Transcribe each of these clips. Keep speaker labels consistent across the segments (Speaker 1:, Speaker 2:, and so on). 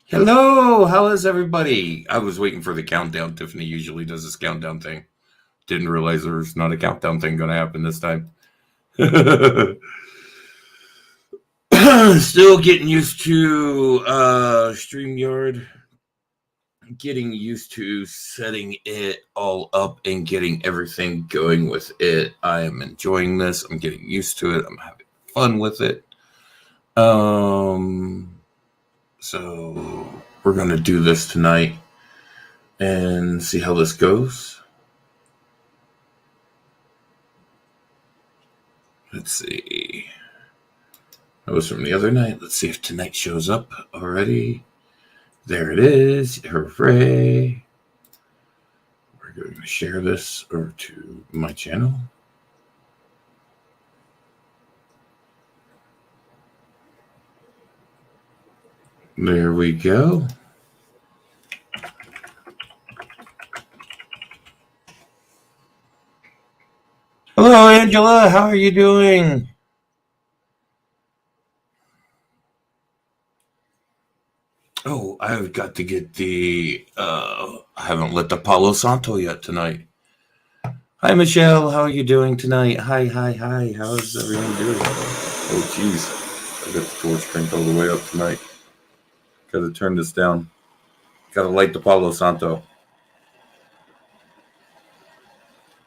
Speaker 1: Hello, how is everybody? I was waiting for the countdown. Tiffany usually does this countdown thing. Didn't realize there's not a countdown thing going to happen this time. Still getting used to StreamYard, getting used to setting it all up and getting everything going with it. I am enjoying this. I'm getting used to it. I'm having fun with it. So we're going to do this tonight and see how this goes. Let's see. That was from the other night. Let's see if tonight shows up already. There it is. Hooray. We're going to share this over to my channel. There we go. Hello, Angela. How are you doing? Oh, I've got to get I haven't lit the Palo Santo yet tonight. Hi, Michelle. How are you doing tonight? Hi. How's everyone doing? Oh, jeez. I got the torch cranked all the way up tonight. Gotta turn this down. Gotta light the Palo Santo.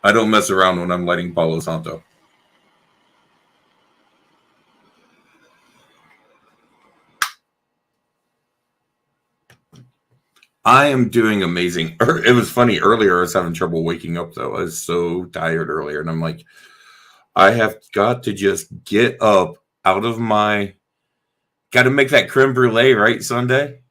Speaker 1: I don't mess around when I'm lighting Palo Santo. I am doing amazing. It was funny earlier. I was having trouble waking up though. I was so tired earlier, and I'm like, I have got to just get up out of my. Got to make that creme brulee, right, Sunday?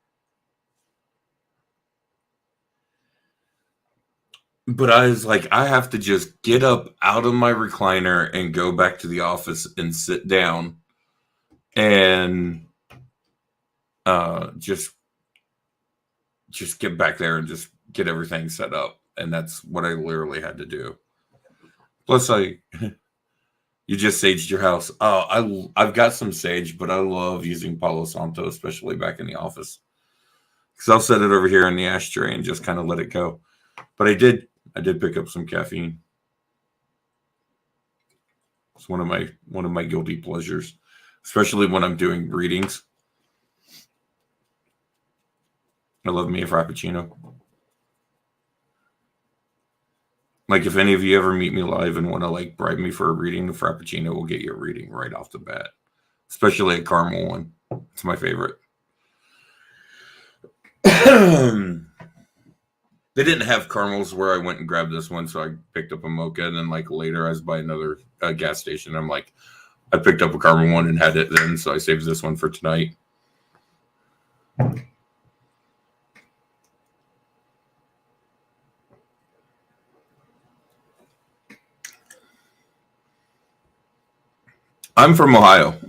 Speaker 1: But I was like, I have to just get up out of my recliner and go back to the office and sit down and just get back there and just get everything set up. And that's what I literally had to do. Plus, you just saged your house. Oh, I've got some sage, but I love using Palo Santo, especially back in the office, because I'll set it over here in the ashtray and just kind of let it go. But I did pick up some caffeine. It's one of my guilty pleasures, especially when I'm doing readings. I love me a frappuccino. Like if any of you ever meet me live and want to like bribe me for a reading, the frappuccino will get you a reading right off the bat. Especially a caramel one. It's my favorite. They didn't have caramels where I went and grabbed this one, so I picked up a mocha, and then like later I was by another gas station. I'm like, I picked up a caramel one and had it then, so I saved this one for tonight. I'm from Ohio.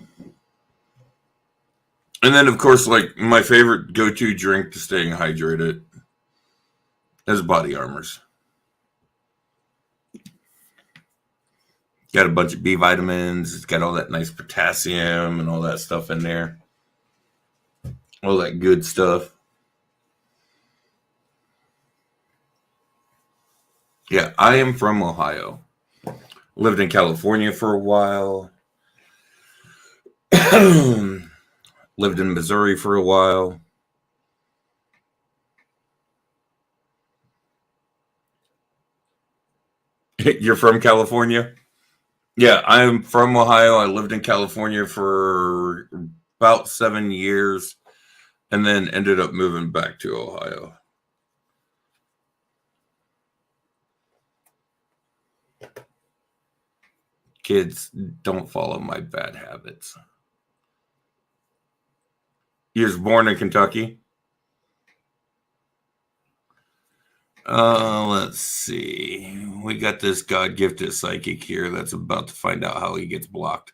Speaker 1: And then, of course, like my favorite go-to drink to staying hydrated is body armors. Got a bunch of B vitamins. It's got all that nice potassium and all that stuff in there. All that good stuff. Yeah, I am from Ohio. Lived in California for a while. Lived in Missouri for a while. You're from California? Yeah, I'm from Ohio. I lived in California for about 7 years and then ended up moving back to Ohio. Kids, don't follow my bad habits. You was born in Kentucky? Let's see. We got this God gifted psychic here that's about to find out how he gets blocked.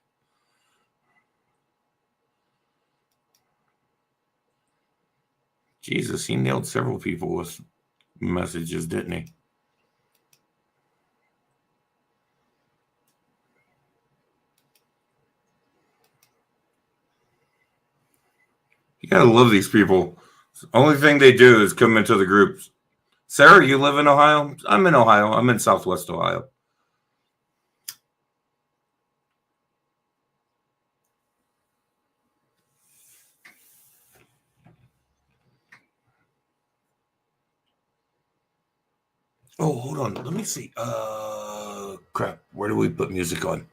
Speaker 1: Jesus, he nailed several people with messages, didn't he? You gotta love these people. Only thing they do is come into the groups. Sarah, you live in Ohio? I'm in Ohio. I'm in Southwest Ohio. Oh, hold on. Let me see. Crap. Where do we put music on?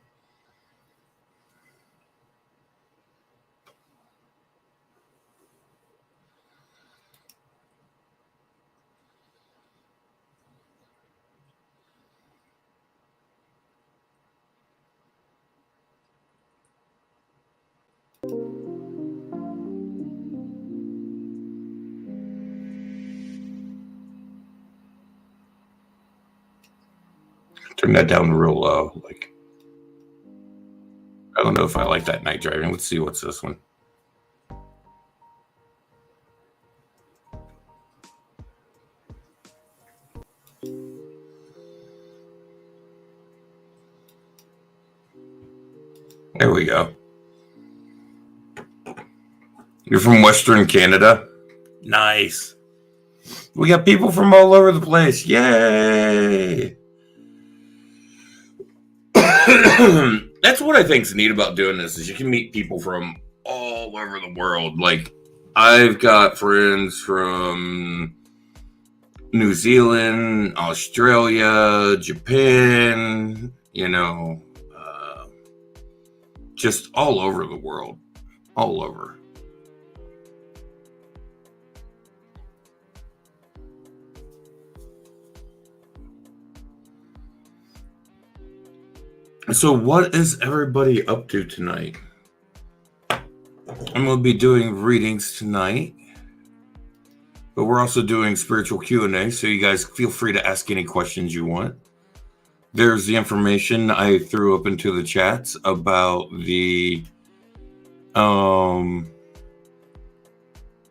Speaker 1: Turn that down real low. Like, I don't know if I like that night driving. Let's see what's this one. There we go. You're from Western Canada? Nice. We got people from all over the place. Yay! That's what I think's neat about doing this is you can meet people from all over the world. Like, I've got friends from New Zealand, Australia, Japan, just all over the world. All over. So what is everybody up to tonight? I'm going to be doing readings tonight, but we're also doing spiritual Q&A, so you guys feel free to ask any questions you want. There's the information I threw up into the chats about the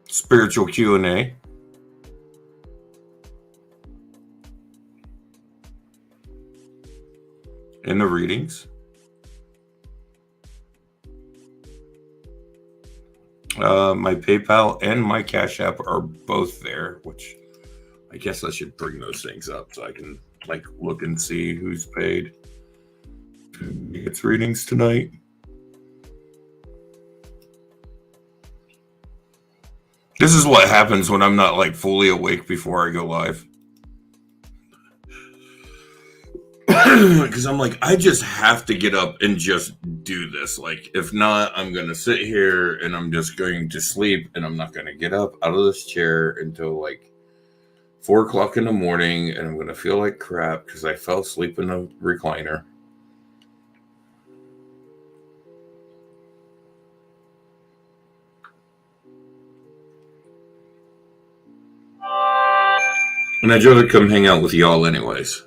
Speaker 1: spiritual Q&A. In the readings. My PayPal and my Cash App are both there, which I guess I should bring those things up so I can look and see who's paid. It's readings tonight. This is what happens when I'm not fully awake before I go live. Because I'm I just have to get up and just do this. If not, I'm going to sit here and I'm just going to sleep and I'm not going to get up out of this chair until 4 o'clock in the morning, and I'm going to feel like crap because I fell asleep in a recliner. And I'd rather come hang out with y'all anyways.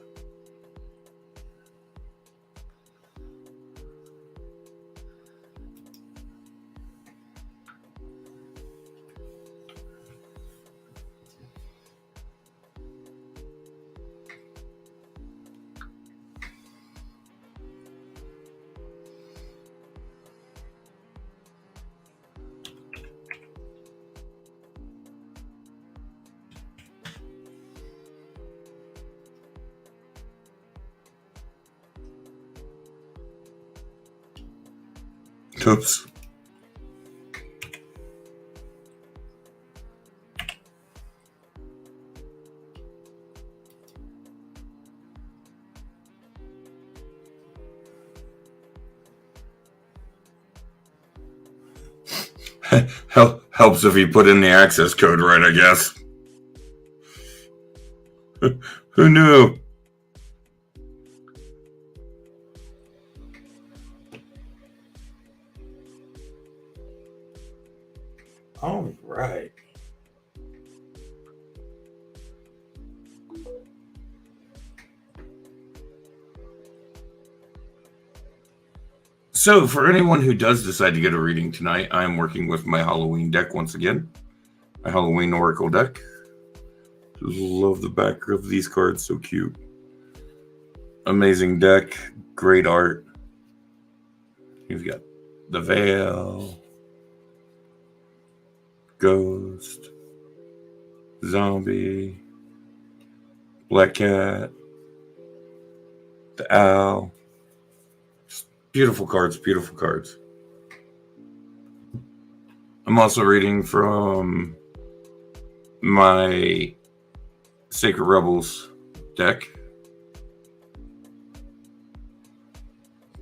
Speaker 1: Oops. Helps if you put in the access code right, I guess. Who knew? All right. So, for anyone who does decide to get a reading tonight, I'm working with my Halloween deck once again. My Halloween Oracle deck. Just love the back of these cards, so cute. Amazing deck, great art. You've got the Veil, Ghost, Zombie, Black Cat, the Owl. Beautiful cards, beautiful cards. I'm also reading from my Sacred Rebels deck.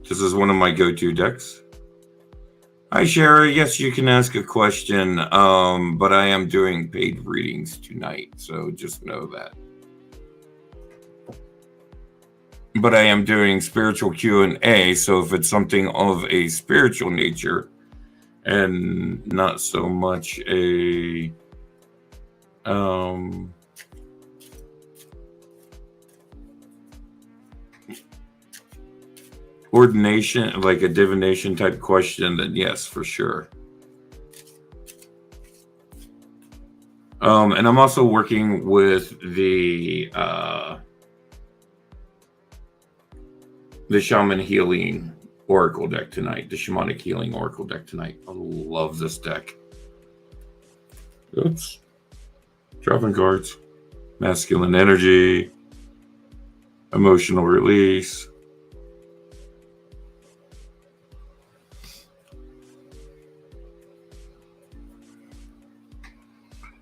Speaker 1: This is one of my go-to decks. Hi, Sherry. Yes, you can ask a question, but I am doing paid readings tonight, so just know that. But I am doing spiritual Q&A, so if it's something of a spiritual nature and not so much a ordination, like a divination type question, then yes, for sure. And I'm also working with the Shaman Healing Oracle deck tonight, the Shamanic Healing Oracle deck tonight. I love this deck. Oops. Dropping cards. Masculine energy. Emotional release.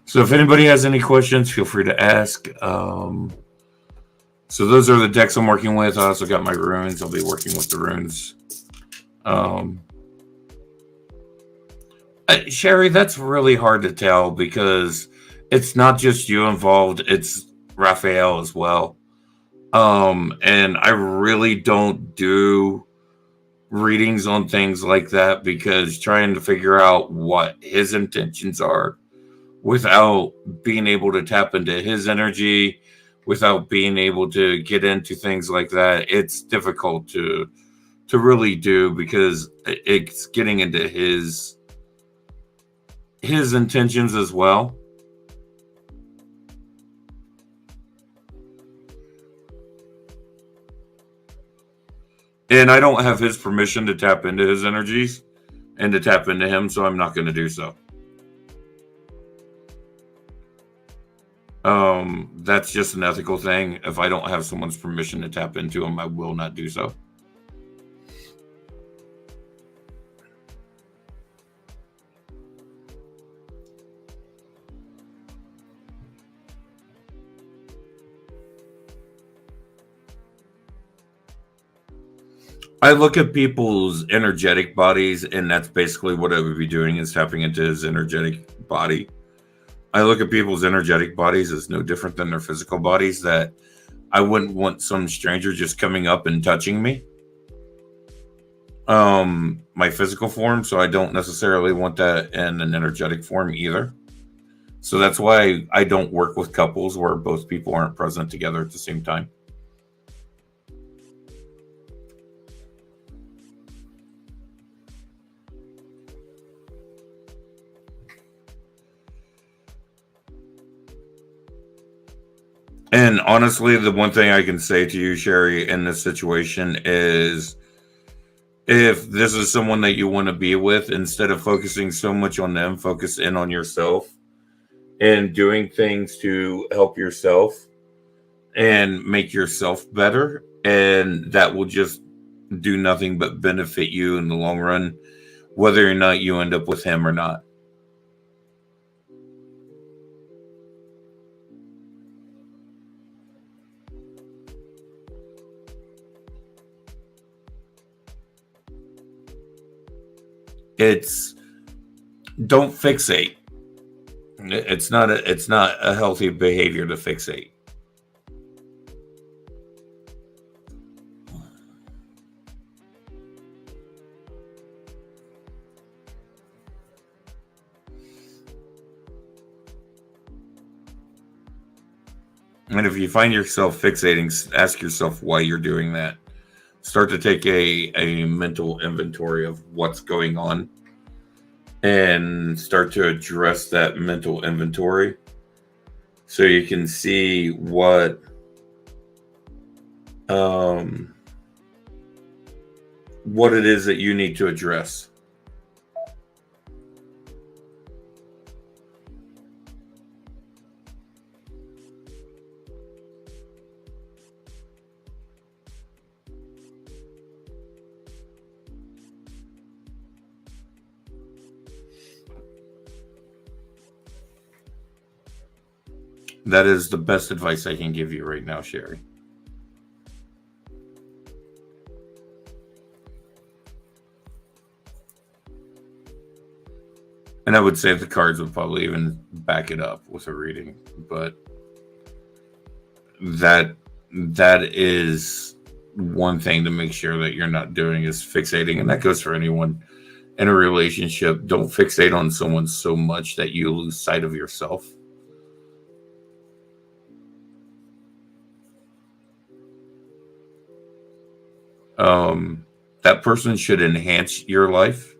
Speaker 1: So if anybody has any questions, feel free to ask. So those are the decks I'm working with. I also got my runes. I'll be working with the runes. Sherry, that's really hard to tell because it's not just you involved. It's Raphael as well. And I really don't do readings on things like that because trying to figure out what his intentions are without being able to tap into his energy, without being able to get into things like that, it's difficult to really do because it's getting into his intentions as well. And I don't have his permission to tap into his energies and to tap into him, so I'm not going to do so. That's just an ethical thing. If I don't have someone's permission to tap into him, I will not do so. I look at people's energetic bodies, and that's basically what I would be doing is tapping into his energetic body. I look at people's energetic bodies as no different than their physical bodies, that I wouldn't want some stranger just coming up and touching me. My physical form, so I don't necessarily want that in an energetic form either. So that's why I don't work with couples where both people aren't present together at the same time. And honestly, the one thing I can say to you, Sherry, in this situation is if this is someone that you want to be with, instead of focusing so much on them, focus in on yourself and doing things to help yourself and make yourself better. And that will just do nothing but benefit you in the long run, whether or not you end up with him or not. It's don't fixate. It's not a healthy behavior to fixate. And if you find yourself fixating, ask yourself why you're doing that. Start to take a mental inventory of what's going on and start to address that mental inventory so you can see what it is that you need to address. That is the best advice I can give you right now, Sherry. And I would say the cards would probably even back it up with a reading, but that is one thing to make sure that you're not doing is fixating, and that goes for anyone in a relationship. Don't fixate on someone so much that you lose sight of yourself. That person should enhance your life.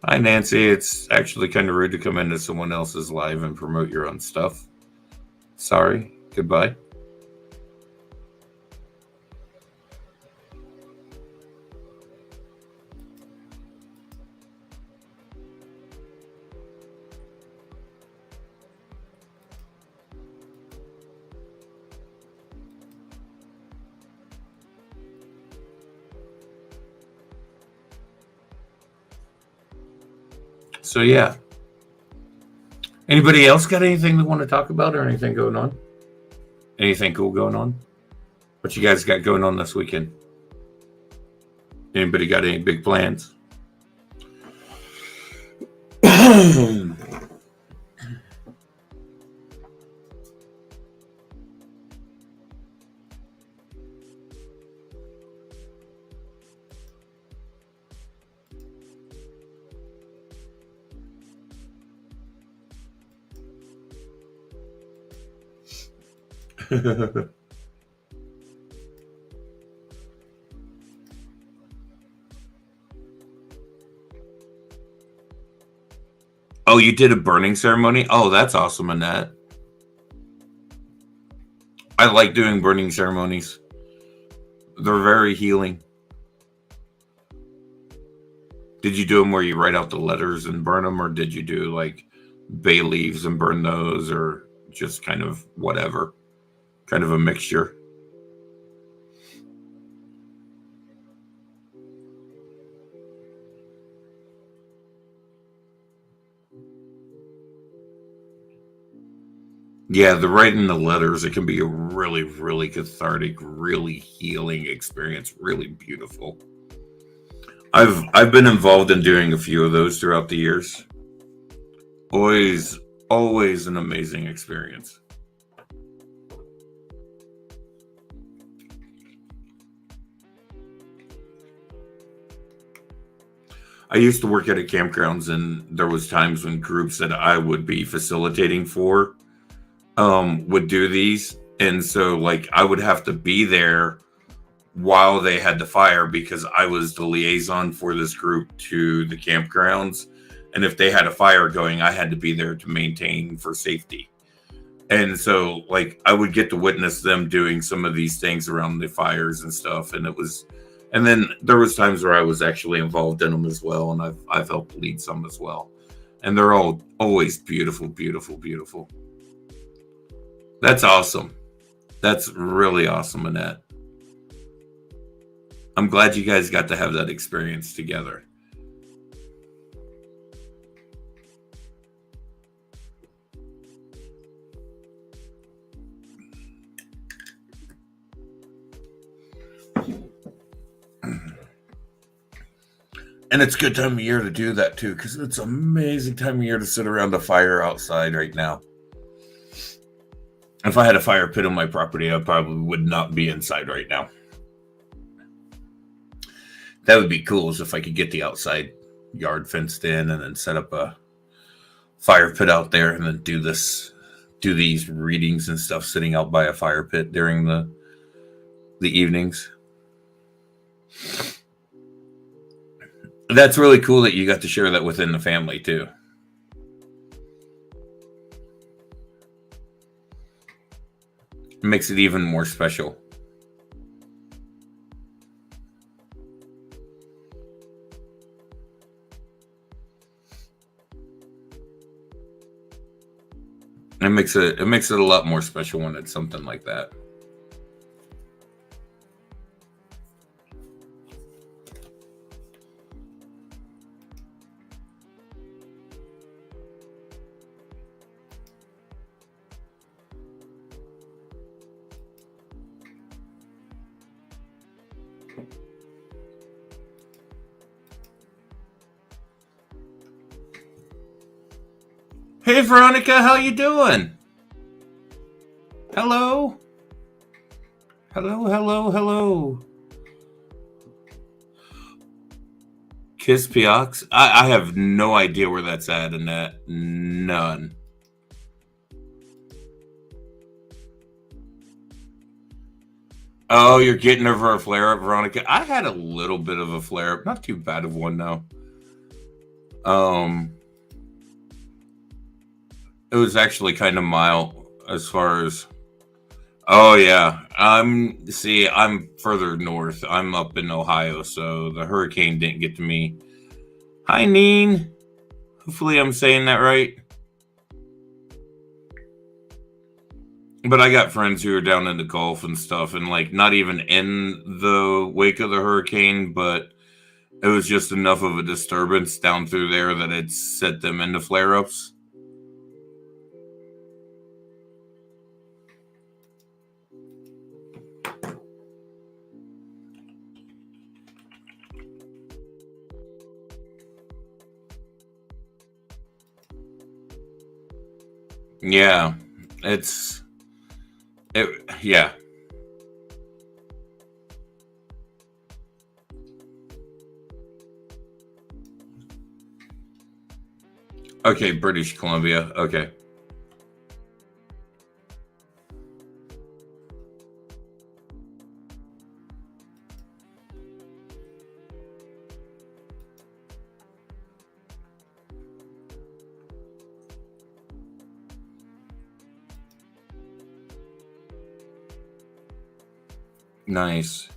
Speaker 1: Hi, Nancy. It's actually kind of rude to come into someone else's live and promote your own stuff. Sorry. Goodbye. So, yeah. Anybody else got anything they want to talk about or anything going on? Anything cool going on? What you guys got going on this weekend? Anybody got any big plans? Oh, you did a burning ceremony? Oh, that's awesome, Annette. I like doing burning ceremonies. They're very healing. Did you do them where you write out the letters and burn them, or did you do like bay leaves and burn those, or just kind of whatever? Kind of a mixture. Yeah, the writing the letters, it can be a really, really cathartic, really healing experience, really beautiful. I've been involved in doing a few of those throughout the years. Always an amazing experience. I used to work at a campgrounds, and there was times when groups that I would be facilitating for would do these, and so like I would have to be there while they had the fire because I was the liaison for this group to the campgrounds, and if they had a fire going, I had to be there to maintain for safety. And so like I would get to witness them doing some of these things around the fires and stuff, and then there was times where I was actually involved in them as well, and I've helped lead some as well, and they're all always beautiful, beautiful, beautiful. That's awesome. That's really awesome, Annette. I'm glad you guys got to have that experience together. And it's a good time of year to do that too, because it's an amazing time of year to sit around a fire outside right now. If I had a fire pit on my property, I probably would not be inside right now. That would be cool, is if I could get the outside yard fenced in and then set up a fire pit out there and then do these readings and stuff sitting out by a fire pit during the evenings. That's really cool that you got to share that within the family too. It makes it even more special. It makes it a lot more special when it's something like that. Hey, Veronica, how you doing? Hello? Hello, hello, hello. Kispiox? I have no idea where that's at in that. None. Oh, you're getting over a flare up, Veronica. I had a little bit of a flare up, not too bad of one though. Um, it was actually kind of mild as far as. Oh yeah, I'm further north. I'm up in Ohio, so the hurricane didn't get to me. Hi, Neen. Hopefully, I'm saying that right. But I got friends who are down in the Gulf and stuff, and like not even in the wake of the hurricane, but it was just enough of a disturbance down through there that it set them into flare ups. Yeah, it's it. Yeah. Okay, British Columbia. Okay. Nice.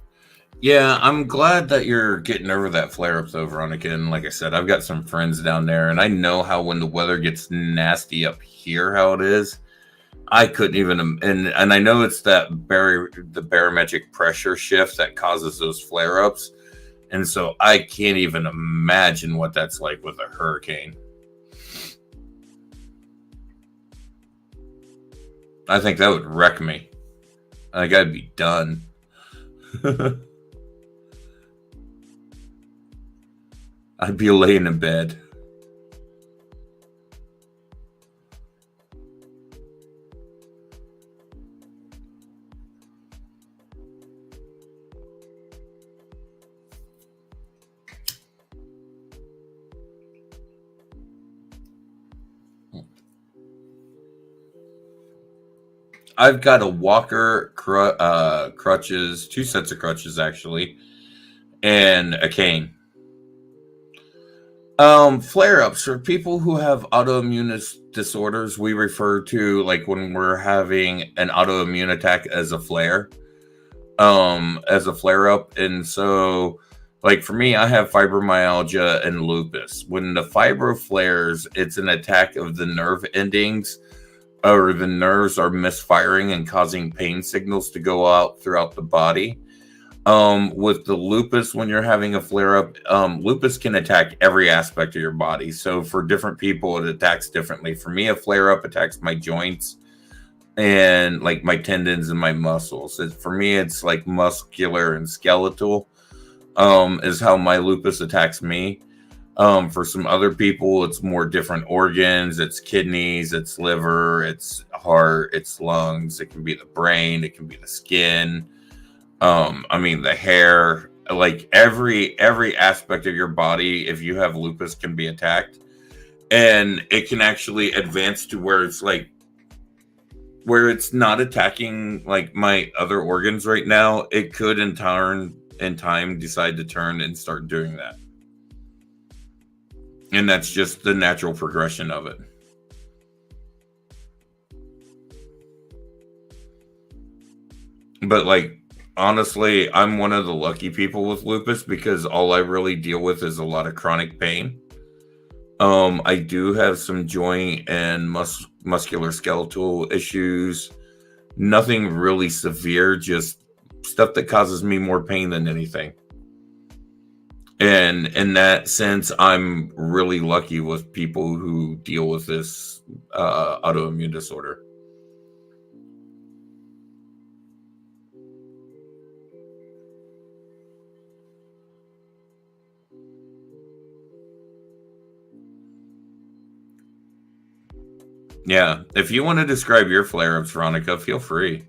Speaker 1: Yeah, I'm glad that you're getting over that flare up though, Veronica. And like I said, I've got some friends down there, and I know how when the weather gets nasty up here, how it is. I couldn't even, and I know it's the barometric pressure shift that causes those flare ups, and so I can't even imagine what that's like with a hurricane. I think that would wreck me. I gotta be done. I'd be laying in bed. I've got a walker, crutches, two sets of crutches actually, and a cane. Flare ups for people who have autoimmune disorders, we refer to like when we're having an autoimmune attack as a flare, as a flare up. And so, like for me, I have fibromyalgia and lupus. When the fibro flares, it's an attack of the nerve endings, or the nerves are misfiring and causing pain signals to go out throughout the body. With the lupus, when you're having a flare up, lupus can attack every aspect of your body. So for different people, it attacks differently. For me, a flare up attacks my joints and like my tendons and my muscles. For me, it's like muscular and skeletal, is how my lupus attacks me. For some other people, it's more different organs. It's kidneys, it's liver, it's heart, it's lungs. It can be the brain, it can be the skin. I mean the hair. Like every aspect of your body, if you have lupus, can be attacked, and it can actually advance to where it's like where it's not attacking like my other organs right now. It could in time decide to turn and start doing that. And that's just the natural progression of it. But like honestly, I'm one of the lucky people with lupus because all I really deal with is a lot of chronic pain. I do have some joint and muscular skeletal issues. Nothing really severe, just stuff that causes me more pain than anything. And in that sense, I'm really lucky with people who deal with this autoimmune disorder. Yeah. If you want to describe your flare-ups, Veronica, feel free.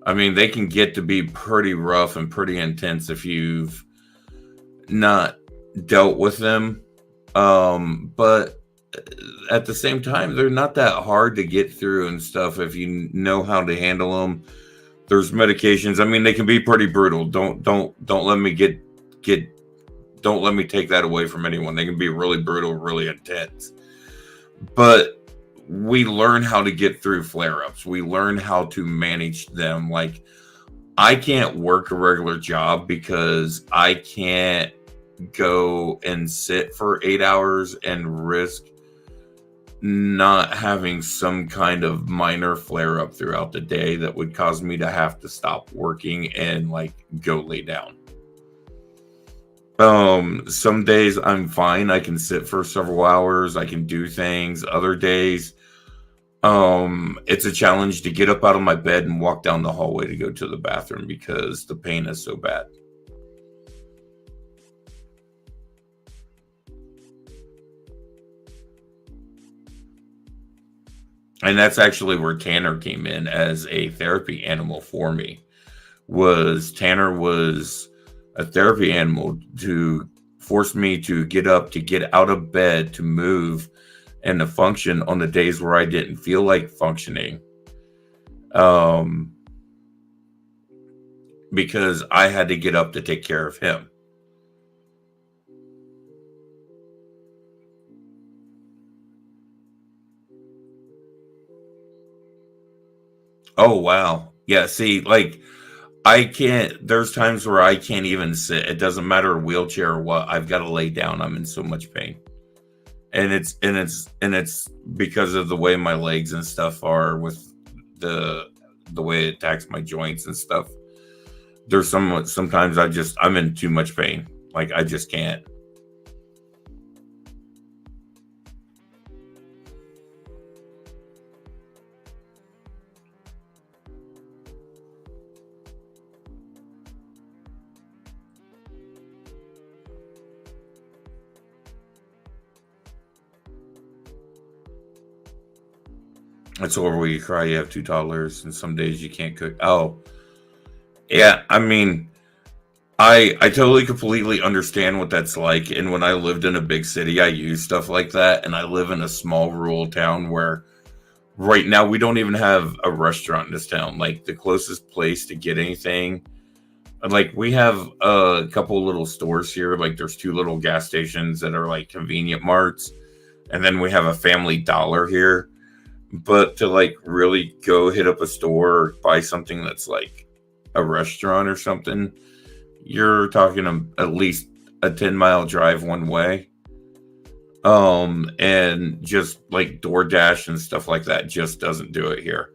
Speaker 1: I mean, they can get to be pretty rough and pretty intense if you've not dealt with them. But at the same time, they're not that hard to get through and stuff if you know how to handle them. There's medications. I mean, they can be pretty brutal. Don't let me get don't let me take that away from anyone. They can be really brutal, really intense. But we learn how to get through flare-ups. We learn how to manage them. Like, I can't work a regular job because I can't go and sit for 8 hours and risk not having some kind of minor flare up throughout the day that would cause me to have to stop working and like go lay down. Some days I'm fine. I can sit for several hours. I can do things. Other days, it's a challenge to get up out of my bed and walk down the hallway to go to the bathroom because the pain is so bad. And that's actually where Tanner came in as a therapy animal for me. Was Tanner was a therapy animal to force me to get up, to get out of bed, to move, and to function on the days where I didn't feel like functioning. Because I had to get up to take care of him. Oh wow. Yeah, see, like I can't there's times where I can't even sit. It doesn't matter wheelchair or what. I've got to lay down. I'm in so much pain. And it's because of the way my legs and stuff are with the way it attacks my joints and stuff. There's sometimes I'm in too much pain. Like I just can't. It's over where you cry. You have two toddlers, and some days you can't cook. Oh, yeah. I mean, I totally completely understand what that's like. And when I lived in a big city, I used stuff like that. And I live in a small rural town where right now we don't even have a restaurant in this town. Like the closest place to get anything, like we have a couple little stores here. Like there's two little gas stations that are like convenient marts, and then we have a Family Dollar here. But to like really go hit up a store or buy something that's like a restaurant or something, you're talking at least a 10-mile drive one way. And just like DoorDash and stuff like that just doesn't do it here.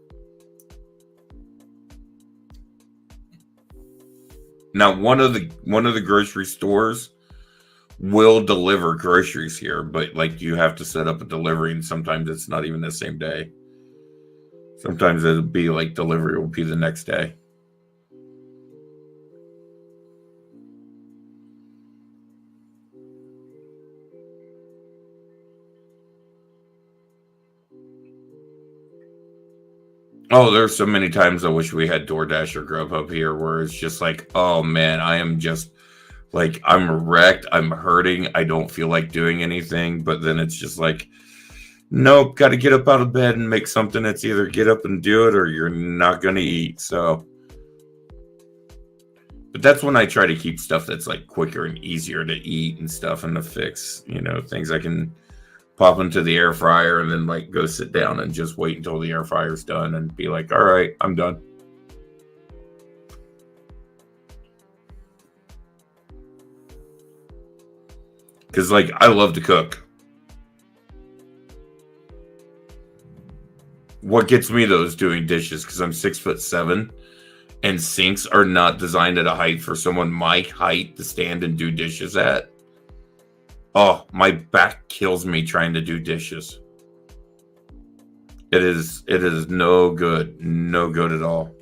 Speaker 1: Now, one of the grocery stores will deliver groceries here, but like you have to set up a delivery, and sometimes it's not even the same day. Sometimes it'll be like delivery will be the next day. Oh, there's so many times I wish we had DoorDash or Grubhub here where it's just like, oh man, I am just like I'm wrecked, I'm hurting, I don't feel like doing anything, but then it's just like, nope, got to get up out of bed and make something. It's either get up and do it or you're not going to eat. So, but that's when I try to keep stuff that's like quicker and easier to eat and stuff and to fix, things I can pop into the air fryer and then like go sit down and just wait until the air fryer's done and be like, all right, I'm done. Because like I love to cook. What gets me though is doing dishes because I'm 6'7" and sinks are not designed at a height for someone my height to stand and do dishes at. Oh, my back kills me trying to do dishes. It is no good. No good at all.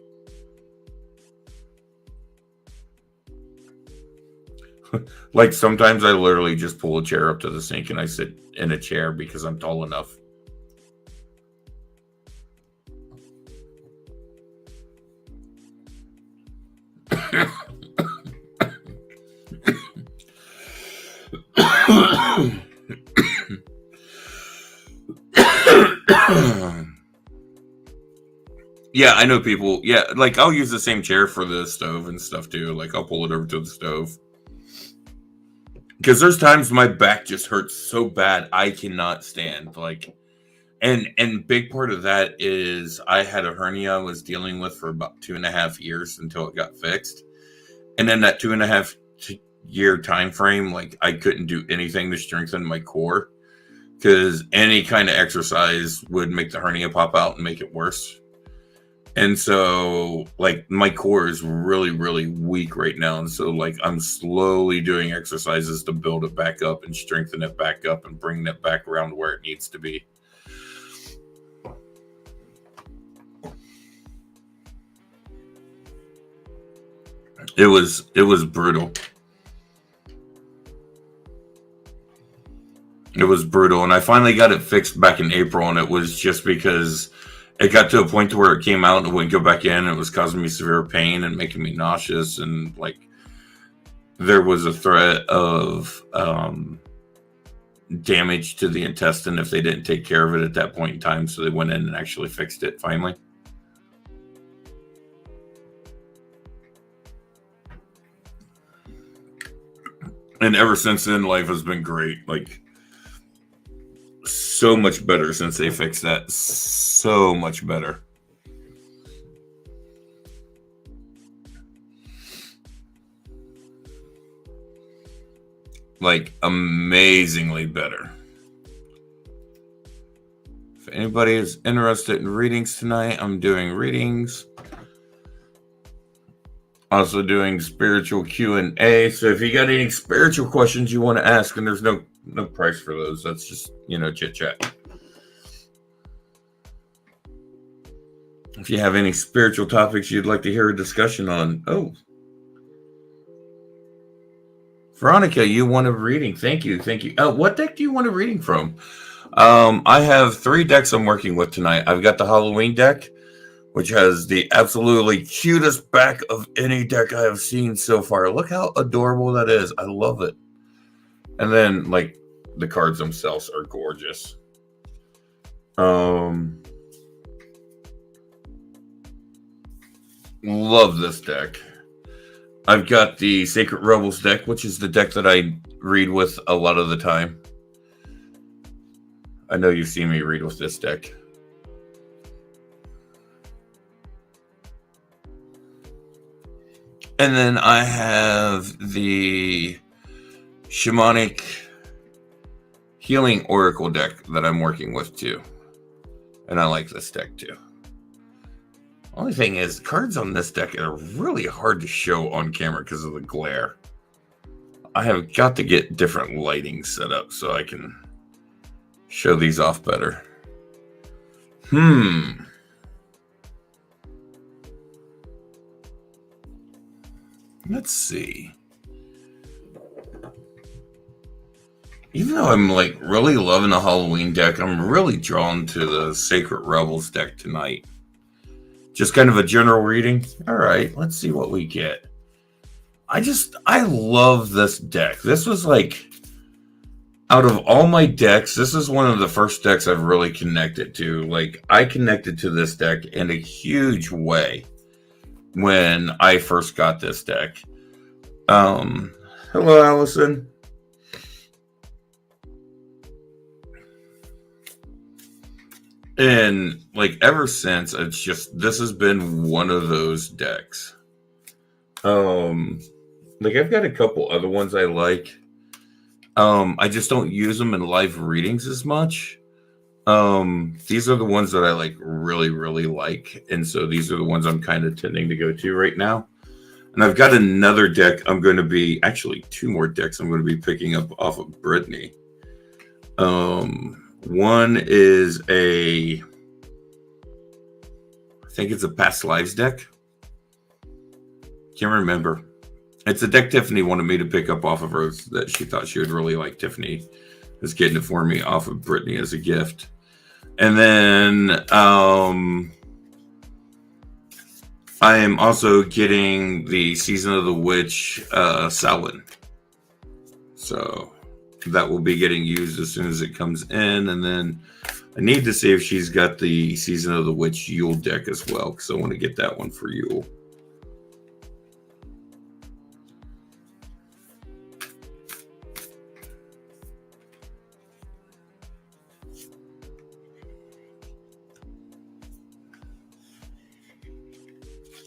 Speaker 1: Like sometimes I literally just pull a chair up to the sink and I sit in a chair because I'm tall enough. Yeah, I know people. Yeah, like I'll use the same chair for the stove and stuff too. Like I'll pull it over to the stove. Because there's times my back just hurts so bad I cannot stand. Like, and big part of that is I had a hernia I was dealing with for about 2.5 years until it got fixed. And then that 2.5 year time frame, like I couldn't do anything to strengthen my core because any kind of exercise would make the hernia pop out and make it worse. And so, like, my core is really, really weak right now. And so, like, I'm slowly doing exercises to build it back up and strengthen it back up and bring it back around where it needs to be. It was brutal. It was brutal. And I finally got it fixed back in April. And it was just because it got to a point to where it came out and it wouldn't go back in. And it was causing me severe pain and making me nauseous. And like, there was a threat of damage to the intestine if they didn't take care of it at that point in time. So they went in and actually fixed it finally. And ever since then, life has been great. Like, so much better since they fixed that. So much better. Like, amazingly better. If anybody is interested in readings tonight, I'm doing readings. Also doing spiritual Q&A. So if you got any spiritual questions you want to ask, and there's no price for those. That's just, chit chat. If you have any spiritual topics you'd like to hear a discussion on. Oh. Veronica, you want a reading. Thank you. What deck do you want a reading from? I have 3 decks I'm working with tonight. I've got the Halloween deck, which has the absolutely cutest back of any deck I have seen so far. Look how adorable that is. I love it. And then, like, the cards themselves are gorgeous. Love this deck. I've got the Sacred Rebels deck, which is the deck that I read with a lot of the time. I know you've seen me read with this deck. And then I have the Shamanic Healing Oracle deck that I'm working with too. And I like this deck too. Only thing is, cards on this deck are really hard to show on camera because of the glare. I have got to get different lighting set up so I can show these off better. Let's see. Even though I'm like really loving the Halloween deck, I'm really drawn to the Sacred Rebels deck tonight. Just kind of a general reading. All right, let's see what we get. I love this deck. This was like, out of all my decks, this is one of the first decks I've really connected to. Like, I connected to this deck in a huge way when I first got this deck. Hello, Allison. And like ever since, this has been one of those decks. Like I've got a couple other ones I like. I just don't use them in live readings as much. These are the ones that I like really, really like. And so these are the ones I'm kind of tending to go to right now. And I've got another deck actually 2 more decks I'm going to be picking up off of Brittany. One is I think it's a Past Lives deck. Can't remember. It's a deck Tiffany wanted me to pick up off of her that she thought she would really like. Tiffany is getting it for me off of Brittany as a gift. And then I am also getting the Season of the Witch salad. So that will be getting used as soon as it comes in. And then I need to see if she's got the Season of the Witch Yule deck as well, because I want to get that one for Yule.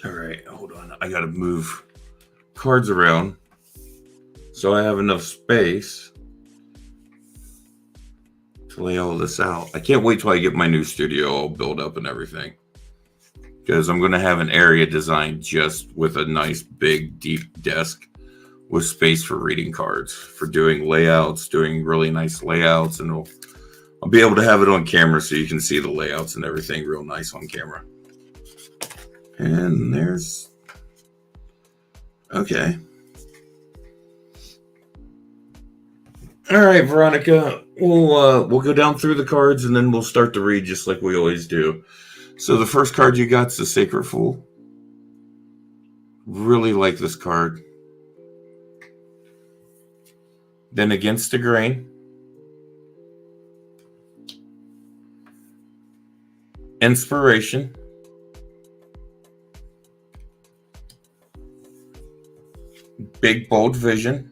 Speaker 1: All right, hold on. I got to move cards around so I have enough space to lay all this out. I can't wait till I get my new studio all built up and everything, because I'm going to have an area designed just with a nice big deep desk with space for reading cards, for doing layouts, doing really nice layouts, and I'll be able to have it on camera so you can see the layouts and everything real nice on camera. And there's... Okay. All right, Veronica. We'll go down through the cards and then we'll start to read just like we always do. So the first card you got is the Sacred Fool. Really like this card. Then Against the Grain. Inspiration. Big Bold Vision.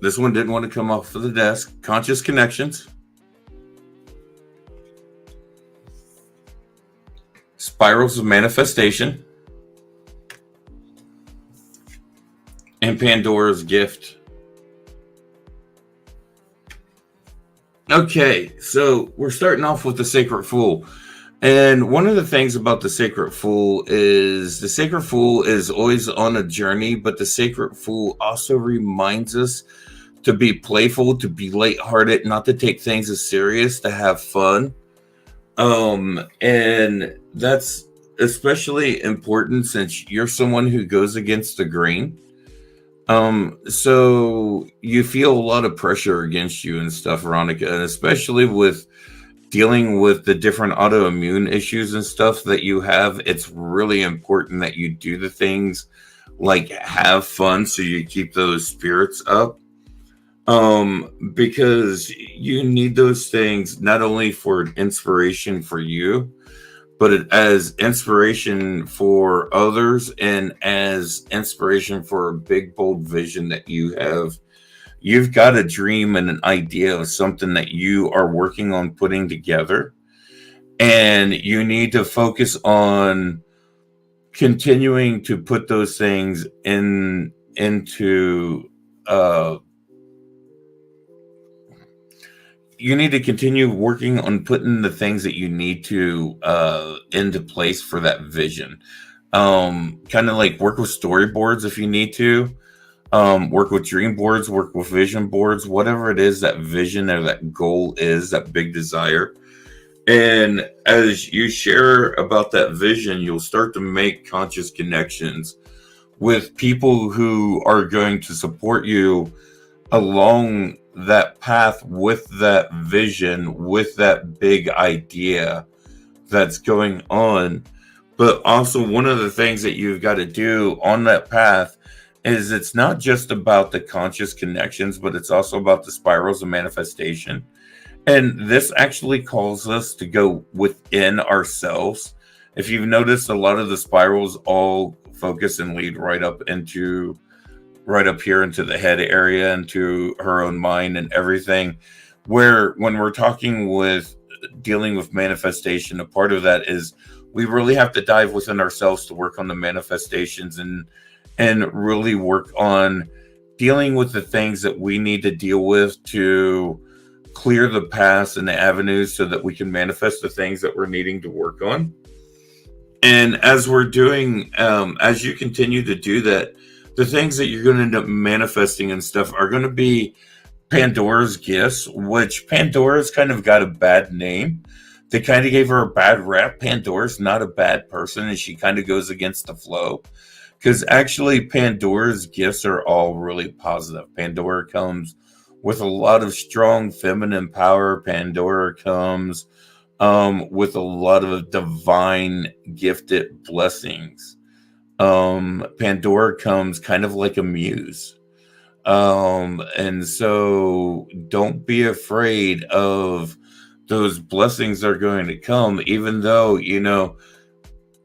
Speaker 1: This one didn't want to come off of the desk. Conscious Connections. Spirals of Manifestation. And Pandora's Gift. Okay, so we're starting off with the Sacred Fool. And one of the things about the Sacred Fool is always on a journey, but the Sacred Fool also reminds us to be playful, to be lighthearted, not to take things as serious, to have fun. And that's especially important since you're someone who goes against the grain. So you feel a lot of pressure against you and stuff, Veronica, and especially with dealing with the different autoimmune issues and stuff that you have. It's really important that you do the things like have fun so you keep those spirits up. Because you need those things not only for inspiration for you, but as inspiration for others and as inspiration for a big, bold vision that you have. You've got a dream and an idea of something that you are working on putting together, and you need to focus on continuing to put those things into you need to continue working on putting the things that you need to into place for that vision. Kind of like work with storyboards if you need to. Work with dream boards, work with vision boards, whatever it is that vision or that goal is, that big desire. And as you share about that vision, you'll start to make conscious connections with people who are going to support you along that path with that vision, with that big idea that's going on. But also one of the things that you've got to do on that path is it's not just about the conscious connections, but it's also about the spirals of manifestation. And this actually calls us to go within ourselves. If you've noticed, a lot of the spirals all focus and lead right up here into the head area, into her own mind and everything. Where when we're dealing with manifestation, a part of that is we really have to dive within ourselves to work on the manifestations and really work on dealing with the things that we need to deal with to clear the paths and the avenues so that we can manifest the things that we're needing to work on. And as we're doing, as you continue to do that, the things that you're going to end up manifesting and stuff are going to be Pandora's gifts, which Pandora's kind of got a bad name. They kind of gave her a bad rap. Pandora's not a bad person, and she kind of goes against the flow. Because actually, Pandora's gifts are all really positive. Pandora comes with a lot of strong feminine power. Pandora comes with a lot of divine gifted blessings. Pandora comes kind of like a muse. And so don't be afraid of those blessings are going to come, even though,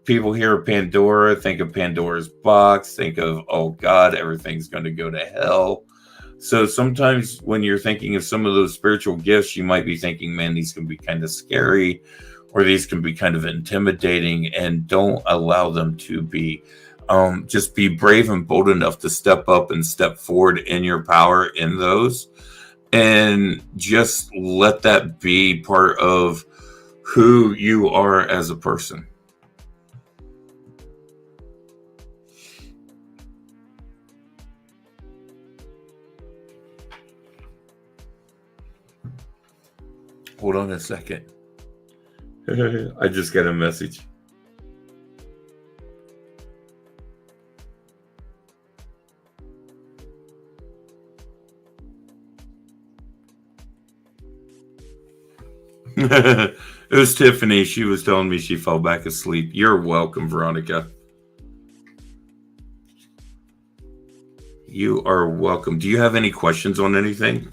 Speaker 1: people hear Pandora, think of Pandora's box, think of, oh God, everything's going to go to hell. So sometimes when you're thinking of some of those spiritual gifts, you might be thinking, man, these can be kind of scary, or these can be kind of intimidating, and don't allow them to be. Just be brave and bold enough to step up and step forward in your power in those, and just let that be part of who you are as a person. Hold on a second. I just got a message. It was Tiffany. She was telling me she fell back asleep. You're welcome, Veronica. You are welcome. Do you have any questions on anything?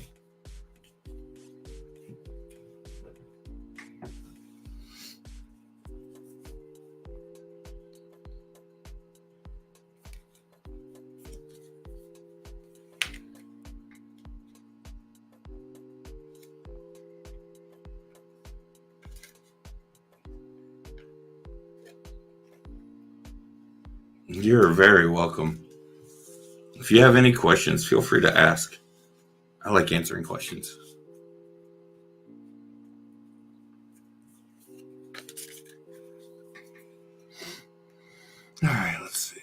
Speaker 1: You're very welcome. If you have any questions, feel free to ask. I like answering questions. All right, let's see.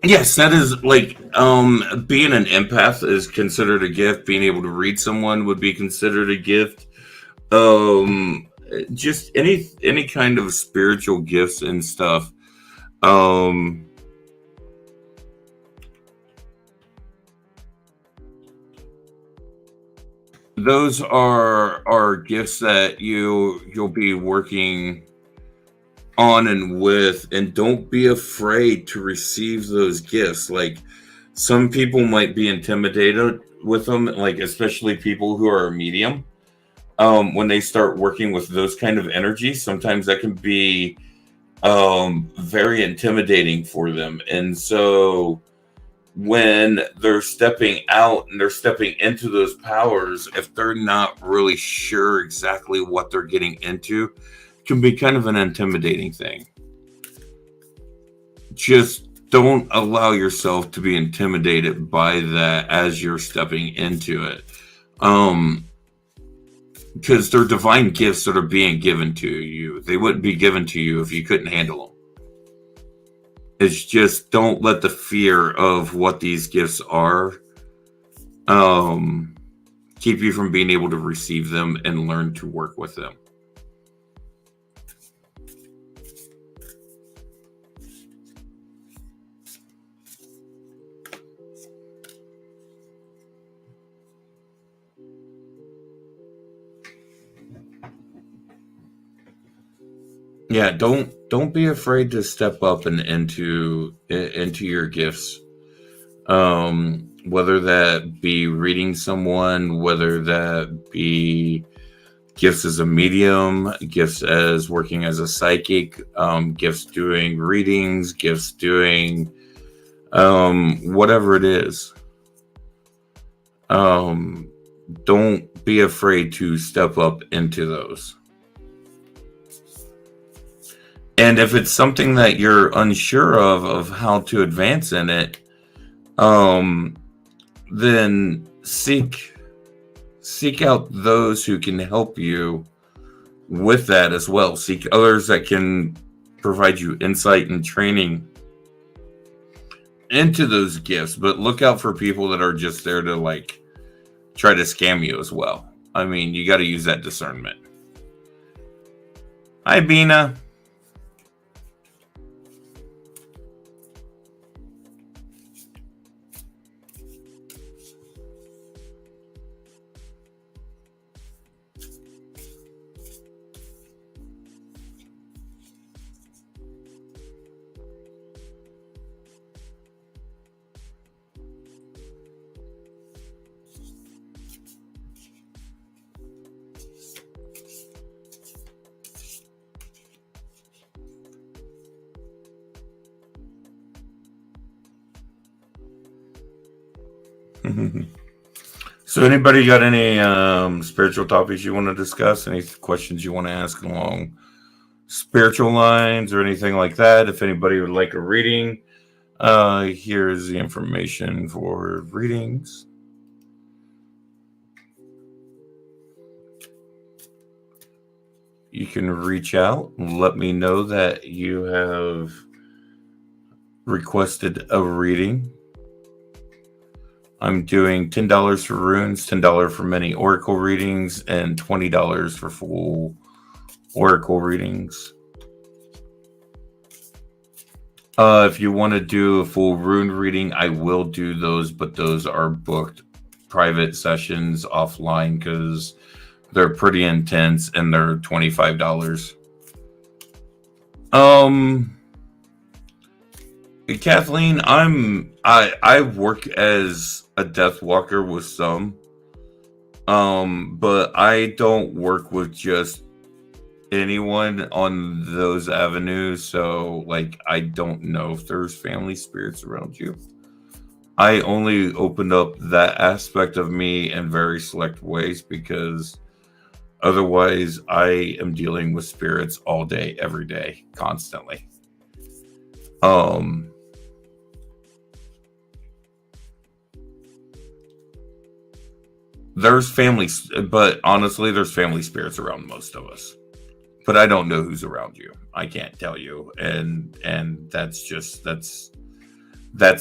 Speaker 1: Yes, that is like being an empath is considered a gift. Being able to read someone would be considered a gift. Just any kind of spiritual gifts and stuff. Um, those are gifts that you'll be working on and with, and don't be afraid to receive those gifts. Like, some people might be intimidated with them, like especially people who are a medium. When they start working with those kind of energies, sometimes that can be very intimidating for them. And so when they're stepping out and they're stepping into those powers, if they're not really sure exactly what they're getting into, it can be kind of an intimidating thing. Just don't allow yourself to be intimidated by that as you're stepping into it. Because they're divine gifts that are being given to you. They wouldn't be given to you if you couldn't handle them. It's just, don't let the fear of what these gifts are keep you from being able to receive them and learn to work with them. Yeah, don't be afraid to step up and into your gifts. Whether that be reading someone, whether that be gifts as a medium, gifts as working as a psychic, gifts doing readings, gifts doing whatever it is. Don't be afraid to step up into those. And if it's something that you're unsure of how to advance in it, then seek out those who can help you with that as well. Seek others that can provide you insight and training into those gifts, but look out for people that are just there to like try to scam you as well. I mean, you got to use that discernment. Hi, Bina. So, anybody got any spiritual topics you want to discuss? Any questions you want to ask along spiritual lines or anything like that? If anybody would like a reading, here's the information for readings. You can reach out and let me know that you have requested a reading. I'm doing $10 for runes, $10 for many oracle readings, and $20 for full oracle readings. If you want to do a full rune reading, I will do those, but those are booked private sessions offline because they're pretty intense and they're $25. Kathleen, I work as a death walker with some. But I don't work with just anyone on those avenues, so like I don't know if there's family spirits around you. I only opened up that aspect of me in very select ways because otherwise I am dealing with spirits all day, every day, constantly. There's family, but honestly, there's family spirits around most of us. But I don't know who's around you. I can't tell you, and that's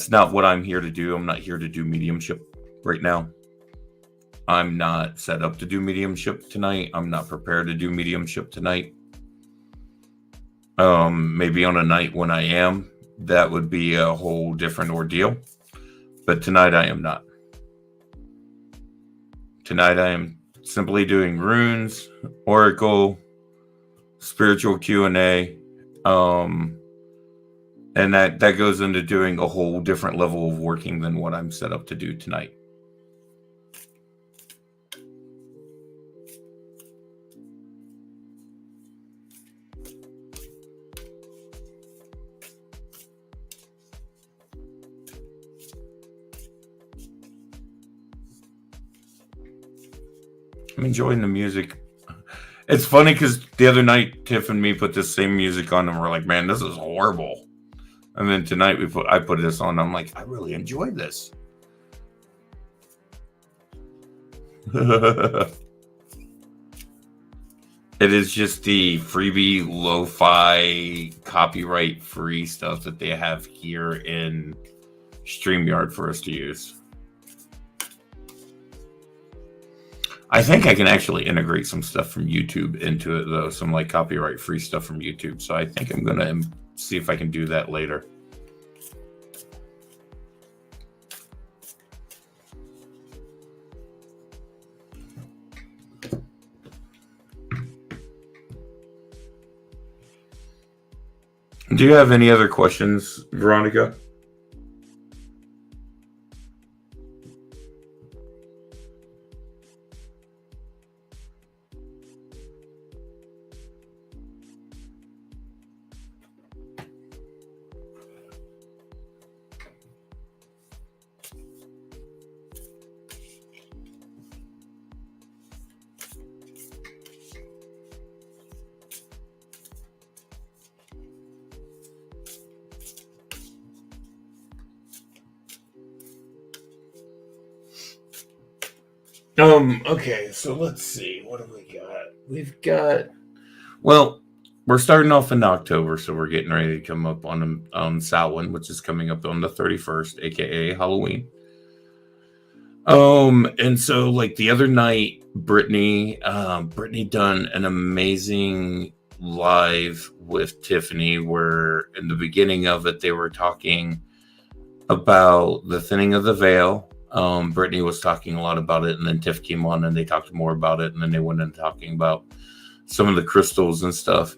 Speaker 1: not what I'm here to do. I'm not here to do mediumship right now. I'm not set up to do mediumship tonight. I'm not prepared to do mediumship tonight. Maybe on a night when I am, that would be a whole different ordeal. But tonight I am not. Tonight I am simply doing runes, oracle, spiritual Q&A, and that goes into doing a whole different level of working than what I'm set up to do tonight. I'm enjoying the music. It's funny because the other night Tiff and me put this same music on and we're like, man, this is horrible. And then tonight I put this on. I'm like, I really enjoyed this. It is just the freebie lo-fi copyright free stuff that they have here in StreamYard for us to use. I think I can actually integrate some stuff from YouTube into it, though. Some like copyright free stuff from YouTube. So I think I'm going to see if I can do that later. Do you have any other questions, Veronica? Okay, so let's see. What have we got? We've got, well, we're starting off in October, so we're getting ready to come up on Samhain, which is coming up on the 31st, aka Halloween. And so like the other night, Brittany done an amazing live with Tiffany where in the beginning of it, they were talking about the thinning of the veil. Brittany was talking a lot about it, and then Tiff came on and they talked more about it, and then they went into talking about some of the crystals and stuff.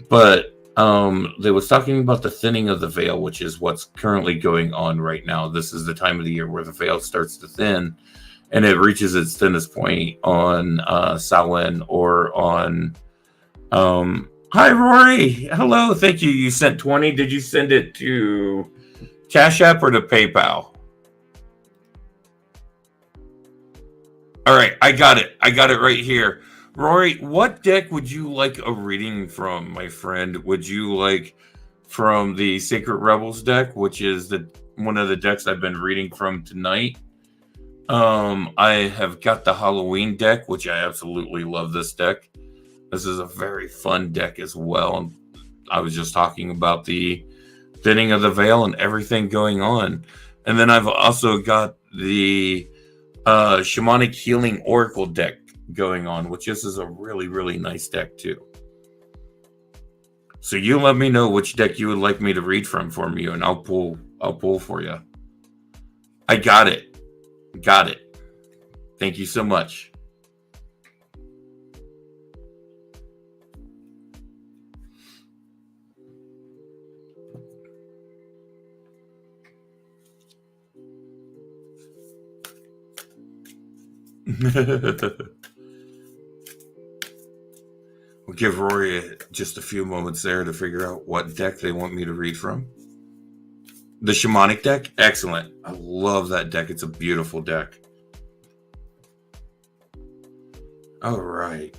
Speaker 1: But they was talking about the thinning of the veil, which is what's currently going on right now. This is the time of the year where the veil starts to thin, and it reaches its thinnest point on Samhain or on. Hi, Rory. Hello. Thank you. You sent 20. Did you send it to Cash App or to PayPal? All right. I got it. I got it right here. Rory, what deck would you like a reading from, my friend? Would you like from the Sacred Rebels deck, which is one of the decks I've been reading from tonight? I have got the Halloween deck, which I absolutely love this deck. This is a very fun deck as well. I was just talking about the thinning of the veil and everything going on. And then I've also got the Shamanic Healing Oracle deck going on, which is a really, really nice deck too. So you let me know which deck you would like me to read from for you, and I'll pull for you. I got it. Got it. Thank you so much. We'll give Rory just a few moments there to figure out what deck they want me to read from. The Shamanic deck? Excellent. I love that deck. It's a beautiful deck. All right.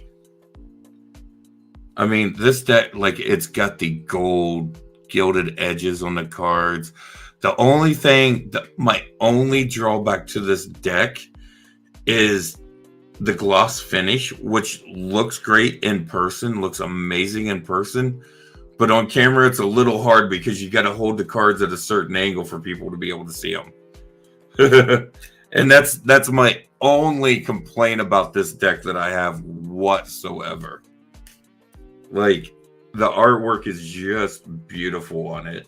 Speaker 1: I mean, this deck, like, it's got the gold gilded edges on the cards. The only thing, my only drawback to this deck is the gloss finish, which looks great in person, looks amazing in person, but on camera it's a little hard because you got to hold the cards at a certain angle for people to be able to see them. And that's my only complaint about this deck that I have whatsoever. Like, the artwork is just beautiful on it.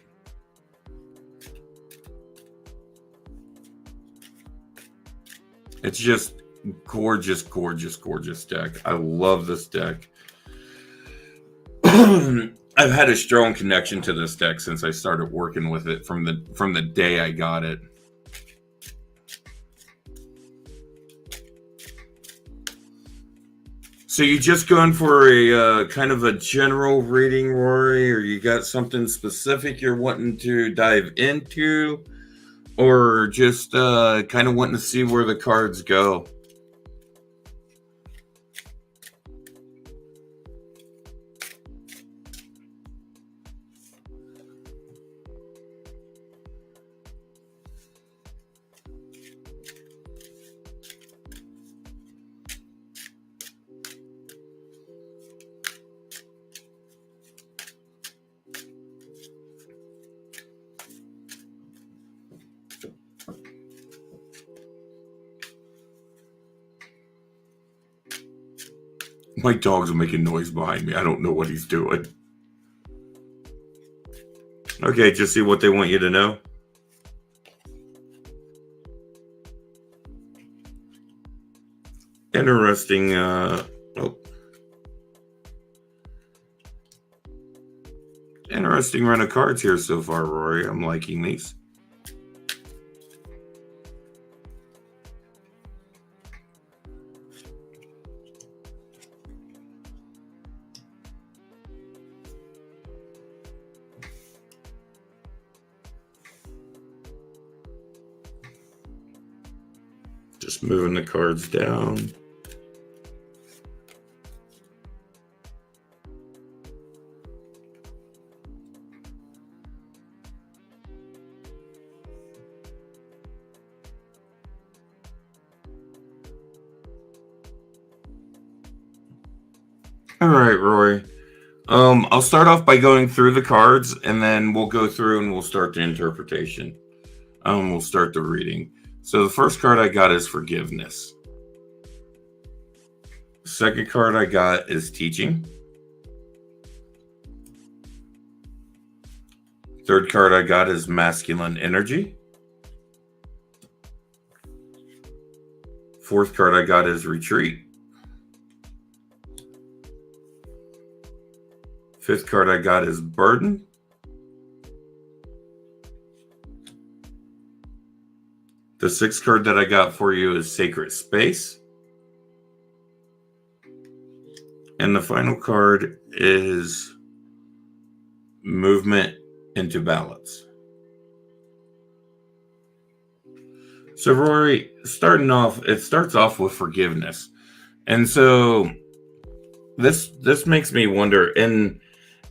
Speaker 1: It's just gorgeous, gorgeous, gorgeous deck. I love this deck. I've had a strong connection to this deck since I started working with it from the day I got it. So you just going for a kind of a general reading, Rory, or you got something specific you're wanting to dive into, or just kind of wanting to see where the cards go? My dog's making noise behind me. I don't know what he's doing. Okay, just see what they want you to know. Interesting. Interesting run of cards here so far, Rory. I'm liking these. Just moving the cards down. All right, Roy. I'll start off by going through the cards, and then we'll go through and we'll start the interpretation. We'll start the reading. So the first card I got is Forgiveness. The second card I got is Teaching. Third card I got is masculine energy. Fourth card I got is retreat. Fifth card I got is burden. The sixth card that I got for you is sacred space. And the final card is movement into balance. So Rory, it starts off with forgiveness. And so this makes me wonder, and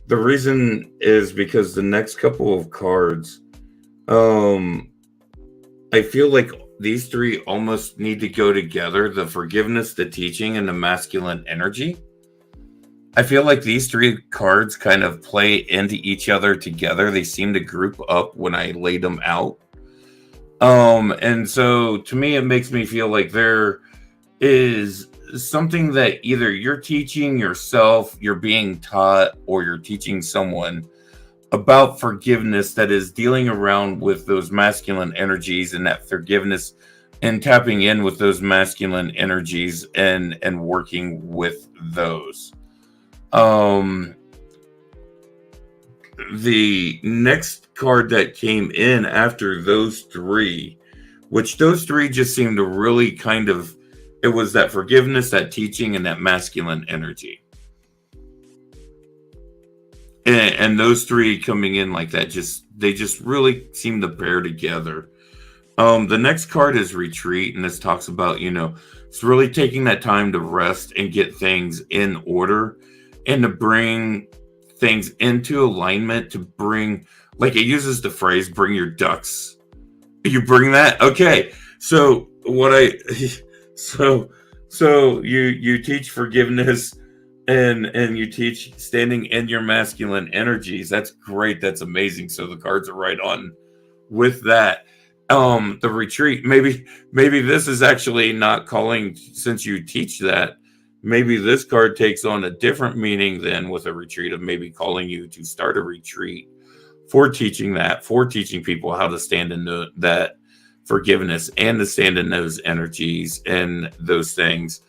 Speaker 1: the reason is because the next couple of cards, I feel like these three almost need to go together: the forgiveness, the teaching, and the masculine energy. I feel like these three cards kind of play into each other together. They seem to group up when I laid them out. And so to me, it makes me feel like there is something that either you're teaching yourself, you're being taught, or you're teaching someone about forgiveness that is dealing around with those masculine energies, and that forgiveness and tapping in with those masculine energies and working with those. The next card that came in after those three, which those three just seemed to really kind of, it was that forgiveness, that teaching, and that masculine energy. And those three coming in like that, they just really seem to pair together. The next card is retreat, and this talks about, it's really taking that time to rest and get things in order, and to bring things into alignment, to bring, like it uses the phrase, bring your ducks. You bring that? Okay. So so you teach forgiveness, and you teach standing in your masculine energies. That's great. That's amazing. So the cards are right on with that. The retreat, maybe this is actually not calling, since you teach that, maybe this card takes on a different meaning than with a retreat, of maybe calling you to start a retreat for teaching people how to stand in that forgiveness and to stand in those energies and those things.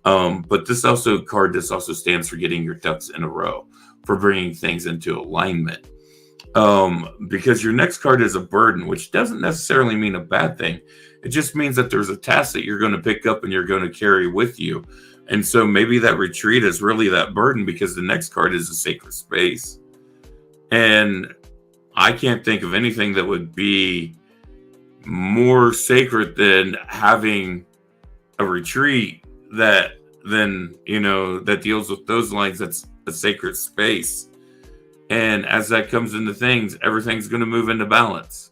Speaker 1: But this also stands for getting your ducks in a row, for bringing things into alignment. Because your next card is a burden, which doesn't necessarily mean a bad thing. It just means that there's a task that you're going to pick up and you're going to carry with you. And so maybe that retreat is really that burden, because the next card is a sacred space. And I can't think of anything that would be more sacred than having a retreat that deals with those lines. That's a sacred space. And as that comes into things, everything's going to move into balance.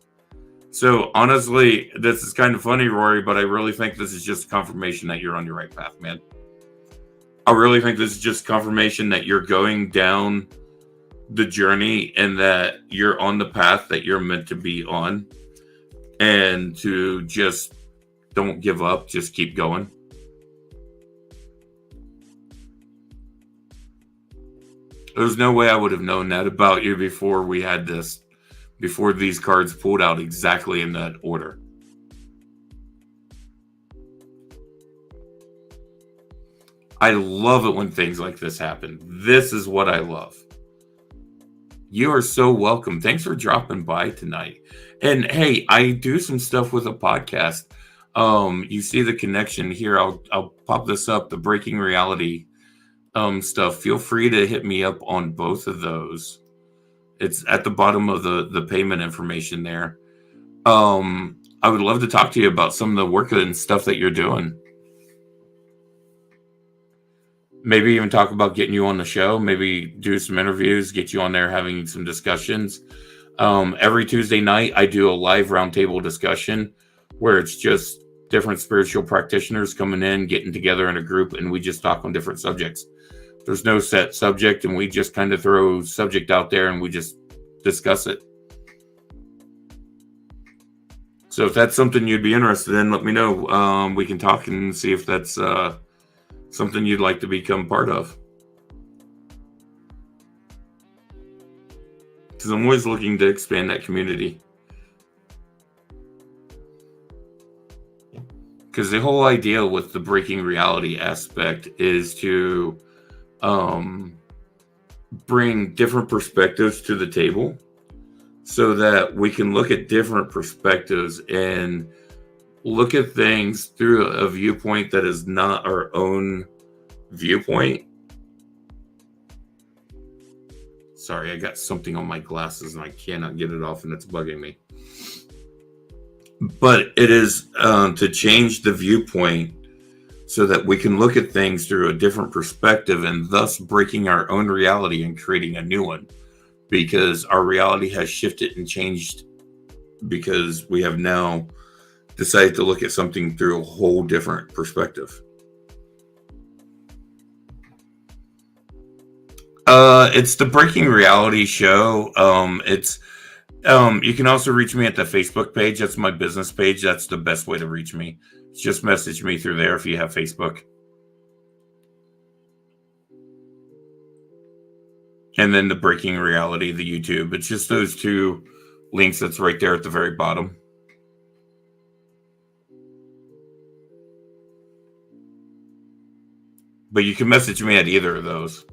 Speaker 1: So honestly, this is kind of funny, Rory, but I really think this is just confirmation that you're on your right path, man. I really think this is just confirmation that you're going down the journey, and that you're on the path that you're meant to be on, and to just don't give up, just keep going. There's no way I would have known that about you before these cards pulled out exactly in that order. I love it when things like this happen. This is what I love. You are so welcome. Thanks for dropping by tonight. And hey, I do some stuff with a podcast. You see the connection here. I'll pop this up, the Breaking Reality stuff. Feel free to hit me up on both of those. It's at the bottom of the payment information there. I would love to talk to you about some of the work and stuff that you're doing. Maybe even talk about getting you on the show. Maybe do some interviews, get you on there having some discussions. Every Tuesday night, I do a live roundtable discussion where it's just different spiritual practitioners coming in, getting together in a group, and we just talk on different subjects. There's no set subject, and we just kind of throw subject out there and we just discuss it. So if that's something you'd be interested in, let me know. We can talk and see if that's something you'd like to become part of. because I'm always looking to expand that community. Because the whole idea with the breaking reality aspect is to bring different perspectives to the table so that we can look at different perspectives and look at things through a viewpoint that is not our own viewpoint. Sorry, I got something on my glasses and I cannot get it off and it's bugging me. But it is to change the viewpoint so that we can look at things through a different perspective and thus breaking our own reality and creating a new one, because our reality has shifted and changed because we have now decided to look at something through a whole different perspective. It's the Breaking Reality Show. You can also reach me at the Facebook page. That's my business page. That's the best way to reach me. Just message me through there if you have Facebook. And then the Breaking Reality, the YouTube. It's just those two links that's right there at the very bottom. But you can message me at either of those.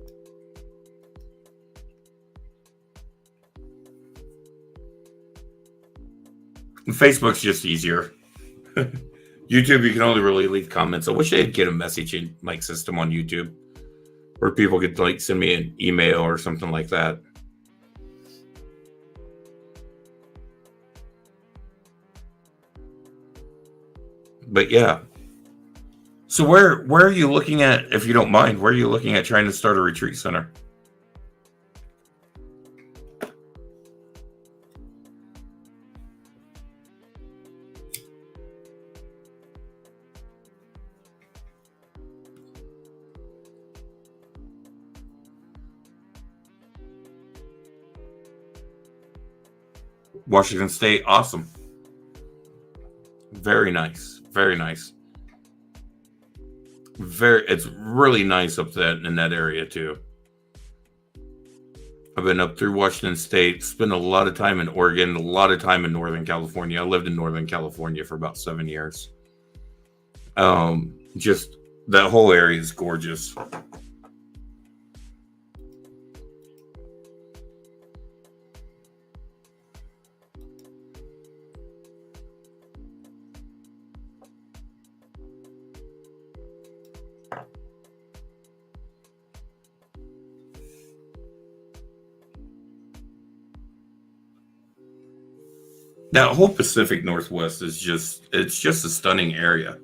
Speaker 1: Facebook's just easier. YouTube, you can only really leave comments. I wish they'd get a messaging like system on YouTube where people could like send me an email or something like that. But yeah. So where are you looking at, if you don't mind, where are you looking at trying to start a retreat center? Washington State, awesome. Very nice. Very nice. It's really nice up in that area too. I've been up through Washington State, spent a lot of time in Oregon, a lot of time in Northern California. I lived in Northern California for about 7 years. Just that whole area is gorgeous. That whole Pacific Northwest is just a stunning area.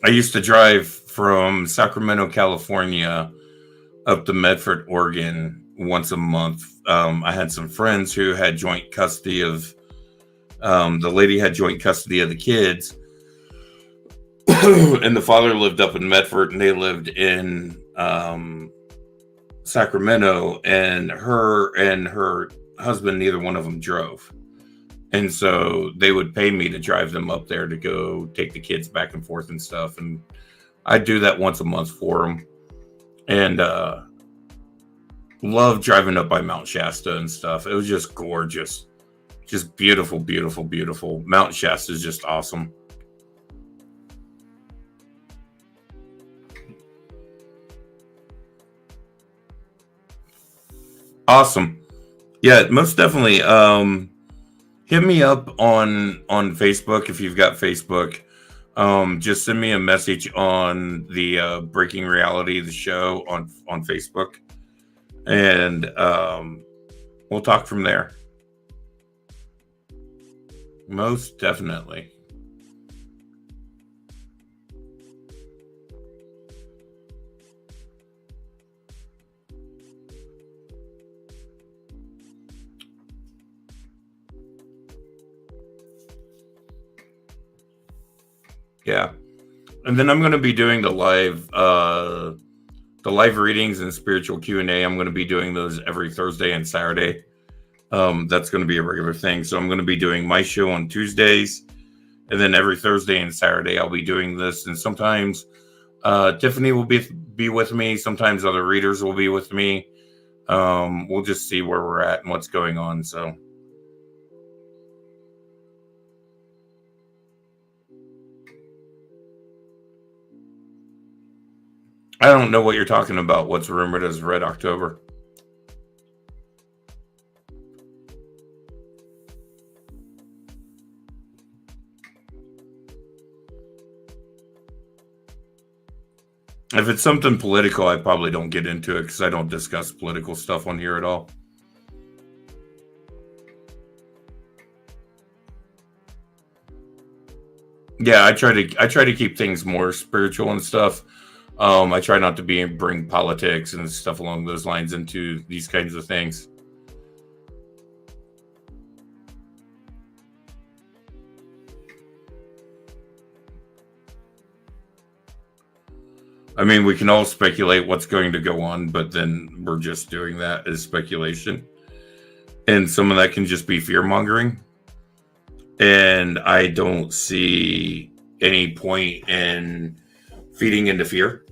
Speaker 1: I used to drive from Sacramento, California up to Medford, Oregon once a month. I had some friends who had joint custody of, the lady had joint custody of the kids. And the father lived up in Medford and they lived in Sacramento, and her husband, neither one of them drove. And so they would pay me to drive them up there to go take the kids back and forth and stuff. And I'd do that once a month for them. And love driving up by Mount Shasta and stuff. It was just gorgeous. Just beautiful, beautiful, beautiful. Mount Shasta is just awesome. Awesome. Yeah, most definitely. Hit me up on Facebook if you've got Facebook. Just send me a message on the Breaking Reality, the show on Facebook, and we'll talk from there. Most definitely. Yeah. And then I'm going to be doing the live readings and spiritual Q&A. I'm going to be doing those every Thursday and Saturday. That's going to be a regular thing. So I'm going to be doing my show on Tuesdays, and then every Thursday and Saturday I'll be doing this. And sometimes Tiffany will be with me. Sometimes other readers will be with me. We'll just see where we're at and what's going on. So. I don't know what you're talking about. What's rumored as Red October? If it's something political, I probably don't get into it because I don't discuss political stuff on here at all. Yeah, I try to keep things more spiritual and stuff. I try not to bring politics and stuff along those lines into these kinds of things. I mean, we can all speculate what's going to go on, but then we're just doing that as speculation. And some of that can just be fear mongering. And I don't see any point in feeding into fear.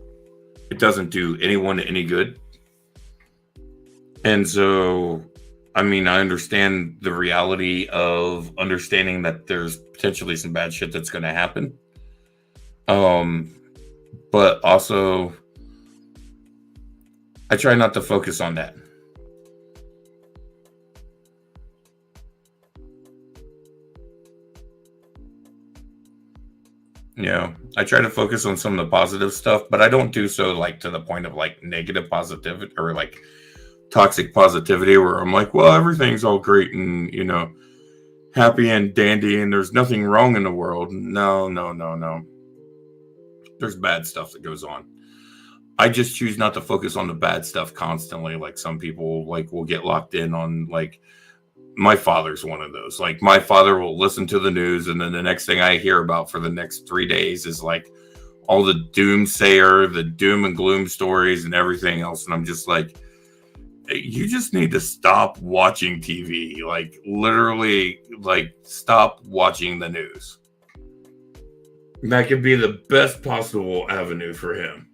Speaker 1: It doesn't do anyone any good. And so, I mean, I understand the reality of understanding that there's potentially some bad shit that's going to happen. But also, I try not to focus on that. You know, I try to focus on some of the positive stuff, but I don't do so like to the point of like negative positivity or like toxic positivity where I'm like, well, everything's all great and, you know, happy and dandy and there's nothing wrong in the world. No. There's bad stuff that goes on. I just choose not to focus on the bad stuff constantly. Like some people like will get locked in on like my father's one of those. Like my father will listen to the news and then the next thing I hear about for the next 3 days is like all the doomsayer, the doom and gloom stories and everything else. And I'm just like, you just need to stop watching TV. Like literally, like stop watching the news. That could be the best possible avenue for him.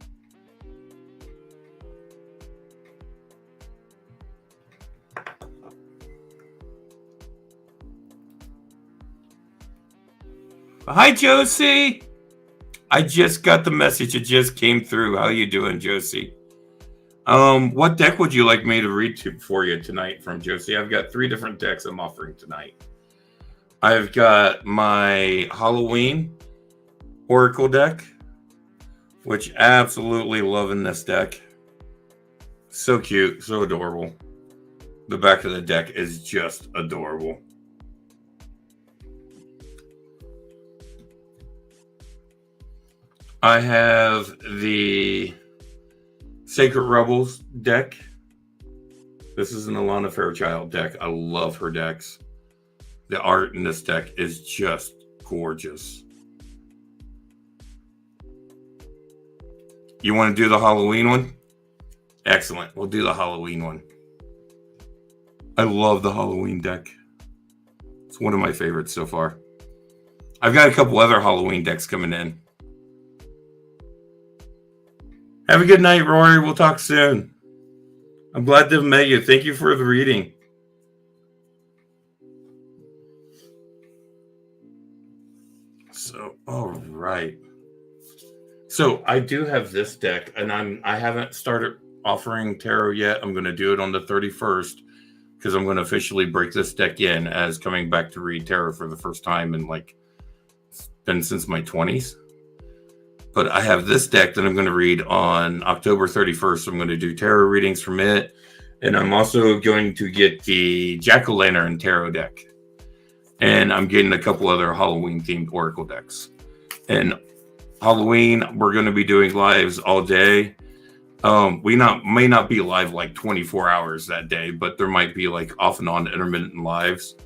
Speaker 1: Hi, Josie. I just got the message. It just came through. How you doing, Josie? What deck would you like me to read for you tonight from Josie? I've got 3 different decks I'm offering tonight. I've got my Halloween Oracle deck, which absolutely loving this deck. So cute, so adorable. The back of the deck is just adorable. I have the Sacred Rebels deck. This is an Alana Fairchild deck. I love her decks. The art in this deck is just gorgeous. You want to do the Halloween one? Excellent. We'll do the Halloween one. I love the Halloween deck. It's one of my favorites so far. I've got a couple other Halloween decks coming in. Have a good night, Rory. We'll talk soon. I'm glad to have met you. Thank you for the reading. So, all right. So I do have this deck, and I haven't started offering tarot yet. I'm going to do it on the 31st because I'm going to officially break this deck in as coming back to read tarot for the first time in like it's been since my 20s. But I have this deck that I'm going to read on October 31st. I'm going to do tarot readings from it. And I'm also going to get the Jack-o'-lantern tarot deck. And I'm getting a couple other Halloween-themed Oracle decks. And Halloween, we're going to be doing lives all day. We may not be live like 24 hours that day, but there might be like off and on intermittent lives.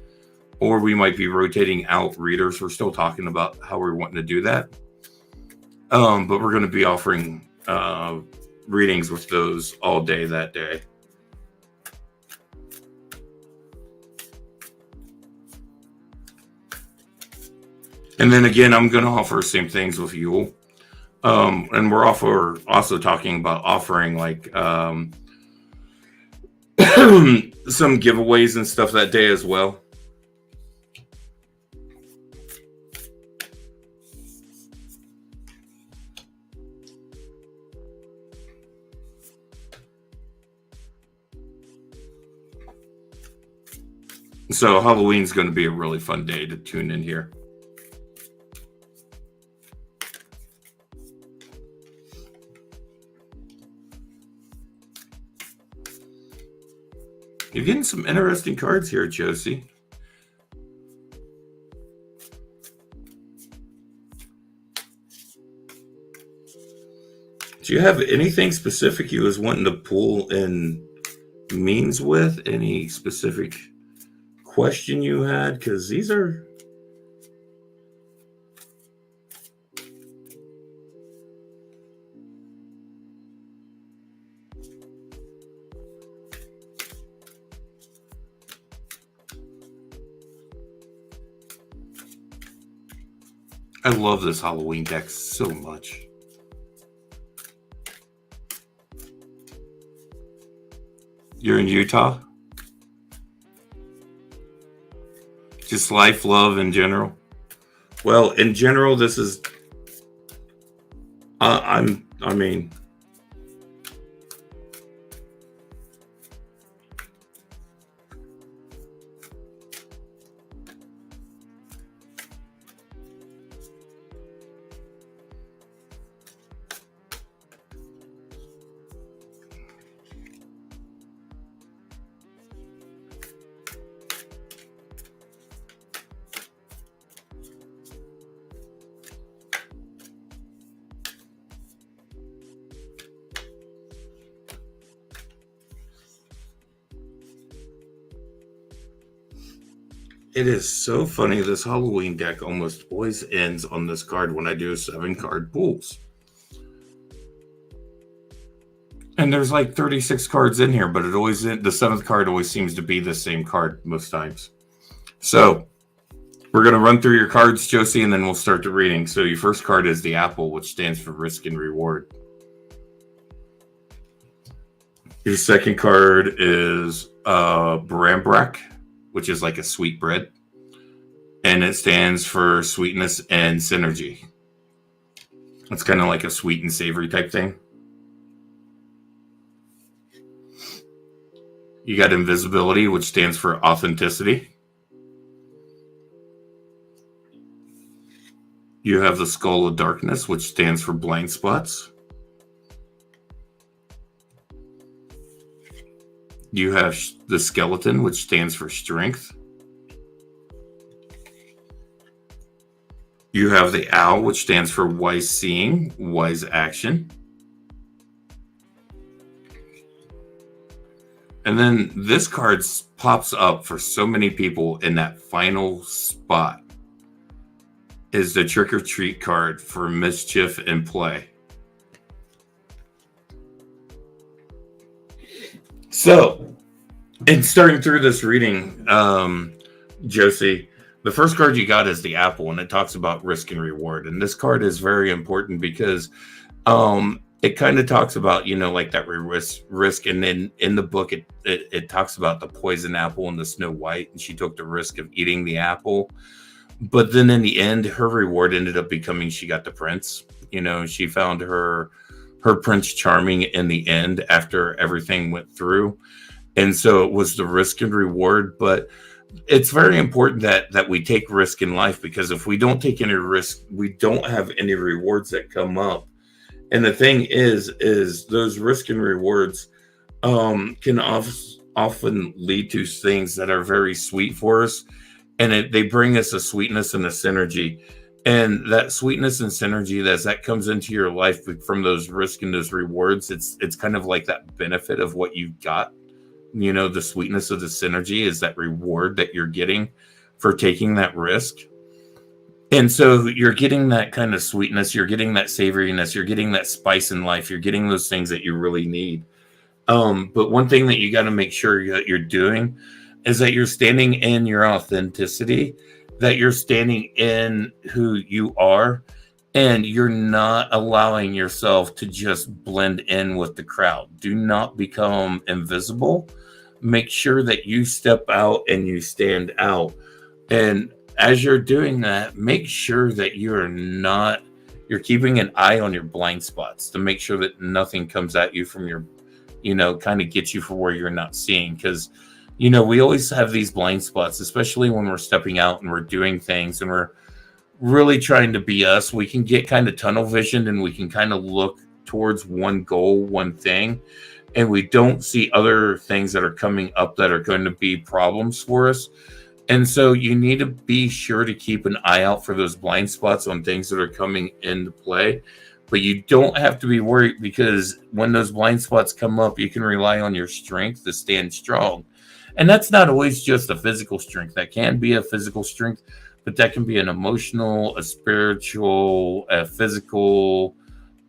Speaker 1: Or we might be rotating out readers. We're still talking about how we're wanting to do that. But we're going to be offering readings with those all day that day. And then again, I'm going to offer same things with Yule. And we're also talking about offering like some giveaways and stuff that day as well. So Halloween's going to be a really fun day to tune in here. You're getting some interesting cards here, Josie. Do you have anything specific you was wanting to pull in means with? Any specific question you had? Because these are... I love this Halloween deck so much. You're in Utah? Just life, love in general? Well, in general, this is... I mean... It is so funny. This Halloween deck almost always ends on this card when I do 7-card pulls. And there's like 36 cards in here, but the 7th card always seems to be the same card most times. So we're going to run through your cards, Josie, and then we'll start the reading. So your first card is the apple, which stands for risk and reward. Your second card is Brambrack, which is like a sweet bread, and it stands for sweetness and synergy. It's kind of like a sweet and savory type thing. You got invisibility, which stands for authenticity. You have the skull of darkness, which stands for blind spots. You have the skeleton, which stands for strength. You have the owl, which stands for wise seeing, wise action. And then this card pops up for so many people in that final spot is the trick or treat card for mischief and play. So, in starting through this reading, Josie, the first card you got is the apple, and it talks about risk and reward. And this card is very important because it kind of talks about, like that risk. And then in the book, it talks about the poison apple and the Snow White, and she took the risk of eating the apple. But then in the end, her reward ended up becoming she got the prince. She found her Prince Charming in the end after everything went through. And so it was the risk and reward. But it's very important that we take risk in life, because if we don't take any risk, we don't have any rewards that come up. And the thing is those risk and rewards can often lead to things that are very sweet for us. And they bring us a sweetness and a synergy. And that sweetness and synergy, as that comes into your life from those risks and those rewards, it's kind of like that benefit of what you've got. The sweetness of the synergy is that reward that you're getting for taking that risk. And so you're getting that kind of sweetness, you're getting that savoriness, you're getting that spice in life, you're getting those things that you really need. But one thing that you got to make sure that you're doing is that you're standing in your authenticity, that you're standing in who you are, and you're not allowing yourself to just blend in with the crowd. Do not become invisible. Make sure that you step out and you stand out. And as you're doing that, make sure that you're keeping an eye on your blind spots to make sure that nothing comes at you from your, kind of gets you for where you're not seeing. Because, we always have these blind spots, especially when we're stepping out and we're doing things and we're really trying to be us. We can get kind of tunnel visioned and we can kind of look towards one goal, one thing, and we don't see other things that are coming up that are going to be problems for us. And so you need to be sure to keep an eye out for those blind spots on things that are coming into play. But you don't have to be worried, because when those blind spots come up, you can rely on your strength to stand strong. And that's not always just a physical strength. That can be a physical strength, but that can be an emotional, a spiritual, a physical,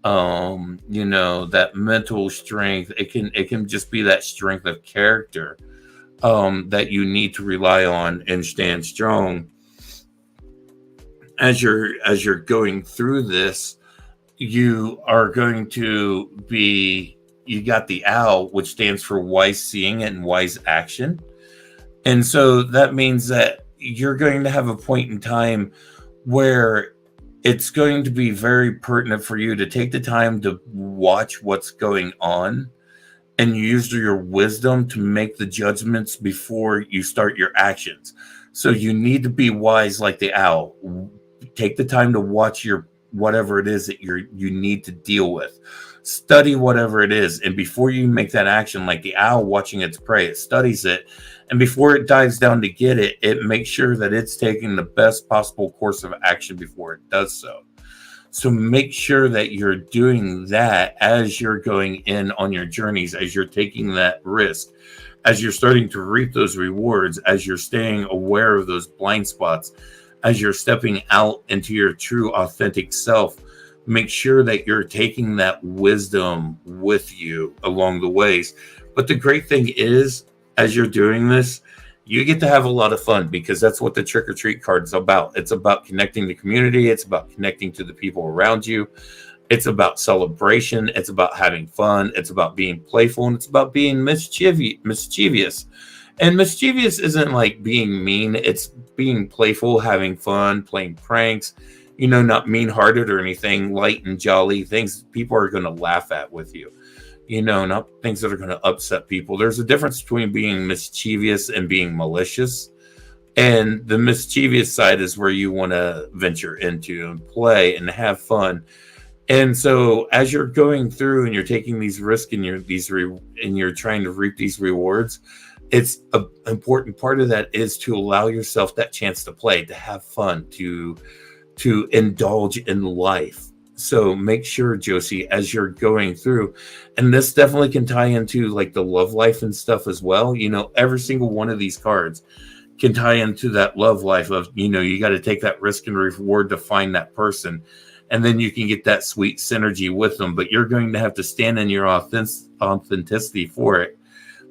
Speaker 1: that mental strength. It can just be that strength of character that you need to rely on and stand strong as you're going through this. You are going to be, you got the owl, which stands for wise seeing and wise action. And so that means that you're going to have a point in time where it's going to be very pertinent for you to take the time to watch what's going on and use your wisdom to make the judgments before you start your actions. So you need to be wise like the owl. Take the time to watch your whatever it is that you need to deal with. Study whatever it is, and before you make that action, like the owl watching its prey, it studies it, and before it dives down to get it, it makes sure that it's taking the best possible course of action before it does so. So make sure that you're doing that as you're going in on your journeys, as you're taking that risk, as you're starting to reap those rewards, as you're staying aware of those blind spots, as you're stepping out into your true authentic self. Make sure that you're taking that wisdom with you along the ways. But the great thing is, as you're doing this, you get to have a lot of fun, because that's what the trick or treat card is about. It's about connecting the community. It's about connecting to the people around you. It's about celebration. It's about having fun. It's about being playful, and it's about being mischievous. And mischievous isn't like being mean. It's being playful, having fun, playing pranks, not mean-hearted or anything, light and jolly things people are going to laugh at with you. Not things that are going to upset people. There's a difference between being mischievous and being malicious. And the mischievous side is where you want to venture into and play and have fun. And so as you're going through and you're taking these risks and you're trying to reap these rewards, it's an important part of that is to allow yourself that chance to play, to have fun, to indulge in life. So make sure, Josie, as you're going through, and this definitely can tie into like the love life and stuff as well. Every single one of these cards can tie into that love life of, you got to take that risk and reward to find that person. And then you can get that sweet synergy with them, but you're going to have to stand in your authenticity for it.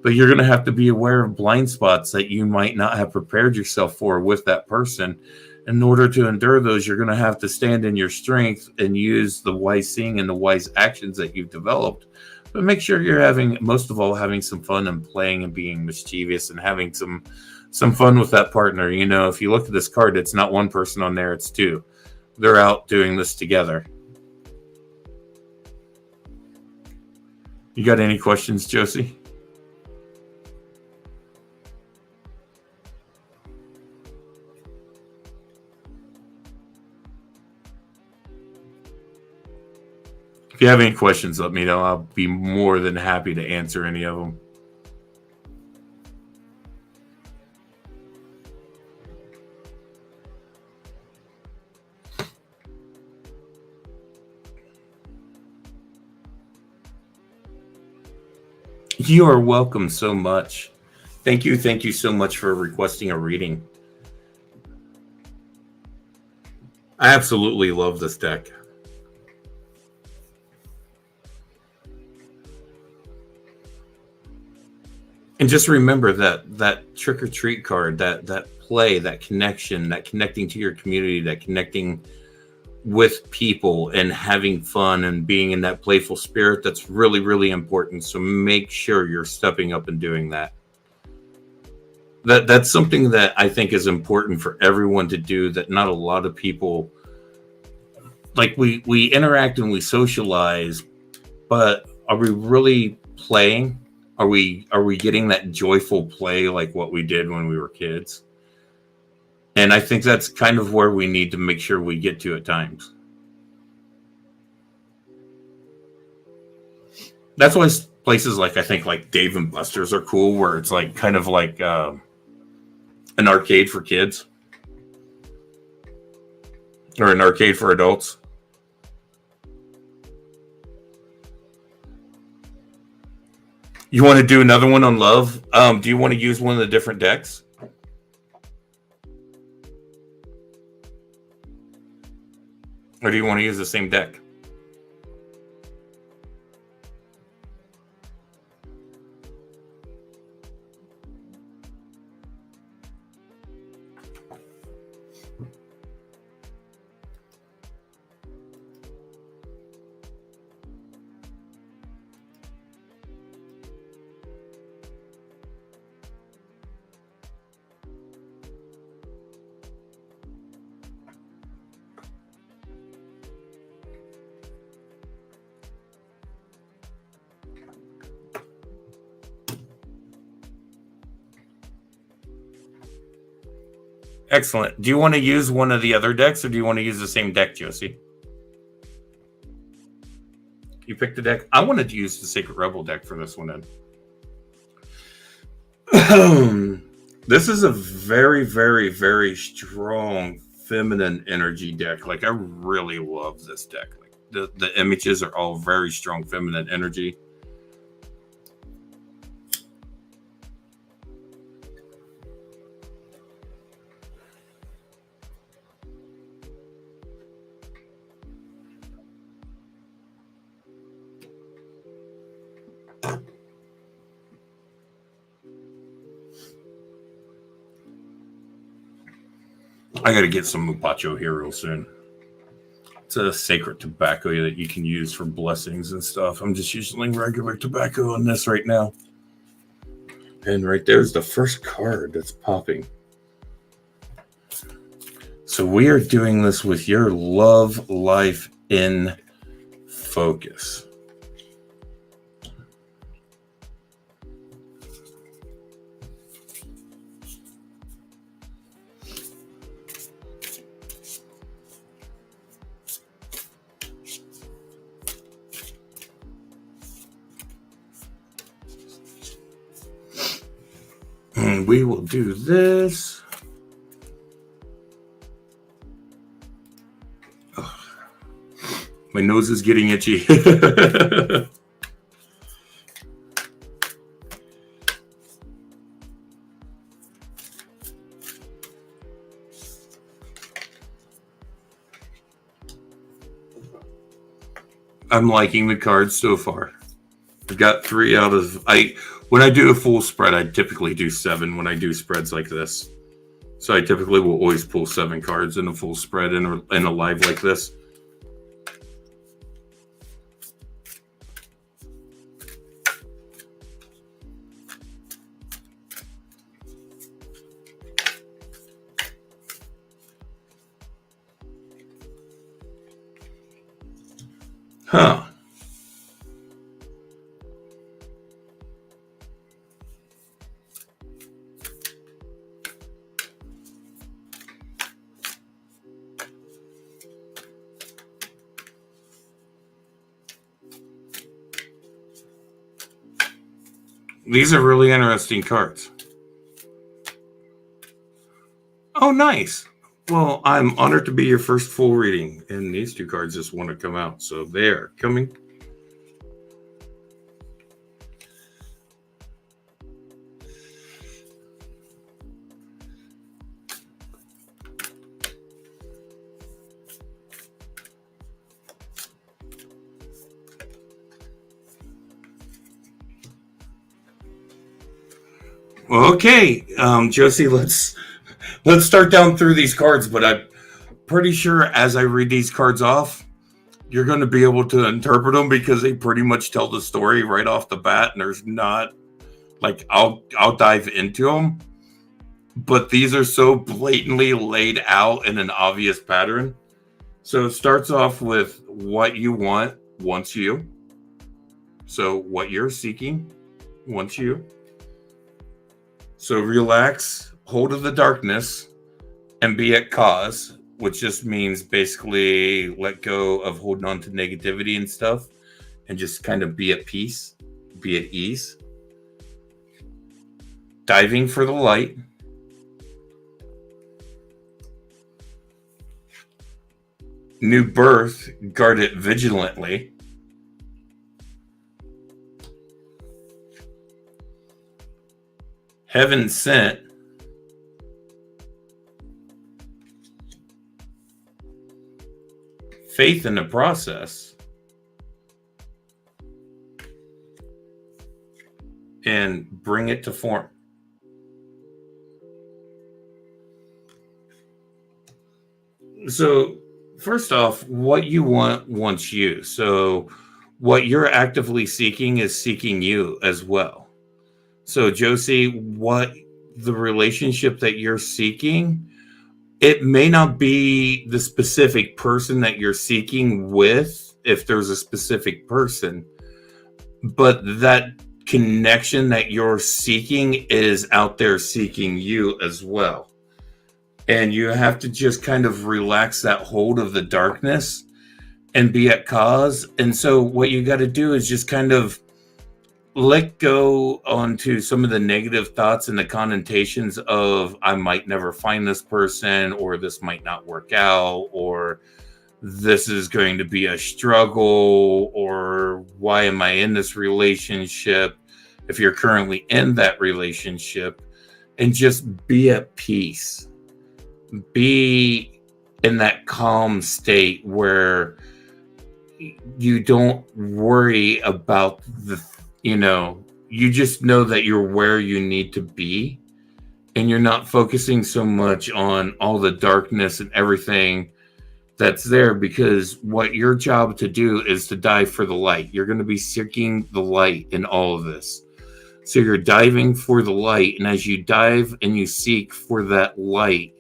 Speaker 1: But you're going to have to be aware of blind spots that you might not have prepared yourself for with that person. In order to endure those, you're going to have to stand in your strength and use the wise seeing and the wise actions that you've developed. But make sure you're most of all, having some fun and playing and being mischievous and having some fun with that partner. If you look at this card, it's not one person on there, it's two. They're out doing this together. You got any questions, Josie? If you have any questions, let me know. I'll be more than happy to answer any of them. You are welcome so much. Thank you so much for requesting a reading. I absolutely love this deck. And just remember that trick or treat card, that play, that connection, that connecting to your community, that connecting with people and having fun and being in that playful spirit. That's really, really important. So make sure you're stepping up and doing that. That's something that I think is important for everyone to do, that not a lot of people, like, we interact and we socialize, but are we really playing? Are we getting that joyful play like what we did when we were kids? And I think that's kind of where we need to make sure we get to at times. That's why places like, I think, like Dave and Buster's are cool, where it's like kind of like an arcade for kids or an arcade for adults. You want to do another one on love? Do you want to use one of the different decks? Or do you want to use the same deck? Excellent. Do you want to use one of the other decks, or do you want to use the same deck, Josie? You picked the deck. I wanted to use the Sacred Rebel deck for this one then. This is a very, very, very strong feminine energy deck. Like, I really love this deck. Like, the images are all very strong feminine energy. I got to get some Mupacho here real soon. It's a sacred tobacco that you can use for blessings and stuff. I'm just using regular tobacco on this right now. And right there's the first card that's popping. So we are doing this with your love life in focus. And we will do this. Oh, my nose is getting itchy. I'm liking the cards so far. I've got 3 out of... When I do a full spread, I typically do 7 when I do spreads like this. So I typically will always pull 7 cards in a full spread in a live like this. Huh. These are really interesting cards. Oh, nice. Well, I'm honored to be your first full reading, and these 2 cards just want to come out, so they're coming. Okay, Josie, let's start down through these cards, but I pretty sure as I read these cards off, you're going to be able to interpret them because they pretty much tell the story right off the bat. And there's not like, I'll dive into them, but these are so blatantly laid out in an obvious pattern. So it starts off with what you want wants you. So what you're seeking wants you. So relax, hold of the darkness, and be at cause, which just means basically let go of holding on to negativity and stuff and just kind of be at peace, be at ease. Diving for the light. New birth, guard it vigilantly. Heaven sent. Faith in the process. And bring it to form. So, first off, what you want wants you. So, what you're actively seeking is seeking you as well. So, Josie, what the relationship that you're seeking, it may not be the specific person that you're seeking with, if there's a specific person, but that connection that you're seeking is out there seeking you as well. And you have to just kind of relax that hold of the darkness and be at cause. And so what you got to do is just kind of let go onto some of the negative thoughts and the connotations of I might never find this person, or this might not work out, or this is going to be a struggle, or why am I in this relationship? If you're currently in that relationship, and just be at peace. Be in that calm state where you don't worry about you just know that you're where you need to be, and you're not focusing so much on all the darkness and everything that's there, because what your job to do is to dive for the light. You're going to be seeking the light in all of this. So you're diving for the light, and as you dive and you seek for that light,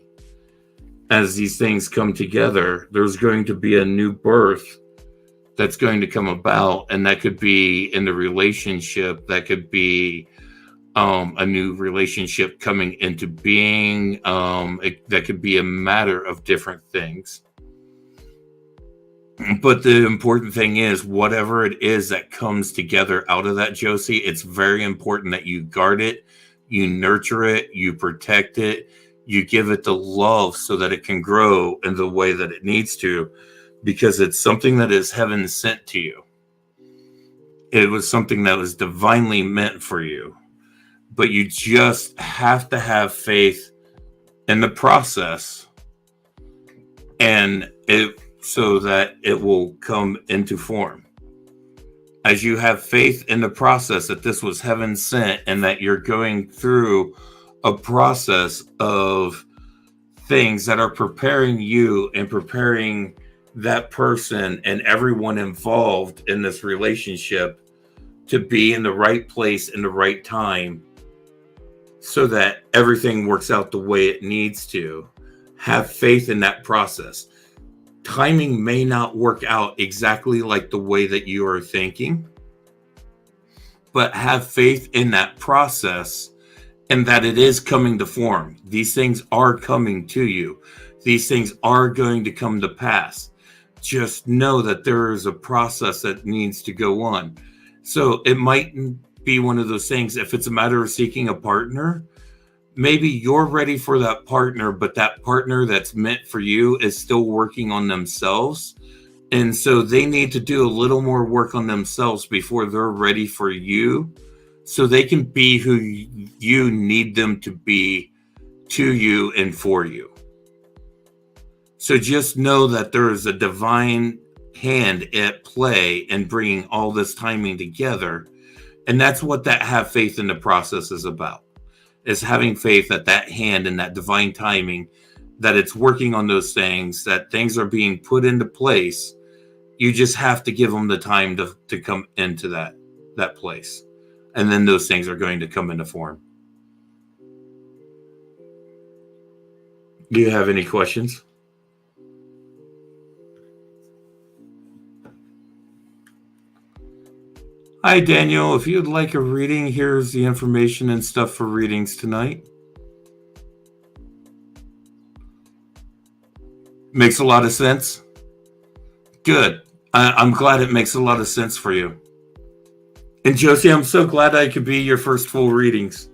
Speaker 1: as these things come together, there's going to be a new birth that's going to come about, and that could be in the relationship, that could be a new relationship coming into being, that could be a matter of different things. But the important thing is, whatever it is that comes together out of that, Josie, it's very important that you guard it, you nurture it, you protect it, you give it the love so that it can grow in the way that it needs to, because it's something that is heaven sent to you. It was something that was divinely meant for you. But you just have to have faith in the process, and so that it will come into form. As you have faith in the process that this was heaven sent, and that you're going through a process of things that are preparing you and preparing that person and everyone involved in this relationship to be in the right place in the right time, so that everything works out the way it needs to. Have faith in that process. Timing may not work out exactly like the way that you are thinking, but have faith in that process, and that it is coming to form. These things are coming to you. These things are going to come to pass. Just know that there is a process that needs to go on. So it might be one of those things, if it's a matter of seeking a partner, maybe you're ready for that partner, but that partner that's meant for you is still working on themselves. And so they need to do a little more work on themselves before they're ready for you, so they can be who you need them to be to you and for you. So just know that there is a divine hand at play in bringing all this timing together. And that's what that have faith in the process is about, is having faith that that hand and that divine timing that it's working on those things, that things are being put into place. You just have to give them the time to come into that place. And then those things are going to come into form. Do you have any questions? Hi, Daniel. If you'd like a reading, here's the information and stuff for readings tonight. Makes a lot of sense? Good. I'm glad it makes a lot of sense for you. And Josie, I'm so glad I could be your first full readings.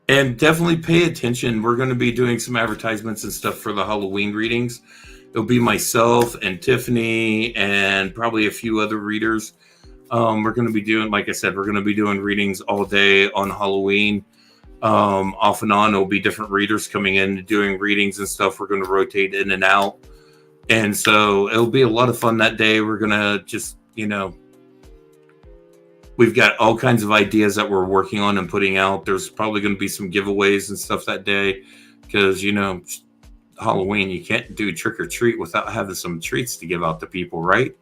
Speaker 1: And definitely pay attention. We're going to be doing some advertisements and stuff for the Halloween readings. It'll be myself and Tiffany and probably a few other readers. We're going to be doing, like I said, we're going to be doing readings all day on Halloween. Off and on, there'll be different readers coming in doing readings and stuff. We're going to rotate in and out. And so it'll be a lot of fun that day. We're going to just, we've got all kinds of ideas that we're working on and putting out. There's probably going to be some giveaways and stuff that day because, Halloween, you can't do trick or treat without having some treats to give out to people, right?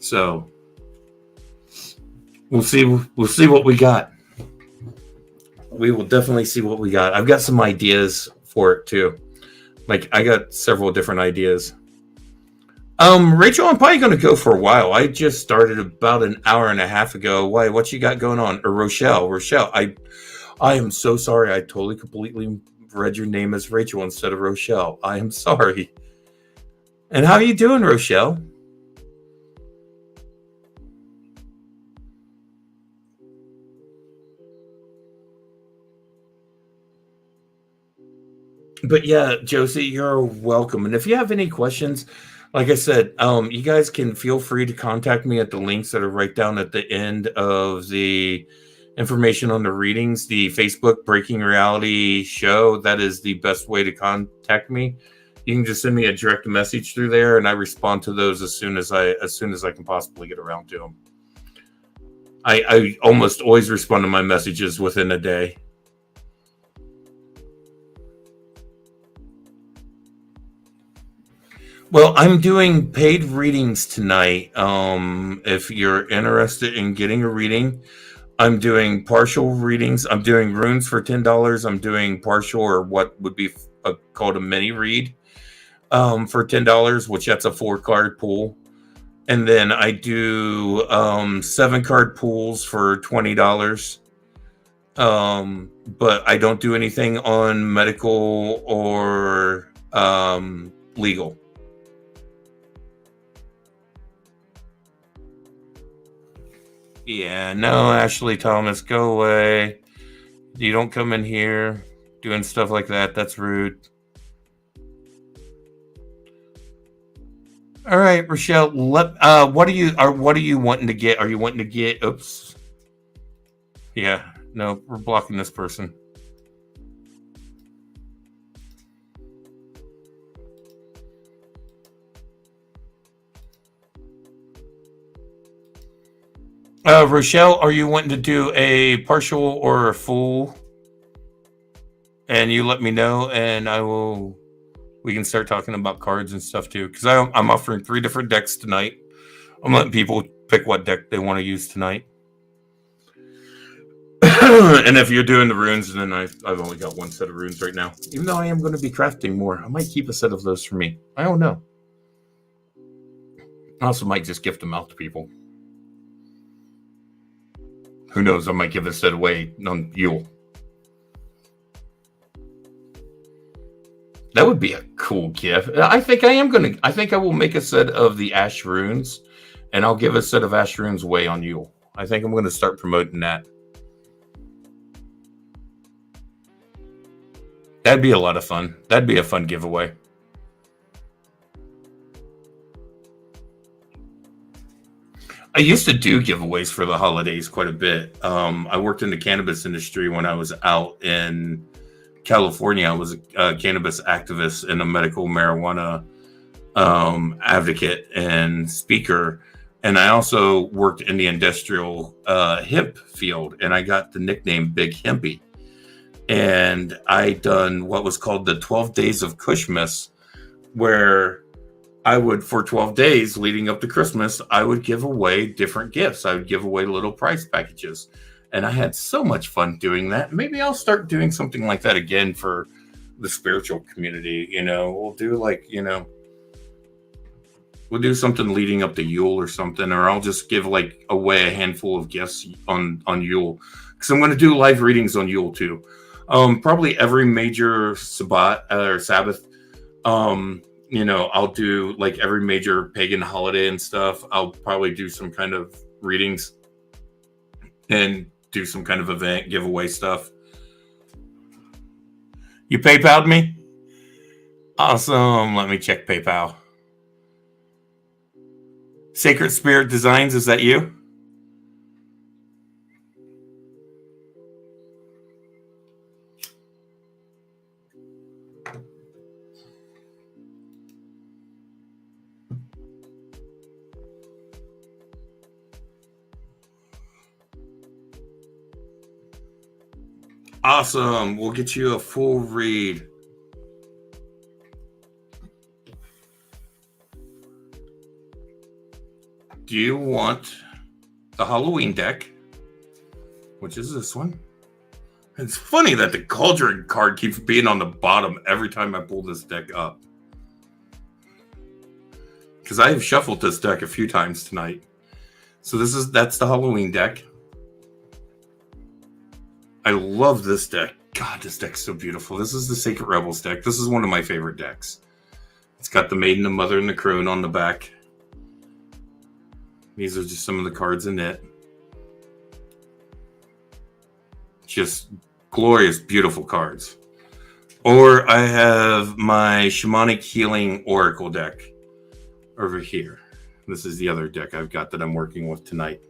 Speaker 1: So we'll see what we got. We will definitely see what we got. I've got some ideas for it too. Like I got several different ideas. Rachel, I'm probably going to go for a while. I just started about an hour and a half ago. Why? What you got going on? Or Rochelle, I am so sorry. I totally completely read your name as Rachel instead of Rochelle. I am sorry. And how are you doing, Rochelle? But yeah, Josie, you're welcome. And if you have any questions, like I said, you guys can feel free to contact me at the links that are right down at the end of the information on the readings. The Facebook Breaking Reality show, that is the best way to contact me. You can just send me a direct message through there, and I respond to those as soon as I can possibly get around to them. I almost always respond to my messages within a day. Well, I'm doing paid readings tonight. If you're interested in getting a reading, I'm doing partial readings. I'm doing runes for $10. I'm doing partial, or what would be called a mini read, for $10, which that's a 4-card pool. And then I do 7-card pools for $20. But I don't do anything on medical or legal. Yeah, no, Ashley Thomas, go away. You don't come in here doing stuff like that. That's rude. All right, Rochelle. What are you wanting to get? Are you wanting to get? Oops. Yeah, no, we're blocking this person. Rochelle, are you wanting to do a partial or a full? And you let me know, and we can start talking about cards and stuff too. Because I'm offering 3 different decks tonight. I'm letting people pick what deck they want to use tonight. And if you're doing the runes, then I've only got 1 set of runes right now. Even though I am going to be crafting more, I might keep a set of those for me. I don't know. I also might just gift them out to people. Who knows? I might give a set away on Yule. That would be a cool gift. I think I will make a set of the Ash runes, and I'll give a set of Ash runes away on Yule. I think I'm going to start promoting that. That'd be a lot of fun. That'd be a fun giveaway. I used to do giveaways for the holidays quite a bit. I worked in the cannabis industry when I was out in California. I was a cannabis activist and a medical marijuana advocate and speaker. And I also worked in the industrial hemp field, and I got the nickname Big Hempy. and I done what was called the 12 Days of Christmas, where I would, for 12 days leading up to Christmas, I would give away different gifts. I would give away little prize packages. And I had so much fun doing that. Maybe I'll start doing something like that again for the spiritual community. We'll do we'll do something leading up to Yule or something, or I'll just give away a handful of gifts on Yule. Because I'm going to do live readings on Yule too. Probably every major Sabbath. I'll do every major pagan holiday and stuff. I'll probably do some kind of readings and do some kind of event, giveaway stuff. You PayPal'd me? Awesome. Let me check PayPal. Sacred Spirit Designs, is that you? Awesome. We'll get you a full read. Do you want the Halloween deck, which is this one? It's funny that the Cauldron card keeps being on the bottom every time I pull this deck up. Because I have shuffled this deck a few times tonight. So that's the Halloween deck. I love this deck. God, this deck's so beautiful. This is the Sacred Rebels deck. This is one of my favorite decks. It's got the Maiden, the Mother, and the Crone on the back. These are just some of the cards in it. Just glorious, beautiful cards. Or I have my Shamanic Healing Oracle deck over here. This is the other deck I've got that I'm working with tonight.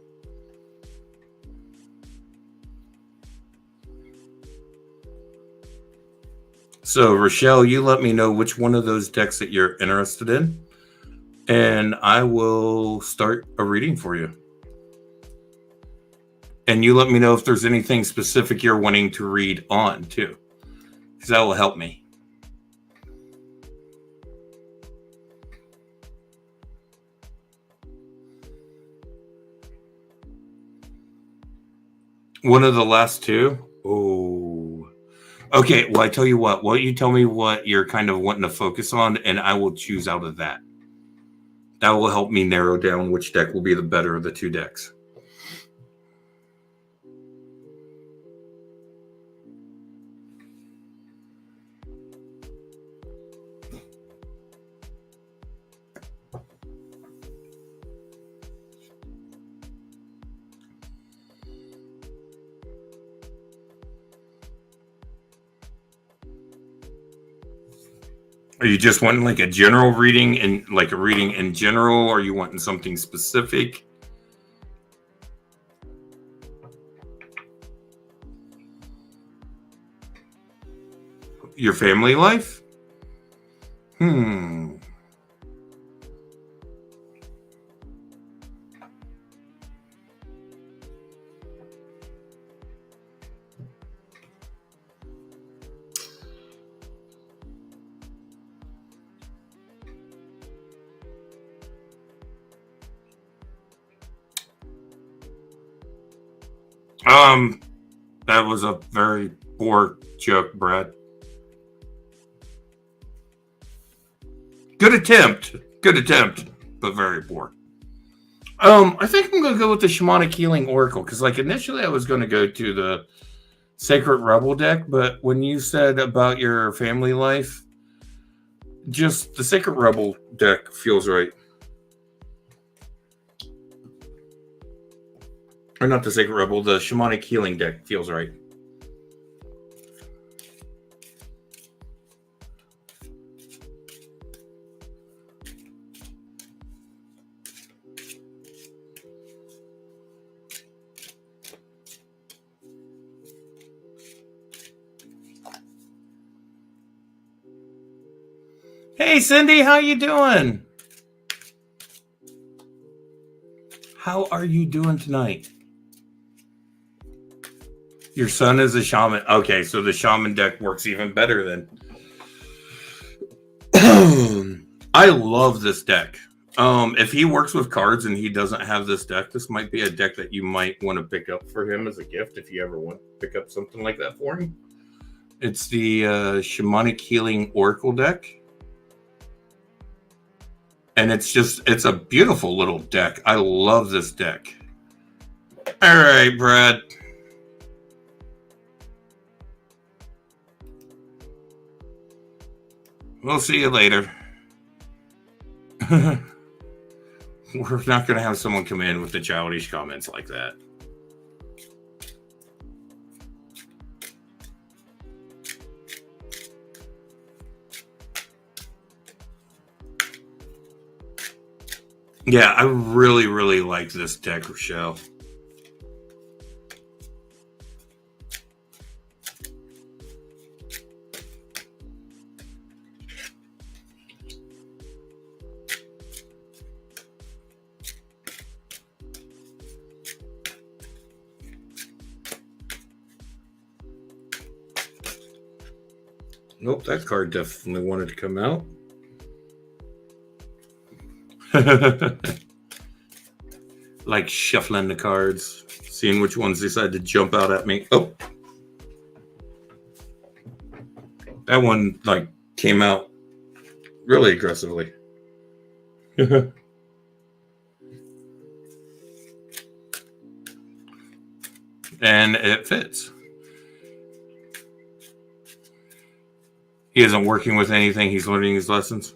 Speaker 1: So, Rochelle, you let me know which one of those decks that you're interested in, and I will start a reading for you. And you let me know if there's anything specific you're wanting to read on, too, because that will help me. One of the last two? Oh. Okay, well, I tell you what. Why don't you tell me what you're kind of wanting to focus on, and I will choose out of that. That will help me narrow down which deck will be the better of the two decks. Are you just wanting a general reading and a reading in general? Or are you wanting something specific? Your family life? That was a very poor joke, Brad. Good attempt, but very poor. I think I'm going to go with the Shamanic Healing Oracle, because initially I was going to go to the Sacred Rebel deck, but when you said about your family life, just the Sacred Rebel deck feels right. Or not the Sacred Rebel, the Shamanic Healing deck feels right. Hey, Cindy, how you doing? How are you doing tonight? Your son is a shaman. Okay, so the shaman deck works even better then. I love this deck. If he works with cards and he doesn't have this deck, this might be a deck that you might want to pick up for him as a gift if you ever want to pick up something like that for him. It's the Shamanic Healing Oracle deck. And it's a beautiful little deck. I love this deck. All right, Brad. We'll see you later. We're not going to have someone come in with the childish comments like that. Yeah, I really, really like this deck, Rochelle. Nope, that card definitely wanted to come out. Like shuffling the cards, seeing which ones decide to jump out at me. Oh, that one like came out really aggressively. And it fits. He isn't working with anything. He's learning his lessons.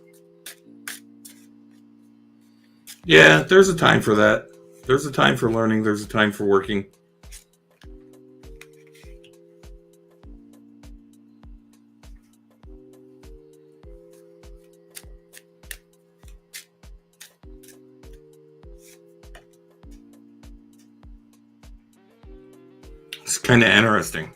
Speaker 1: Yeah, there's a time for that. There's a time for learning. There's a time for working. It's kind of interesting.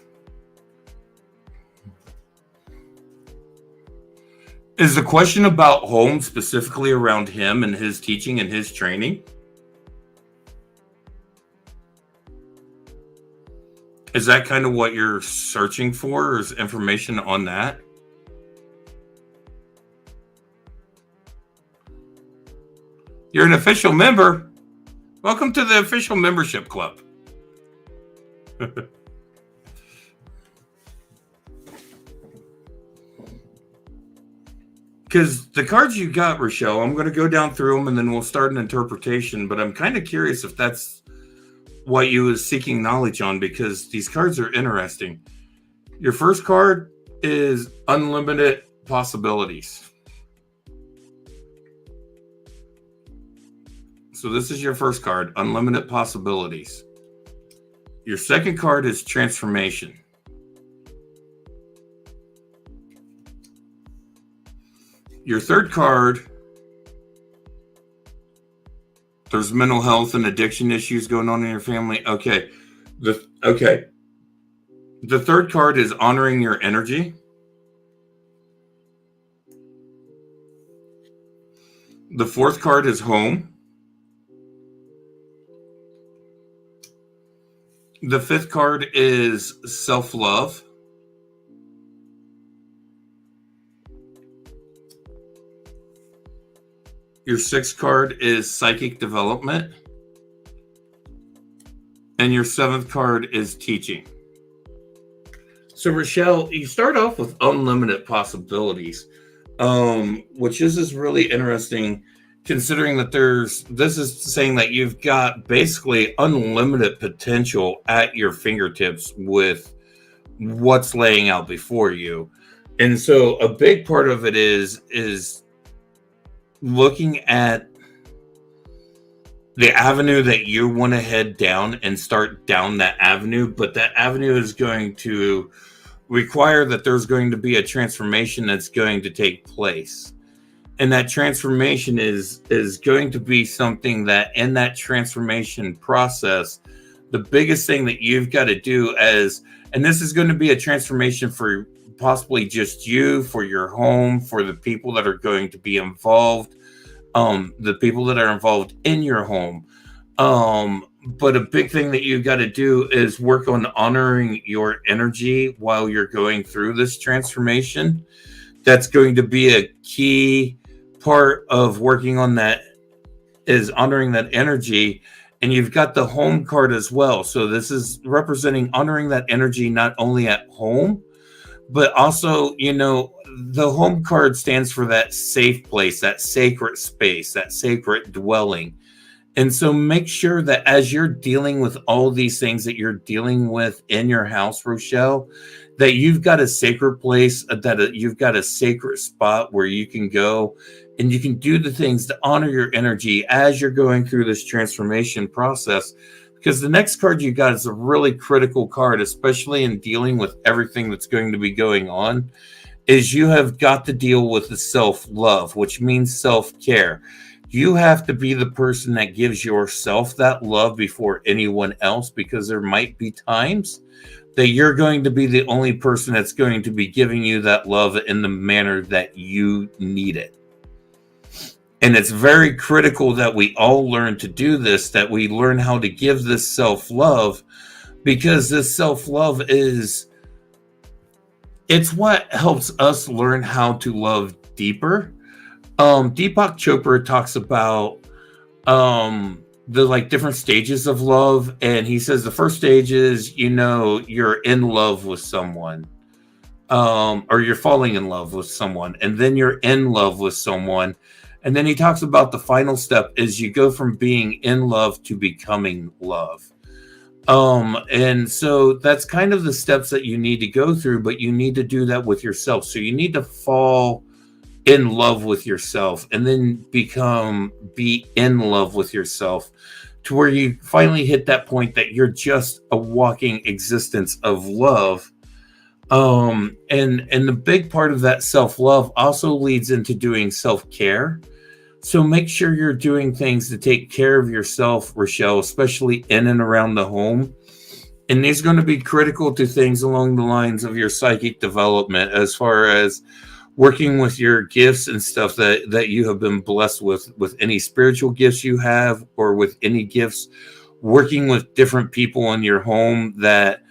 Speaker 1: Is the question about home specifically around him and his teaching and his training? Is that kind of what you're searching for? Or is information on that? You're an official member. Welcome to the official membership club. Because the cards you got, Rochelle, I'm going to go down through them and then we'll start an interpretation. But I'm kind of curious if that's what you was seeking knowledge on, because these cards are interesting. Your first card is Unlimited Possibilities. So this is your first card, Unlimited Possibilities. Your second card is Transformation. Your third card, there's mental health and addiction issues going on in your family. Okay. The third card is Honoring Your Energy. The fourth card is Home. The fifth card is Self-Love. Your sixth card is Psychic Development. And your seventh card is Teaching. So, Rochelle, you start off with Unlimited Possibilities, which is really interesting, considering that this is saying that you've got basically unlimited potential at your fingertips with what's laying out before you. And so a big part of it is looking at the avenue that you want to head down and start down that avenue, but that avenue is going to require that there's going to be a transformation that's going to take place. And that transformation is going to be something that in that transformation process, the biggest thing that you've got to do and this is going to be a transformation for possibly just you, for your home, for the people that are going to be involved, the people that are involved in your home. But a big thing that you got to do is work on honoring your energy while you're going through this transformation. That's going to be a key part of working on that, is honoring that energy. And you've got the home card as well. So this is representing honoring that energy not only at home, but also, the home card stands for that safe place, that sacred space, that sacred dwelling. And so make sure that as you're dealing with all these things that you're dealing with in your house, Rochelle, that you've got a sacred place, that you've got a sacred spot where you can go and you can do the things to honor your energy as you're going through this transformation process. Because the next card you got is a really critical card, especially in dealing with everything that's going to be going on, is you have got to deal with the self-love, which means self-care. You have to be the person that gives yourself that love before anyone else, because there might be times that you're going to be the only person that's going to be giving you that love in the manner that you need it. And it's very critical that we all learn to do this, that we learn how to give this self-love, because this self-love it's what helps us learn how to love deeper. Deepak Chopra talks about the different stages of love, and he says the first stage is, you're in love with someone, or you're falling in love with someone, and then you're in love with someone, and then he talks about the final step is you go from being in love to becoming love. And so that's kind of the steps that you need to go through, but you need to do that with yourself. So you need to fall in love with yourself and then be in love with yourself to where you finally hit that point that you're just a walking existence of love. And the big part of that self-love also leads into doing self-care. So make sure you're doing things to take care of yourself, Rochelle, especially in and around the home. And these are going to be critical to things along the lines of your psychic development, as far as working with your gifts and stuff that you have been blessed with any spiritual gifts you have, or with any gifts, working with different people in your home that,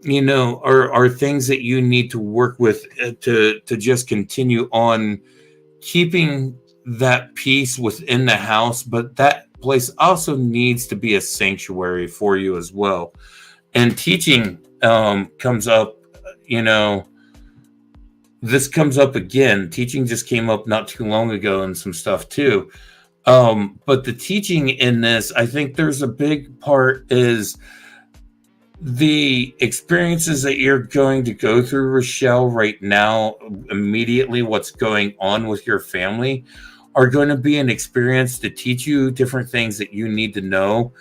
Speaker 1: are things that you need to work with to just continue on keeping that peace within the house. But that place also needs to be a sanctuary for you as well. And teaching comes up, this comes up again. Teaching just came up not too long ago and some stuff too. But the teaching in this, I think there's a big part is the experiences that you're going to go through, Rochelle, right now, immediately what's going on with your family, are going to be an experience to teach you different things that you need to know.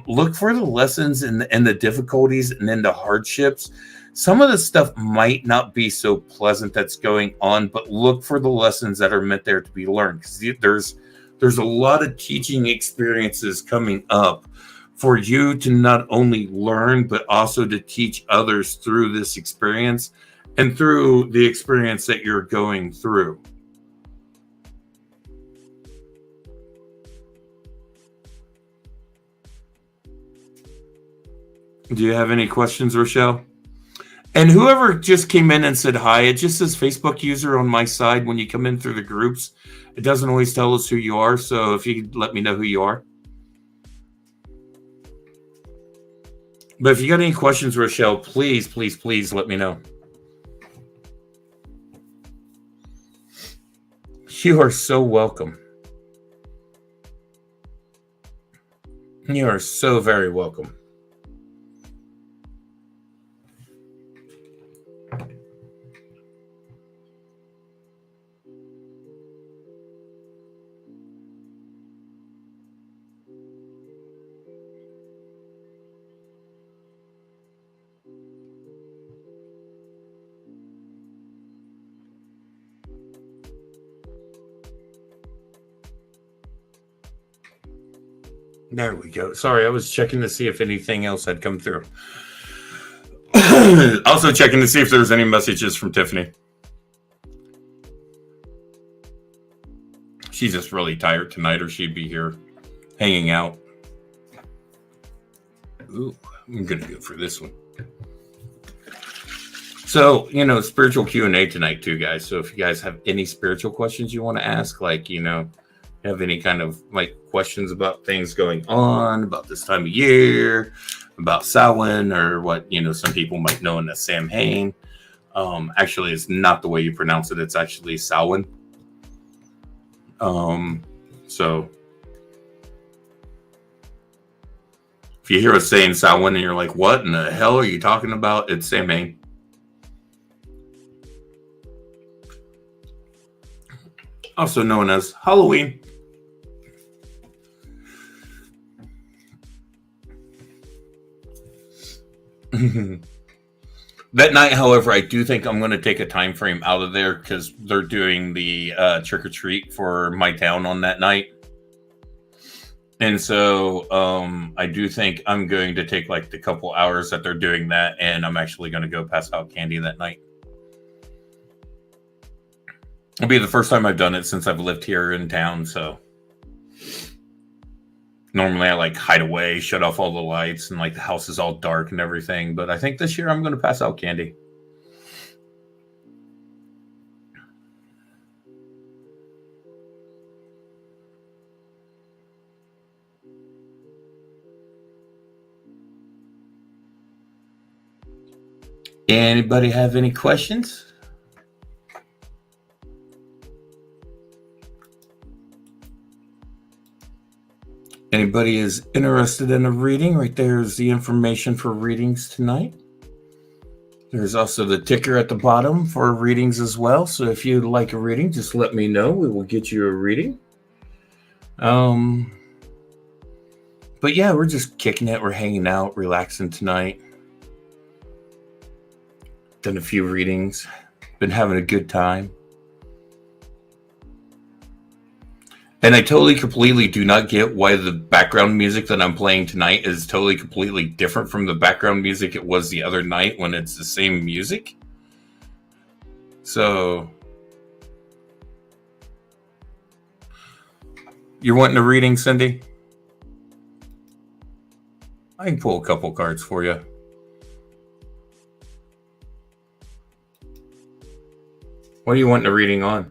Speaker 1: Look for the lessons and the difficulties and then the hardships. Some of the stuff might not be so pleasant that's going on, but look for the lessons that are meant there to be learned. Because there's a lot of teaching experiences coming up for you to not only learn, but also to teach others through this experience and through the experience that you're going through. Do you have any questions, Rochelle? And whoever just came in and said hi, it just says Facebook user on my side when you come in through the groups. It doesn't always tell us who you are, so if you could let me know who you are. But if you got any questions, Rochelle, please, please, please let me know. You are so welcome. You are so very welcome. There we go. Sorry, I was checking to see if anything else had come through. Also checking to see if there's any messages from Tiffany. She's just really tired tonight, or she'd be here hanging out. Ooh, I'm gonna go for this one. So, spiritual Q&A tonight too, guys. So if you guys have any spiritual questions you want to ask, like, have any kind of like questions about things going on, about this time of year, about Samhain, or what, some people might know in as Samhain. Actually, it's not the way you pronounce it. It's actually Samhain. So if you hear us saying Samhain and you're like, what in the hell are you talking about? It's Samhain. Also known as Halloween. That night, however, I do think I'm going to take a time frame out of there because they're doing the trick or treat for my town on that night. And so I do think I'm going to take like the couple hours that they're doing that, and I'm actually going to go pass out candy that night. It'll be the first time I've done it since I've lived here in town, so normally I like hide away, shut off all the lights, and like the house is all dark and everything. But I think this year I'm going to pass out candy. Anybody have any questions? Anybody is interested in a reading? Right there's the information for readings tonight. There's also the ticker at the bottom for readings as well. So if you'd like a reading, just let me know. We will get you a reading. But yeah, we're just kicking it. We're hanging out, relaxing tonight. Done a few readings. Been having a good time. And I totally, completely do not get why the background music that I'm playing tonight is totally, completely different from the background music it was the other night when it's the same music. So, you're wanting a reading, Cindy? I can pull a couple cards for you. What are you wanting a reading on?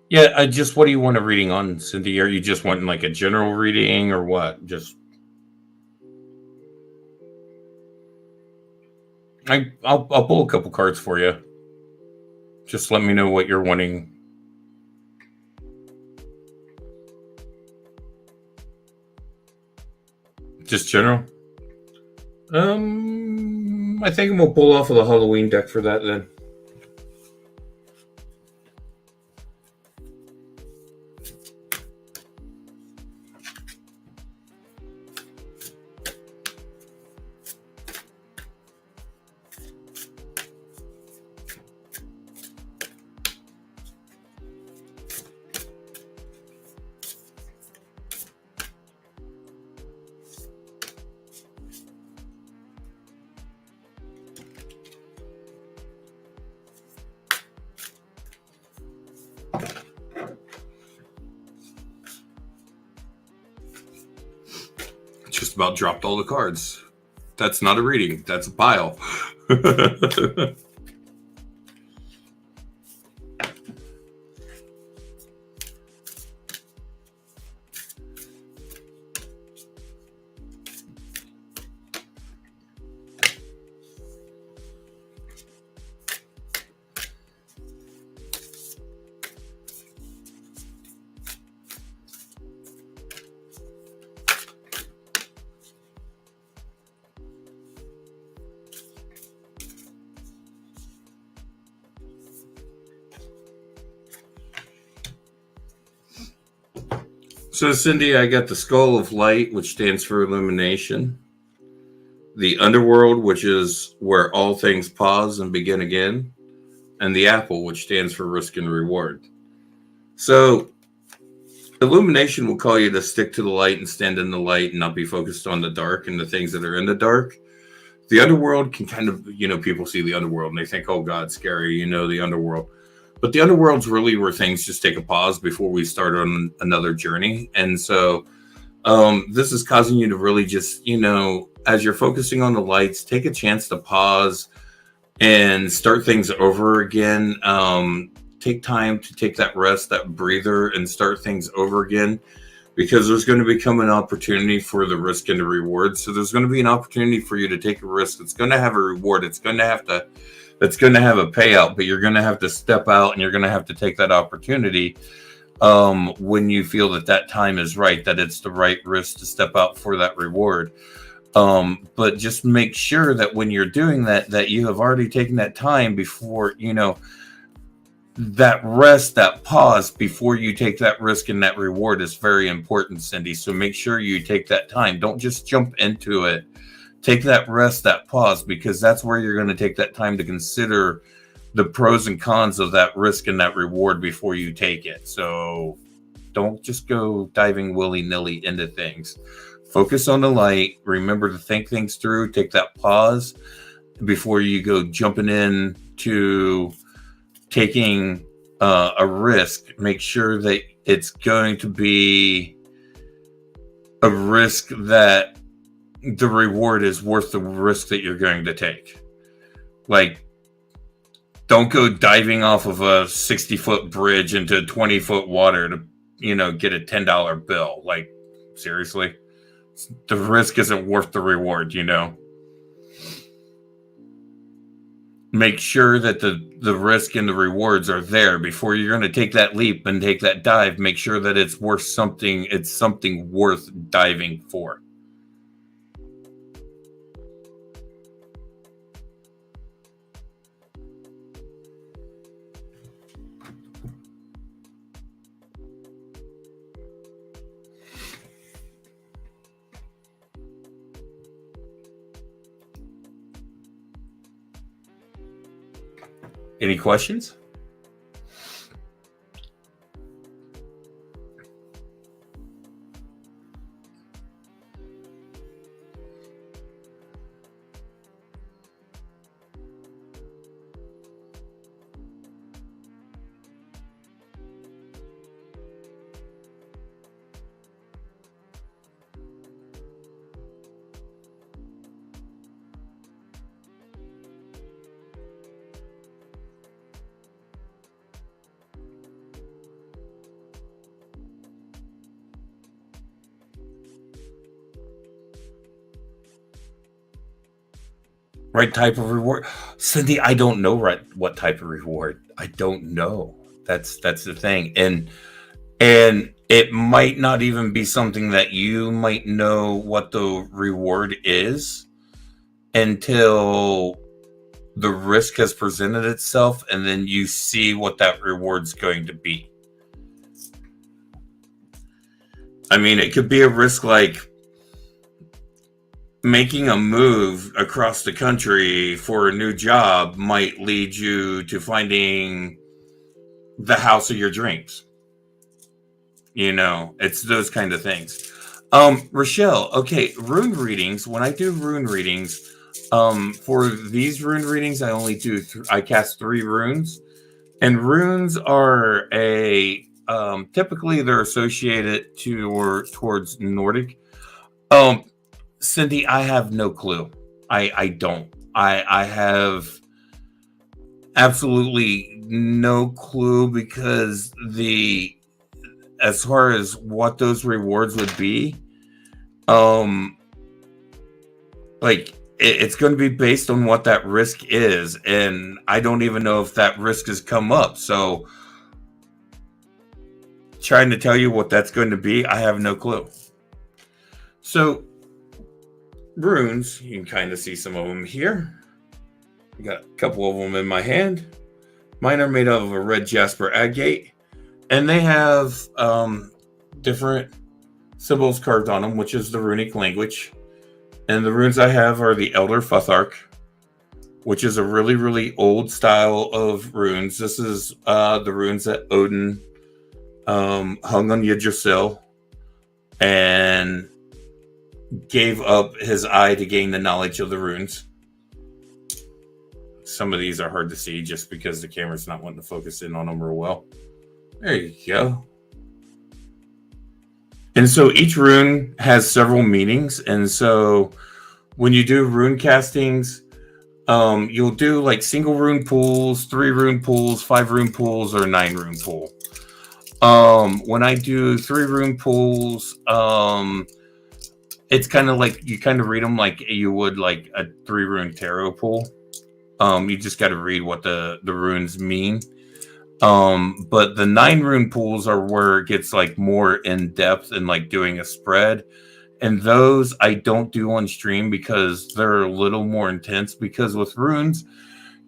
Speaker 1: Yeah, what do you want a reading on, Cindy? Are you just wanting like a general reading or what? I'll pull a couple cards for you. Just let me know what you're wanting. Just general? I think I'm gonna pull off of the Halloween deck for that then. Just about dropped all the cards. That's not a reading. That's a pile. So, Cindy, I got the Skull of Light, which stands for illumination. The Underworld, which is where all things pause and begin again. And the Apple, which stands for risk and reward. So, illumination will call you to stick to the light and stand in the light and not be focused on the dark and the things that are in the dark. The underworld can kind of, people see the underworld and they think, oh God, scary, the underworld. But the underworld's really where things just take a pause before we start on another journey. And so this is causing you to really just, as you're focusing on the lights, take a chance to pause and start things over again. Take time to take that rest, that breather, and start things over again, because there's going to become an opportunity for the risk and the reward. So there's going to be an opportunity for you to take a risk. It's going to have a reward. It's going to have a payout, but you're going to have to step out and you're going to have to take that opportunity when you feel that time is right, that it's the right risk to step out for that reward. But just make sure that when you're doing that you have already taken that time before, that rest, that pause before you take that risk and that reward is very important, Cindy. So make sure you take that time. Don't just jump into it. Take that rest, that pause, because that's where you're going to take that time to consider the pros and cons of that risk and that reward before you take it. So don't just go diving willy-nilly into things. Focus on the light. Remember to think things through. Take that pause before you go jumping in to taking a risk. Make sure that it's going to be a risk that the reward is worth the risk that you're going to take. Like, don't go diving off of a 60-foot bridge into 20-foot water to, get a $10 bill. Like, seriously? The risk isn't worth the reward, Make sure that the risk and the rewards are there before you're going to take that leap and take that dive. Make sure that it's worth something. It's something worth diving for. Any questions? Right type of reward, Cindy. I don't know what type of reward. I don't know. That's the thing, and it might not even be something that you might know what the reward is until the risk has presented itself, and then you see what that reward's going to be. I mean, it could be a risk like making a move across the country for a new job might lead you to finding the house of your dreams. It's those kind of things. Rochelle, okay, rune readings. When I do rune readings, for these rune readings, I only do, I cast 3 runes, and runes are typically they're associated towards Nordic. Cindy, I have no clue. I don't. I have absolutely no clue, because as far as what those rewards would be, it's going to be based on what that risk is, and I don't even know if that risk has come up. So trying to tell you what that's going to be, I have no clue. So runes, you can kind of see some of them here. I got a couple of them in my hand. Mine are made out of a red jasper agate, and they have different symbols carved on them, which is the runic language. And the runes I have are the Elder Futhark, which is a really, really old style of runes. This is the runes that Odin hung on Yggdrasil and gave up his eye to gain the knowledge of the runes. Some of these are hard to see just because the camera's not wanting to focus in on them real well. There you go. And so each rune has several meanings. And so when you do rune castings, you'll do like single rune pools, 3 rune pools, 5 rune pools, or 9 rune pool. When I do 3 rune pools, it's kind of like you kind of read them like you would like a 3 rune tarot pool. You just got to read what the runes mean. But the 9 rune pools are where it gets like more in depth and like doing a spread. And those I don't do on stream because they're a little more intense, because with runes,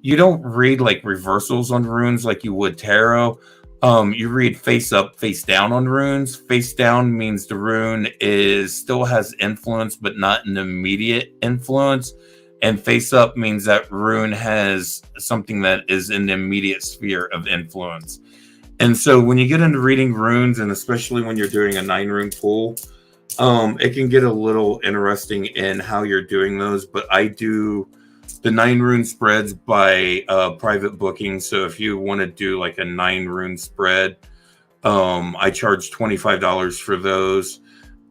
Speaker 1: you don't read like reversals on runes like you would tarot. You read face up, face down on runes. Face down means the rune still has influence, but not an immediate influence. And face up means that rune has something that is in the immediate sphere of influence. And so when you get into reading runes, and especially when you're doing a 9 rune pool, it can get a little interesting in how you're doing those. But I do the 9 rune spreads by private booking. So if you want to do like a 9 rune spread, I charge $25 for those.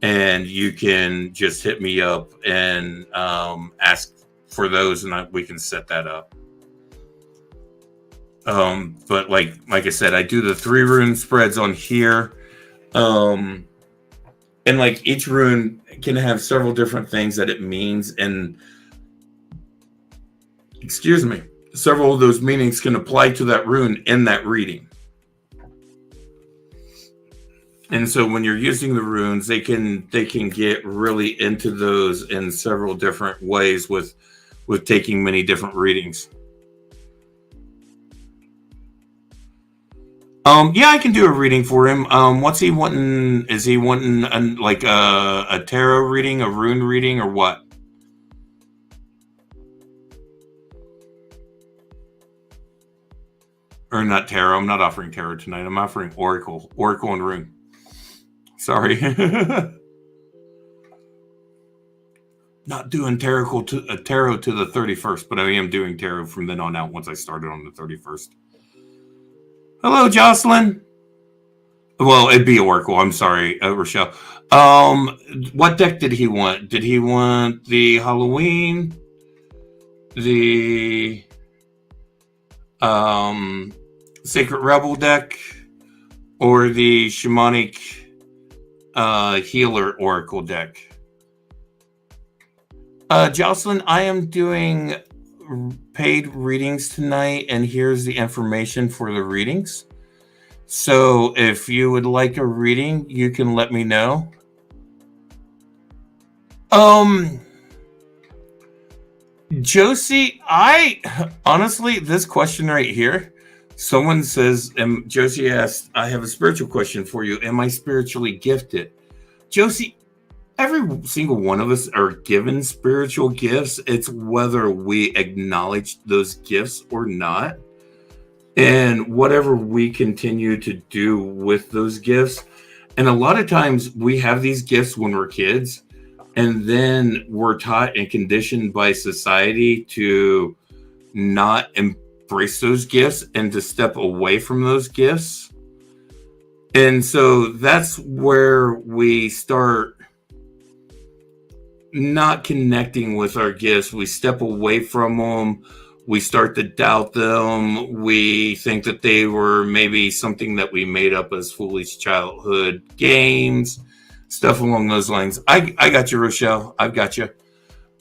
Speaker 1: And you can just hit me up and ask for those, and we can set that up. But like I said, I do the 3 rune spreads on here. And like each rune can have several different things that it means, and several of those meanings can apply to that rune in that reading. And so when you're using the runes, they can get really into those in several different ways with taking many different readings. Yeah, I can do a reading for him. What's he wanting? Is he wanting like a tarot reading, a rune reading, or what? Or not tarot. I'm not offering tarot tonight. I'm offering oracle and rune. Sorry. Not doing tarot to the 31st, but I am doing tarot from then on out once I started on the 31st. Hello, Jocelyn. Well, it'd be Oracle. I'm sorry, Rochelle. What deck did he want? Did he want the Halloween, the Sacred Rebel deck, or the Shamanic Healer Oracle deck? Jocelyn, I am doing paid readings tonight, and here's the information for the readings. So if you would like a reading, you can let me know. Josie, honestly, this question right here, someone says, Josie asked, I have a spiritual question for you. Am I spiritually gifted? Josie, every single one of us are given spiritual gifts. It's whether we acknowledge those gifts or not. And whatever we continue to do with those gifts. And a lot of times we have these gifts when we're kids, and then we're taught and conditioned by society to not embrace those gifts and to step away from those gifts. And so that's where we start not connecting with our gifts. We step away from them. We start to doubt them. We think that they were maybe something that we made up as foolish childhood games, stuff along those lines. I got you, Rochelle. I've got you.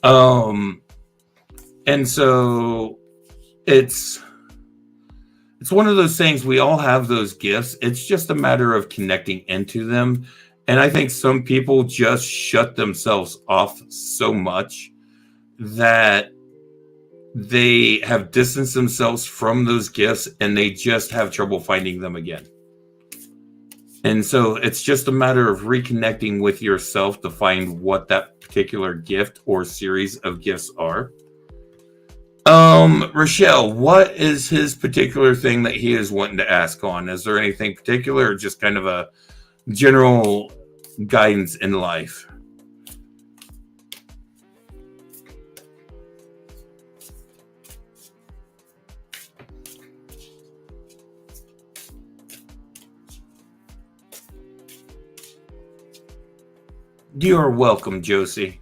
Speaker 1: And so it's one of those things. We all have those gifts. It's just a matter of connecting into them. And I think some people just shut themselves off so much that they have distanced themselves from those gifts, and they just have trouble finding them again. And so it's just a matter of reconnecting with yourself to find what that particular gift or series of gifts are. Rochelle, what is his particular thing that he is wanting to ask on? Is there anything particular or just kind of a general guidance in life? You are welcome, Josie.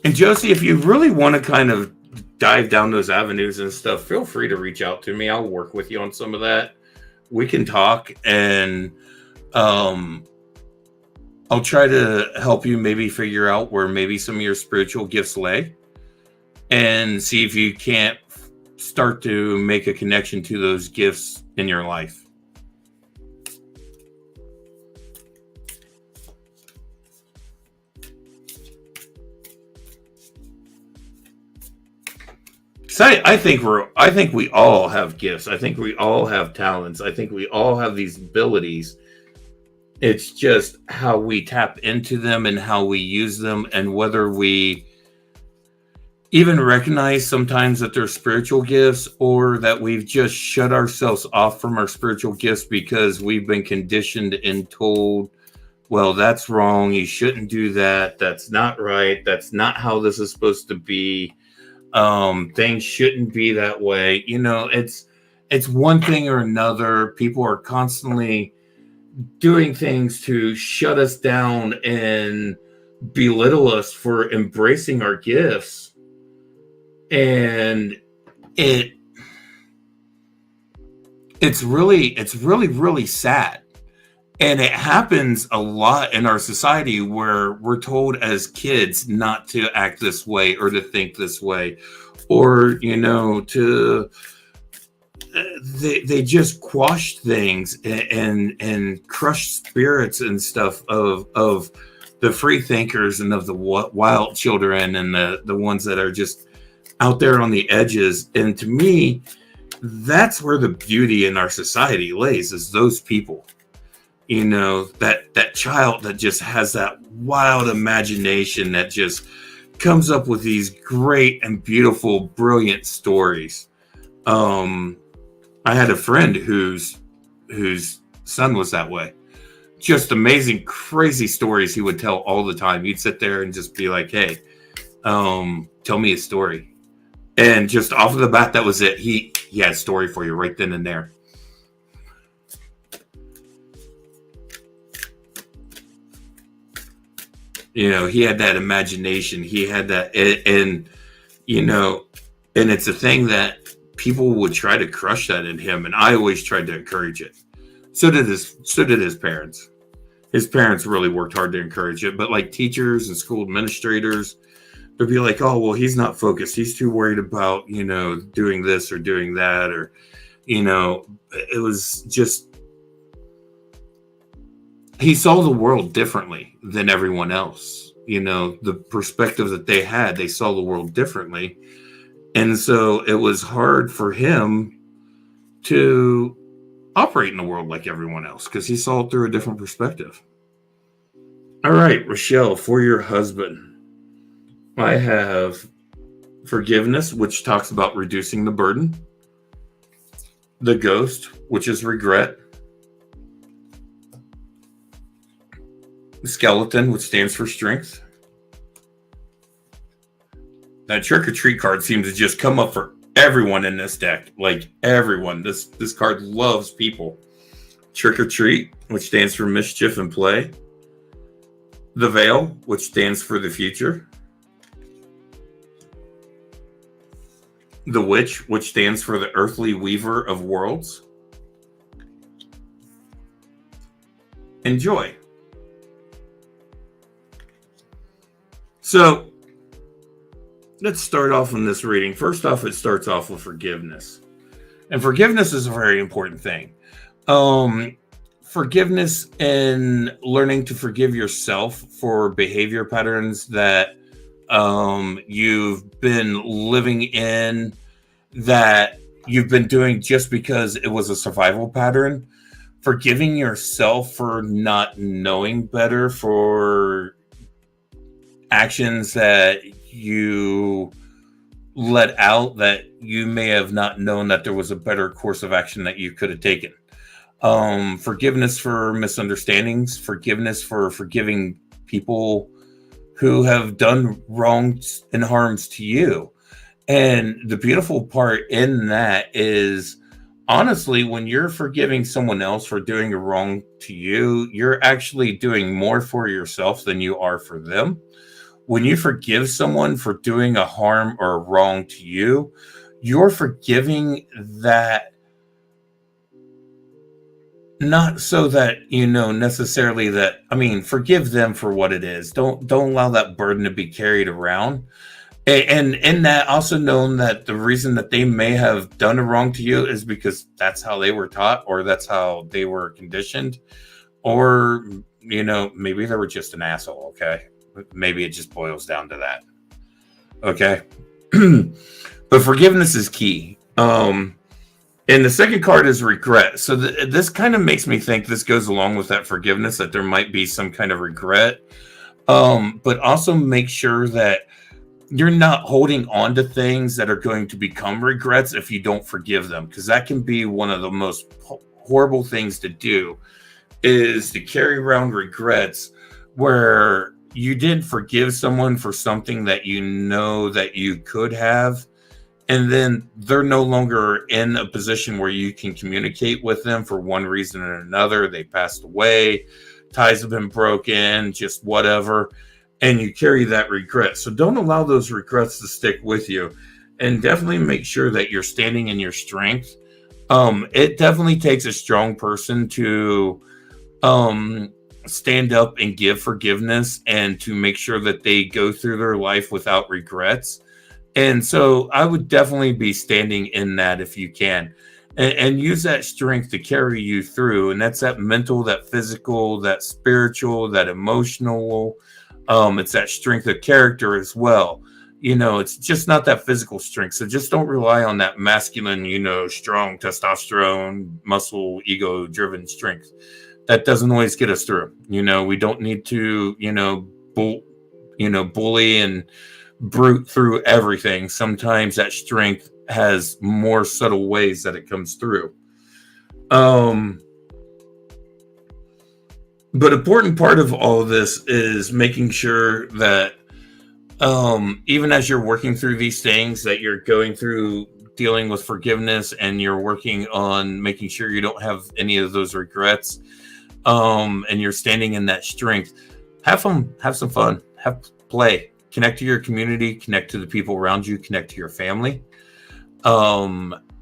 Speaker 1: And Josie, if you really want to kind of dive down those avenues and stuff, feel free to reach out to me. I'll work with you on some of that. We can talk, and um, I'll try to help you maybe figure out where maybe some of your spiritual gifts lay, and see if you can't start to make a connection to those gifts in your life. So I think we all have gifts. I think we all have talents. I think we all have these abilities. It's just how we tap into them and how we use them, and whether we even recognize sometimes that they're spiritual gifts, or that we've just shut ourselves off from our spiritual gifts because we've been conditioned and told, well, that's wrong. You shouldn't do that. That's not right. That's not how this is supposed to be. Things shouldn't be that way. It's one thing or another. People are constantly doing things to shut us down and belittle us for embracing our gifts. And it's really sad. And it happens a lot in our society where we're told as kids not to act this way or to think this way, or to they just quash things and crush spirits and stuff of the free thinkers and of the wild children and the ones that are just out there on the edges. And to me, that's where the beauty in our society lays, is those people. That child that just has that wild imagination that just comes up with these great and beautiful, brilliant stories. I had a friend whose son was that way. Just amazing, crazy stories he would tell all the time. He'd sit there and just be like, "Hey, tell me a story," and just off of the bat, that was it. He had a story for you right then and there. He had that imagination. He had that, and it's a thing that people would try to crush that in him, and I always tried to encourage it. So did his parents. His parents really worked hard to encourage it, but like teachers and school administrators, they'd be like, "Oh, well, he's not focused. He's too worried about doing this or doing that," or it was just, he saw the world differently than everyone else. The perspective that they saw the world differently. And so it was hard for him to operate in the world like everyone else because he saw it through a different perspective. All right, Rochelle, for your husband, I have forgiveness, which talks about reducing the burden. The ghost, which is regret. Skeleton, which stands for strength. That trick or treat card seems to just come up for everyone in this deck. Like everyone. This card loves people. Trick or treat, which stands for mischief and play. The veil, which stands for the future. The witch, which stands for the earthly weaver of worlds. And joy. So let's start off in this reading. First off, it starts off with forgiveness. And forgiveness is a very important thing. Forgiveness and learning to forgive yourself for behavior patterns that you've been living in, that you've been doing just because it was a survival pattern, forgiving yourself for not knowing better, for actions that you let out that you may have not known that there was a better course of action that you could have taken. Forgiveness for misunderstandings, forgiveness for forgiving people who have done wrongs and harms to you. And the beautiful part in that is, honestly, when you're forgiving someone else for doing a wrong to you, you're actually doing more for yourself than you are for them. When you forgive someone for doing a harm or a wrong to you, you're forgiving that, not so that necessarily that, I mean, forgive them for what it is. Don't allow that burden to be carried around. And in that, also known that the reason that they may have done a wrong to you is because that's how they were taught, or that's how they were conditioned, or maybe they were just an asshole. Okay, maybe it just boils down to that. Okay. But forgiveness is key. And the second card is regret. So this kind of makes me think this goes along with that forgiveness, that there might be some kind of regret. But also make sure that you're not holding on to things that are going to become regrets if you don't forgive them, because that can be one of the most horrible things to do, is to carry around regrets where you didn't forgive someone for something that you know that you could have, and then they're no longer in a position where you can communicate with them for one reason or another. They passed away, ties have been broken, just whatever, and you carry that regret. So don't allow those regrets to stick with you, and definitely make sure that you're standing in your strength. It definitely takes a strong person to stand up and give forgiveness, and to make sure that they go through their life without regrets. And so I would definitely be standing in that if you can, and use that strength to carry you through. And that's that mental, that physical, that spiritual, that emotional. It's that strength of character as well. It's just not that physical strength. So just don't rely on that masculine, strong testosterone, muscle, ego driven strength. That doesn't always get us through. We don't need to, bully and brute through everything. Sometimes that strength has more subtle ways that it comes through. But important part of all of this is making sure that even as you're working through these things, that you're going through dealing with forgiveness, and you're working on making sure you don't have any of those regrets, and you're standing in that strength. Have fun, have some fun, have play, connect to your community, connect to the people around you, connect to your family,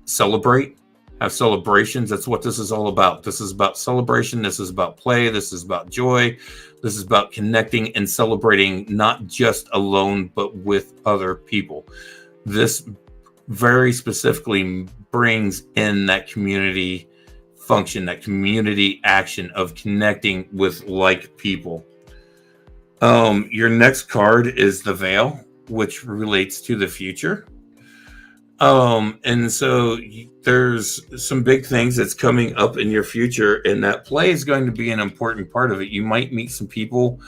Speaker 1: celebrate, have celebrations. That's what this is all about. This is about celebration. This is about play. This is about joy. This is about connecting and celebrating, not just alone, but with other people. This very specifically brings in that community function, that community action of connecting with like people. Your next card is the Veil, which relates to the future. And so there's some big things that's coming up in your future, and that play is going to be an important part of it. You might meet some people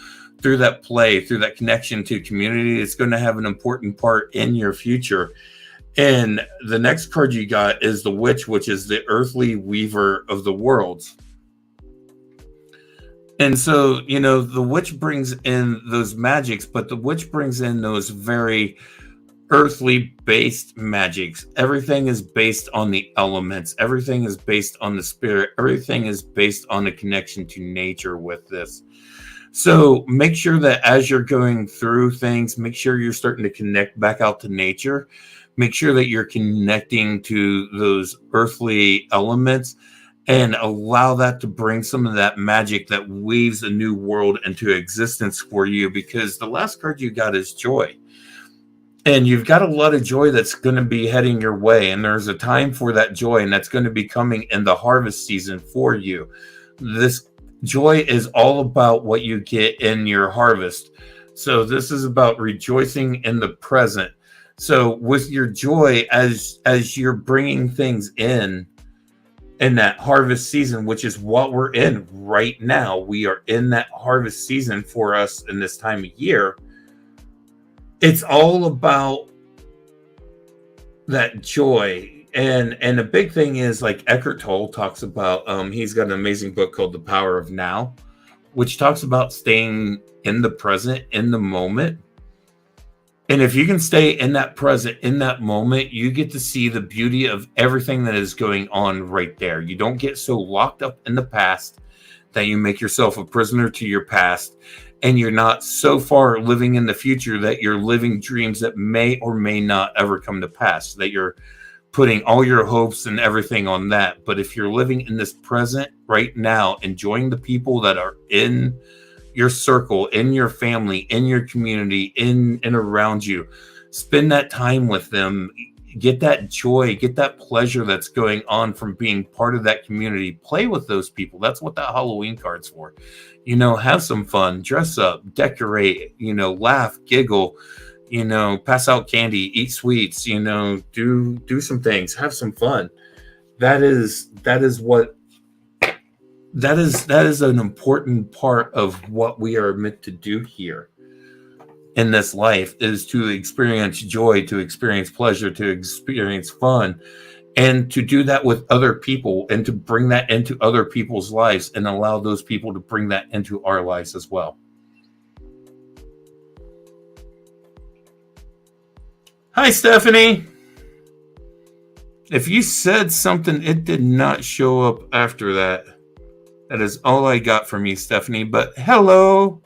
Speaker 1: through that play, through that connection to community. It's going to have an important part in your future. And the next card you got is the Witch, which is the earthly weaver of the worlds. And so, the witch brings in those magics, but the witch brings in those very earthly based magics. Everything is based on the elements. Everything is based on the spirit. Everything is based on the connection to nature with this. So make sure that as you're going through things, make sure you're starting to connect back out to nature. Make sure that you're connecting to those earthly elements, and allow that to bring some of that magic that weaves a new world into existence for you, because the last card you got is joy. And you've got a lot of joy that's going to be heading your way. And there's a time for that joy, and that's going to be coming in the harvest season for you. This joy is all about what you get in your harvest. So this is about rejoicing in the present. So with your joy, as you're bringing things in, in that harvest season, which is what we're in right now. We are in that harvest season for us in this time of year. It's all about that joy. And the big thing is, like Eckhart Tolle talks about, he's got an amazing book called The Power of Now, which talks about staying in the present, in the moment. And if you can stay in that present, in that moment, you get to see the beauty of everything that is going on right there. You don't get so locked up in the past that you make yourself a prisoner to your past, and you're not so far living in the future that you're living dreams that may or may not ever come to pass, that you're putting all your hopes and everything on that. But if you're living in this present right now, enjoying the people that are in your circle, in your family, in your community, in and around you, spend that time with them, get that joy, get that pleasure that's going on from being part of that community. Play with those people. That's what that Halloween card's for. Have some fun, dress up, decorate, laugh, giggle, pass out candy, eat sweets, do some things, have some fun. That is an important part of what we are meant to do here in this life, is to experience joy, to experience pleasure, to experience fun, and to do that with other people, and to bring that into other people's lives and allow those people to bring that into our lives as well. Hi, Stephanie. If you said something, it did not show up after that. That is all I got from you, Stephanie. But hello.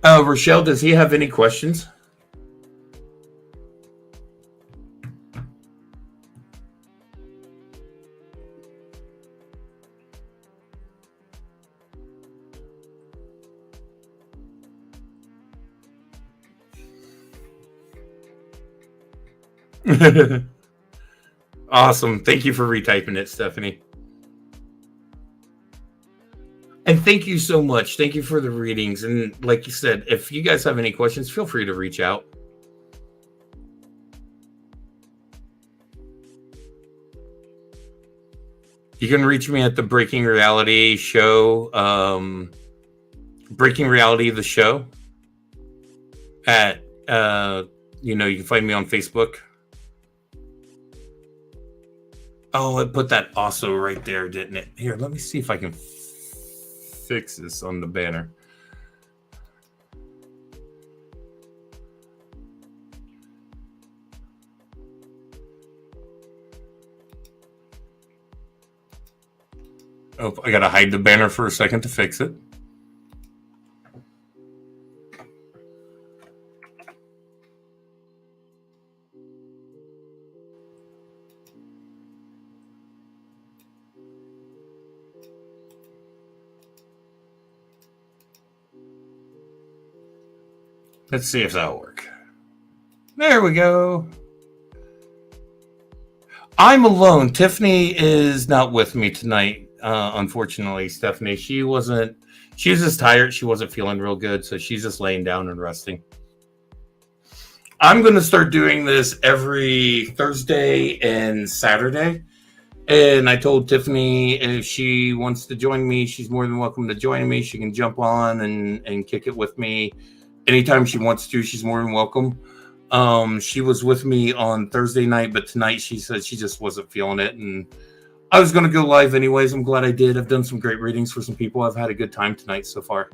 Speaker 1: Rochelle, does he have any questions? Awesome. Thank you for retyping it, Stephanie. And thank you so much. Thank you for the readings. And like you said, if you guys have any questions, feel free to reach out. You can reach me at the Breaking Reality show, Breaking Reality, the show. At, you can find me on Facebook. Oh, it put that also right there, didn't it? Here, let me see if I can fix this on the banner. Oh, I gotta hide the banner for a second to fix it. Let's see if that'll work. There we go. I'm alone. Tiffany is not with me tonight, unfortunately, Stephanie. She was just tired. She wasn't feeling real good, so she's just laying down and resting. I'm going to start doing this every Thursday and Saturday. And I told Tiffany if she wants to join me, she's more than welcome to join me. She can jump on and kick it with me. Anytime she wants to, she's more than welcome. She was with me on Thursday night, but tonight she said she just wasn't feeling it. And I was going to go live anyways. I'm glad I did. I've done some great readings for some people. I've had a good time tonight so far.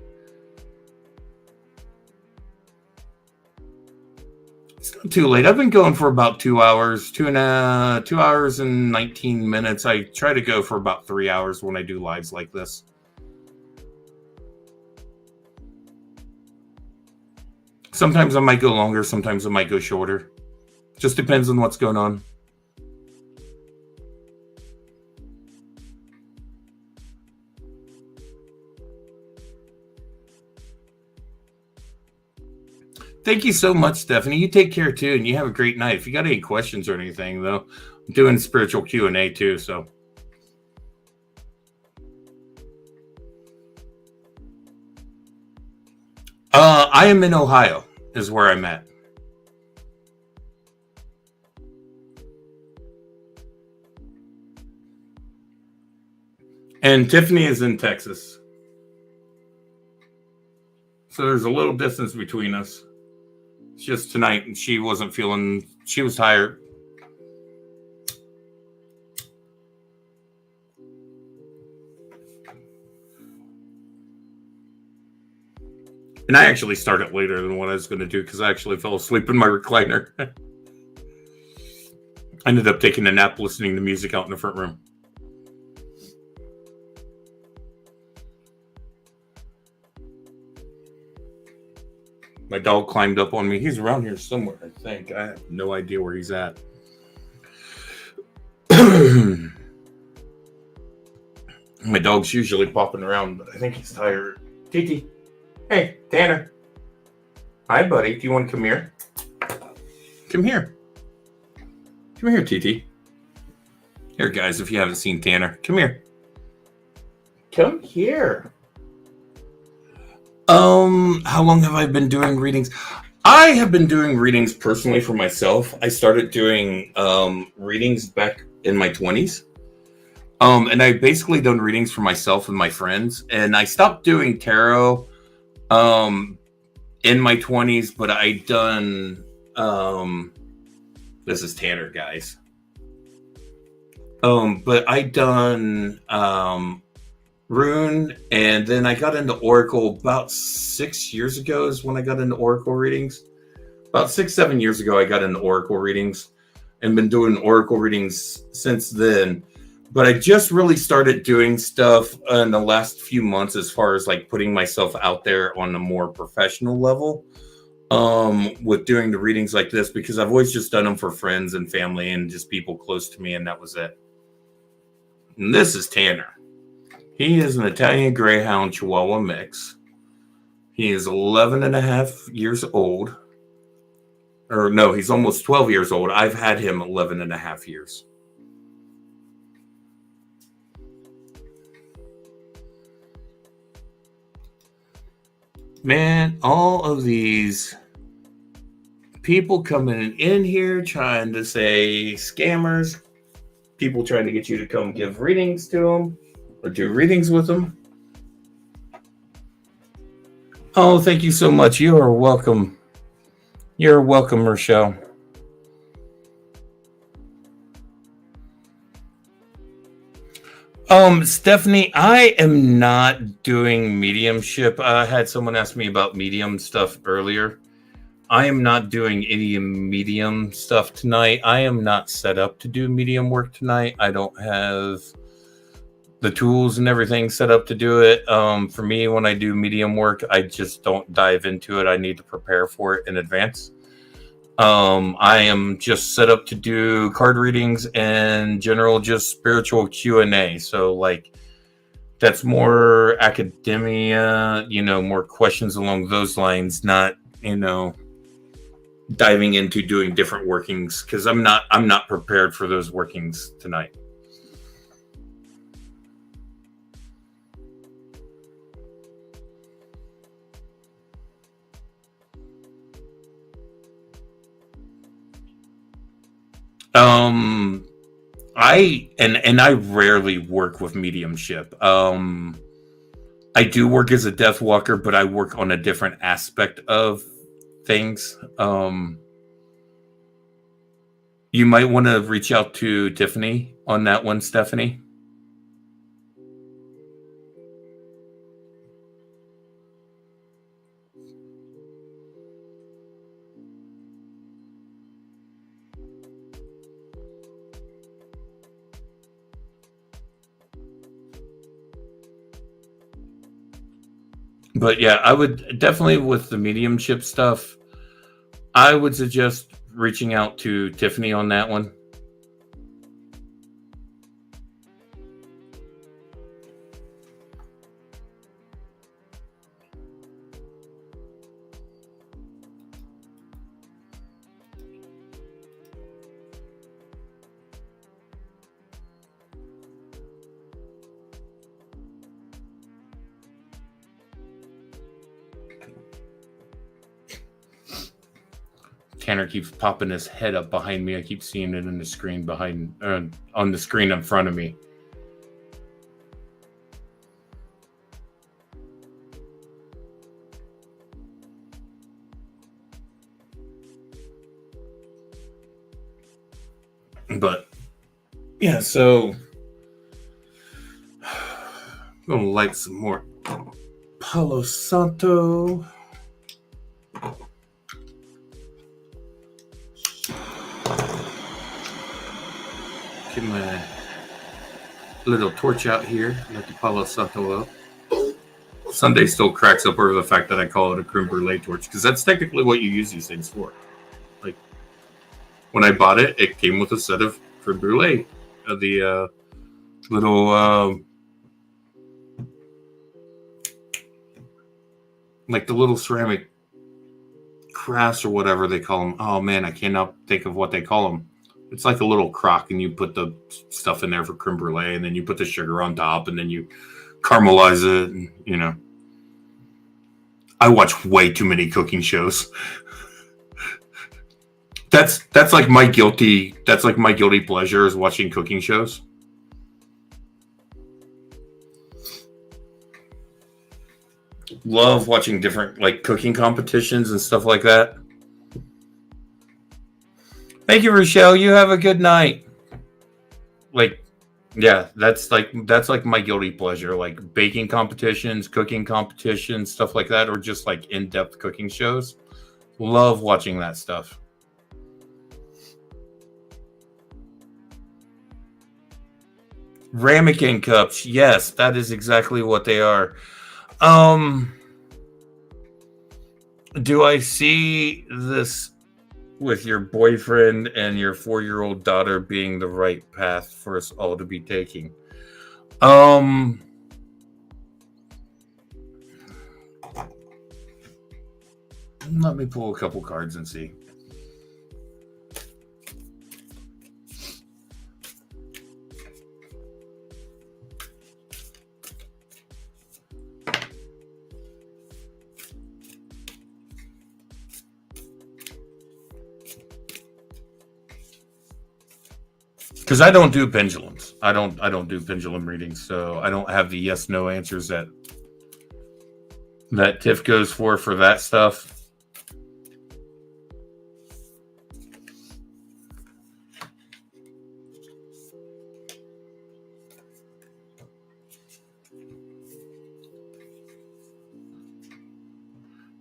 Speaker 1: It's not too late. I've been going for about 2 hours, 2 hours and 19 minutes. I try to go for about 3 hours when I do lives like this. Sometimes I might go longer. Sometimes I might go shorter. Just depends on what's going on. Thank you so much, Stephanie. You take care too, and you have a great night. If you got any questions or anything, though, I'm doing spiritual Q&A too, so. I am in Ohio, is where I'm at. And Tiffany is in Texas. So there's a little distance between us. It's just tonight, and she was tired. And I actually started later than what I was going to do because I actually fell asleep in my recliner. I ended up taking a nap listening to music out in the front room. My dog climbed up on me. He's around here somewhere, I think. I have no idea where he's at. My dog's usually popping around, but I think he's tired. Titi. Hey, Tanner. Hi, buddy. Do you want to come here? Come here. Come here, Titi. Here, guys, if you haven't seen Tanner, come here. Come here. How long have I been doing readings? I have been doing readings personally for myself. I started doing readings back in my 20s. And I basically done readings for myself and my friends. And I stopped doing tarot in my 20s, but I done this is Tanner, guys. But I done Rune, and then I got into Oracle about 6 years ago is when I got into Oracle readings. About 6-7 years ago, I got into Oracle readings and been doing Oracle readings since then. But I just really started doing stuff in the last few months as far as like putting myself out there on a more professional level with doing the readings like this, because I've always just done them for friends and family and just people close to me, and that was it. And this is Tanner. He is an Italian Greyhound Chihuahua mix. He is 11 and a half years old. Or no, he's almost 12 years old. I've had him 11 and a half years. Man, all of these people coming in here trying to say scammers, people trying to get you to come give readings to them or do readings with them. Oh, thank you so much. You are welcome. You're welcome, Rochelle. Stephanie, I am not doing mediumship. I had someone ask me about medium stuff earlier. I am not doing any medium stuff tonight. I am not set up to do medium work tonight. I don't have the tools and everything set up to do it. For me, when I do medium work, I just don't dive into it. I need to prepare for it in advance. I am just set up to do card readings and general just spiritual Q&A. So like that's more academia, more questions along those lines, not, diving into doing different workings, because I'm not prepared for those workings tonight. I rarely work with mediumship. I do work as a death walker, but I work on a different aspect of things. You might want to reach out to Tiffany on that one, Stephanie. But yeah, I would definitely, with the mediumship stuff, I would suggest reaching out to Tiffany on that one. Tanner keeps popping his head up behind me. I keep seeing it in the screen on the screen in front of me. But yeah, so I'm gonna light some more Palo Santo. Get my little torch out here, light the Palo Santo up. Sunday still cracks up over the fact that I call it a creme brulee torch, because that's technically what you use these things for. Like, when I bought it, it came with a set of creme brulee, the little like the little ceramic crafts or whatever they call them. Oh man, I cannot think of what they call them. It's like a little crock, and you put the stuff in there for creme brulee, and then you put the sugar on top, and then you caramelize it. And, you know, I watch way too many cooking shows. That's like my guilty pleasure is watching cooking shows. Love watching different like cooking competitions and stuff like that. Thank you, Rochelle. You have a good night. Like, yeah, that's like my guilty pleasure, like baking competitions, cooking competitions, stuff like that, or just like in-depth cooking shows. Love watching that stuff. Ramekin cups, yes, that is exactly what they are. Do I see this with your boyfriend and your 4-year-old daughter being the right path for us all to be taking? Let me pull a couple cards and see. Because I don't do pendulums. I don't do pendulum readings, so I don't have the yes/no answers that Tiff goes for that stuff.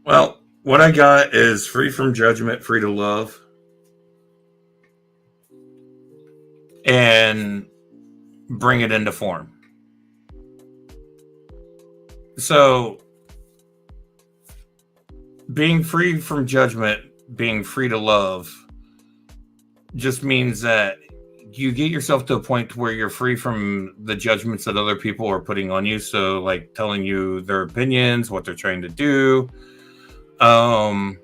Speaker 1: Well, what I got is free from judgment, free to love. And bring it into form. So, being free from judgment, being free to love, just means that you get yourself to a point where you're free from the judgments that other people are putting on you. So, like telling you their opinions, what they're trying to do. And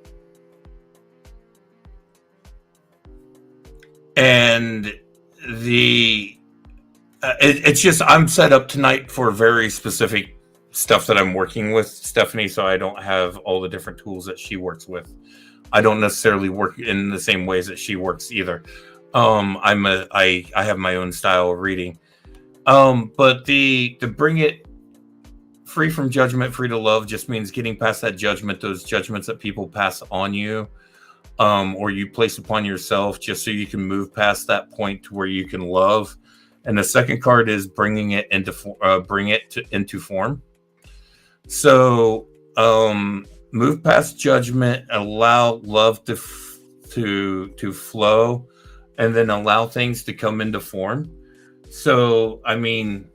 Speaker 1: it's just I'm set up tonight for very specific stuff that I'm working with Stephanie, so I don't have all the different tools that she works with. I don't necessarily work in the same ways that she works either. I have my own style of reading. But to bring it free from judgment, free to love just means getting past that judgment, those judgments that people pass on you. Or you place upon yourself, just so you can move past that point to where you can love. And the second card is bringing it into form. So move past judgment, allow love to flow, and then allow things to come into form. So I mean,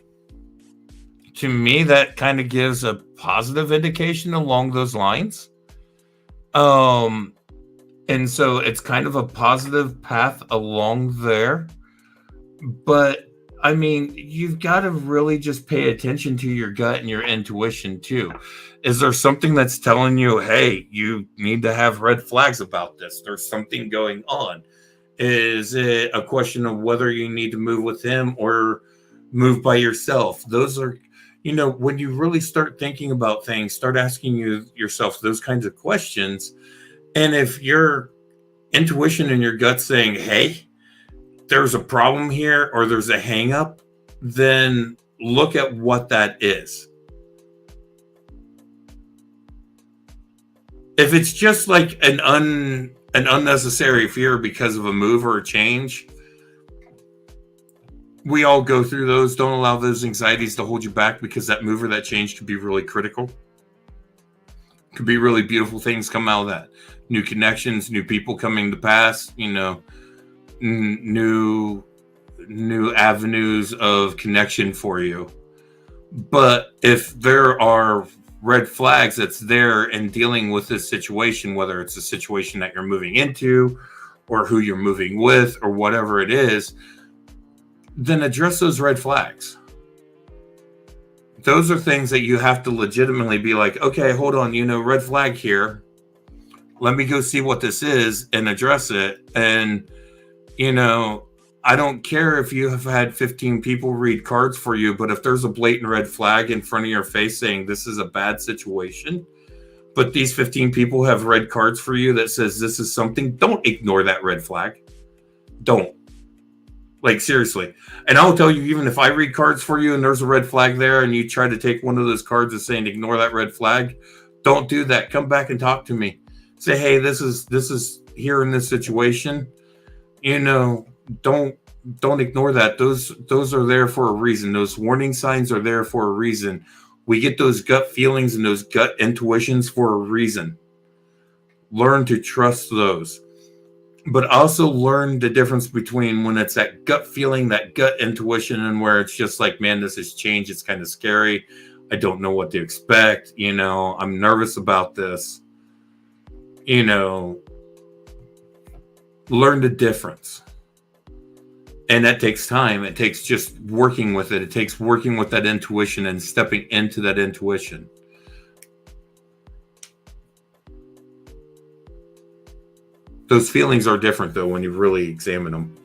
Speaker 1: to me, that kind of gives a positive indication along those lines. And so it's kind of a positive path along there. But I mean, you've got to really just pay attention to your gut and your intuition too. Is there something that's telling you, hey, you need to have red flags about this? There's something going on. Is it a question of whether you need to move with him or move by yourself? Those are, when you really start thinking about things, start asking yourself those kinds of questions. And if your intuition and your gut saying, hey, there's a problem here or there's a hang up, then look at what that is. If it's just like an unnecessary fear because of a move or a change, We all go through those. Don't allow those anxieties to hold you back, because that move or that change could be really critical. Could be really beautiful things come out of that. New connections, new people coming to pass, new avenues of connection for you. But if there are red flags that's there in dealing with this situation, whether it's a situation that you're moving into or who you're moving with or whatever it is, then address those red flags. Those are things that you have to legitimately be like, okay, hold on, red flag here. Let me go see what this is and address it. And, I don't care if you have had 15 people read cards for you, but if there's a blatant red flag in front of your face saying this is a bad situation, but these 15 people have read cards for you that says this is something, don't ignore that red flag. Don't. Like, seriously. And I'll tell you, even if I read cards for you and there's a red flag there and you try to take one of those cards and saying ignore that red flag, don't do that. Come back and talk to me. Say, hey, this is here in this situation. Don't ignore that. Those are there for a reason. Those warning signs are there for a reason. We get those gut feelings and those gut intuitions for a reason. Learn to trust those. But also learn the difference between when it's that gut feeling, that gut intuition, and where it's just like, man, this has changed. It's kind of scary. I don't know what to expect. I'm nervous about this. Learn the difference. And that takes time. It takes just working with it. It takes working with that intuition and stepping into that intuition. Those feelings are different, though, when you really examine them.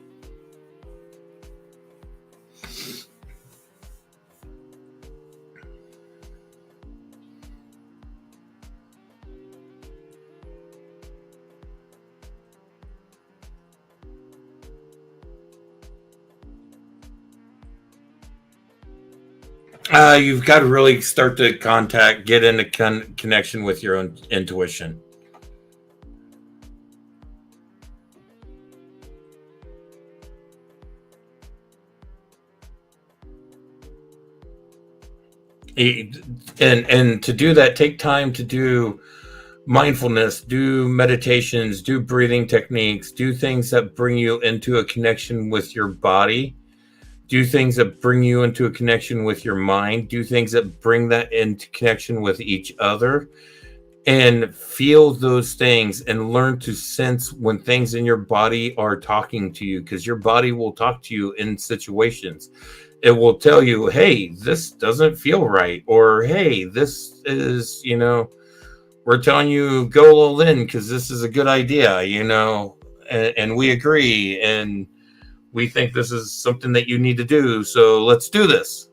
Speaker 1: You've got to really start to get into connection with your own intuition. And to do that, take time to do mindfulness, do meditations, do breathing techniques, do things that bring you into a connection with your body, do things that bring you into a connection with your mind, do things that bring that into connection with each other, and feel those things and learn to sense when things in your body are talking to you, because your body will talk to you in situations. It will tell you, hey, this doesn't feel right, or hey, this is, we're telling you go all in because this is a good idea, and we agree, and we think this is something that you need to do, so let's do this.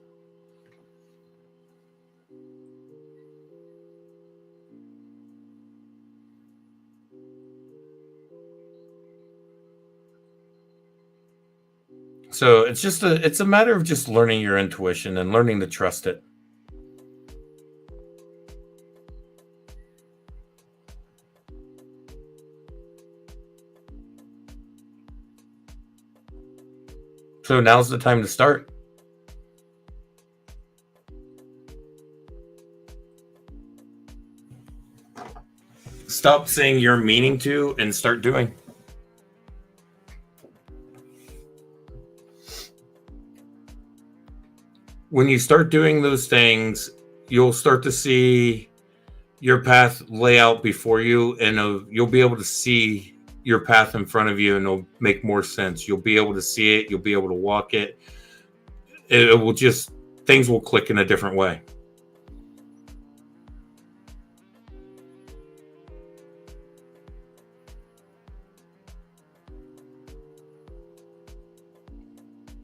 Speaker 1: So it's a matter of just learning your intuition and learning to trust it. So now's the time to start. Stop saying you're meaning to and start doing. When you start doing those things, you'll start to see your path lay out before you, and you'll be able to see your path in front of you, and it'll make more sense. You'll be able to see it. You'll be able to walk it. It will just, things will click in a different way.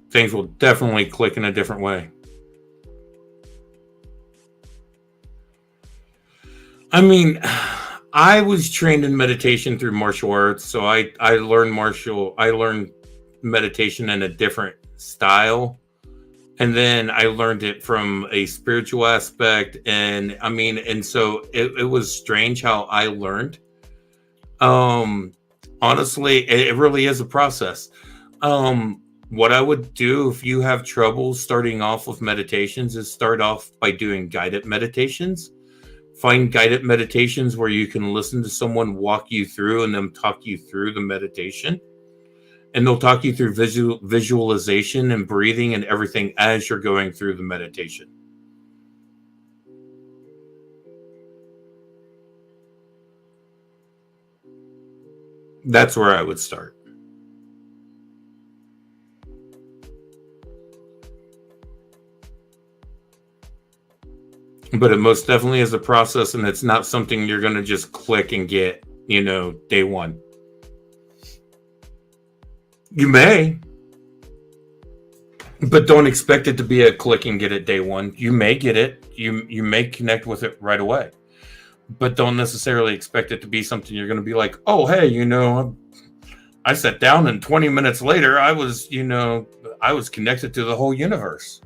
Speaker 1: Things will definitely click in a different way. I mean, I was trained in meditation through martial arts, so I learned meditation in a different style, and then I learned it from a spiritual aspect, and so it was strange how I learned. Honestly, it really is a process. What I would do if you have trouble starting off with meditations is start off by doing guided meditations. Find guided meditations where you can listen to someone walk you through and them talk you through the meditation. And they'll talk you through visualization and breathing and everything as you're going through the meditation. That's where I would start. But it most definitely is a process, and it's not something you're going to just click and get, day one. You may, but don't expect it to be a click and get it day one. You may get it. You may connect with it right away, but don't necessarily expect it to be something you're going to be like, oh, hey, I sat down and 20 minutes later, I was connected to the whole universe.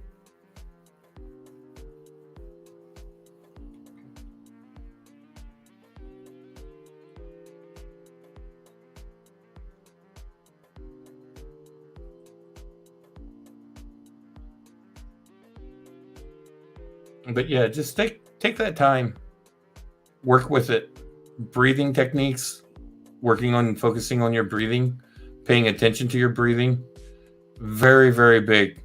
Speaker 1: But yeah, just take that time, work with it. Breathing techniques, working on focusing on your breathing, paying attention to your breathing, very, very big.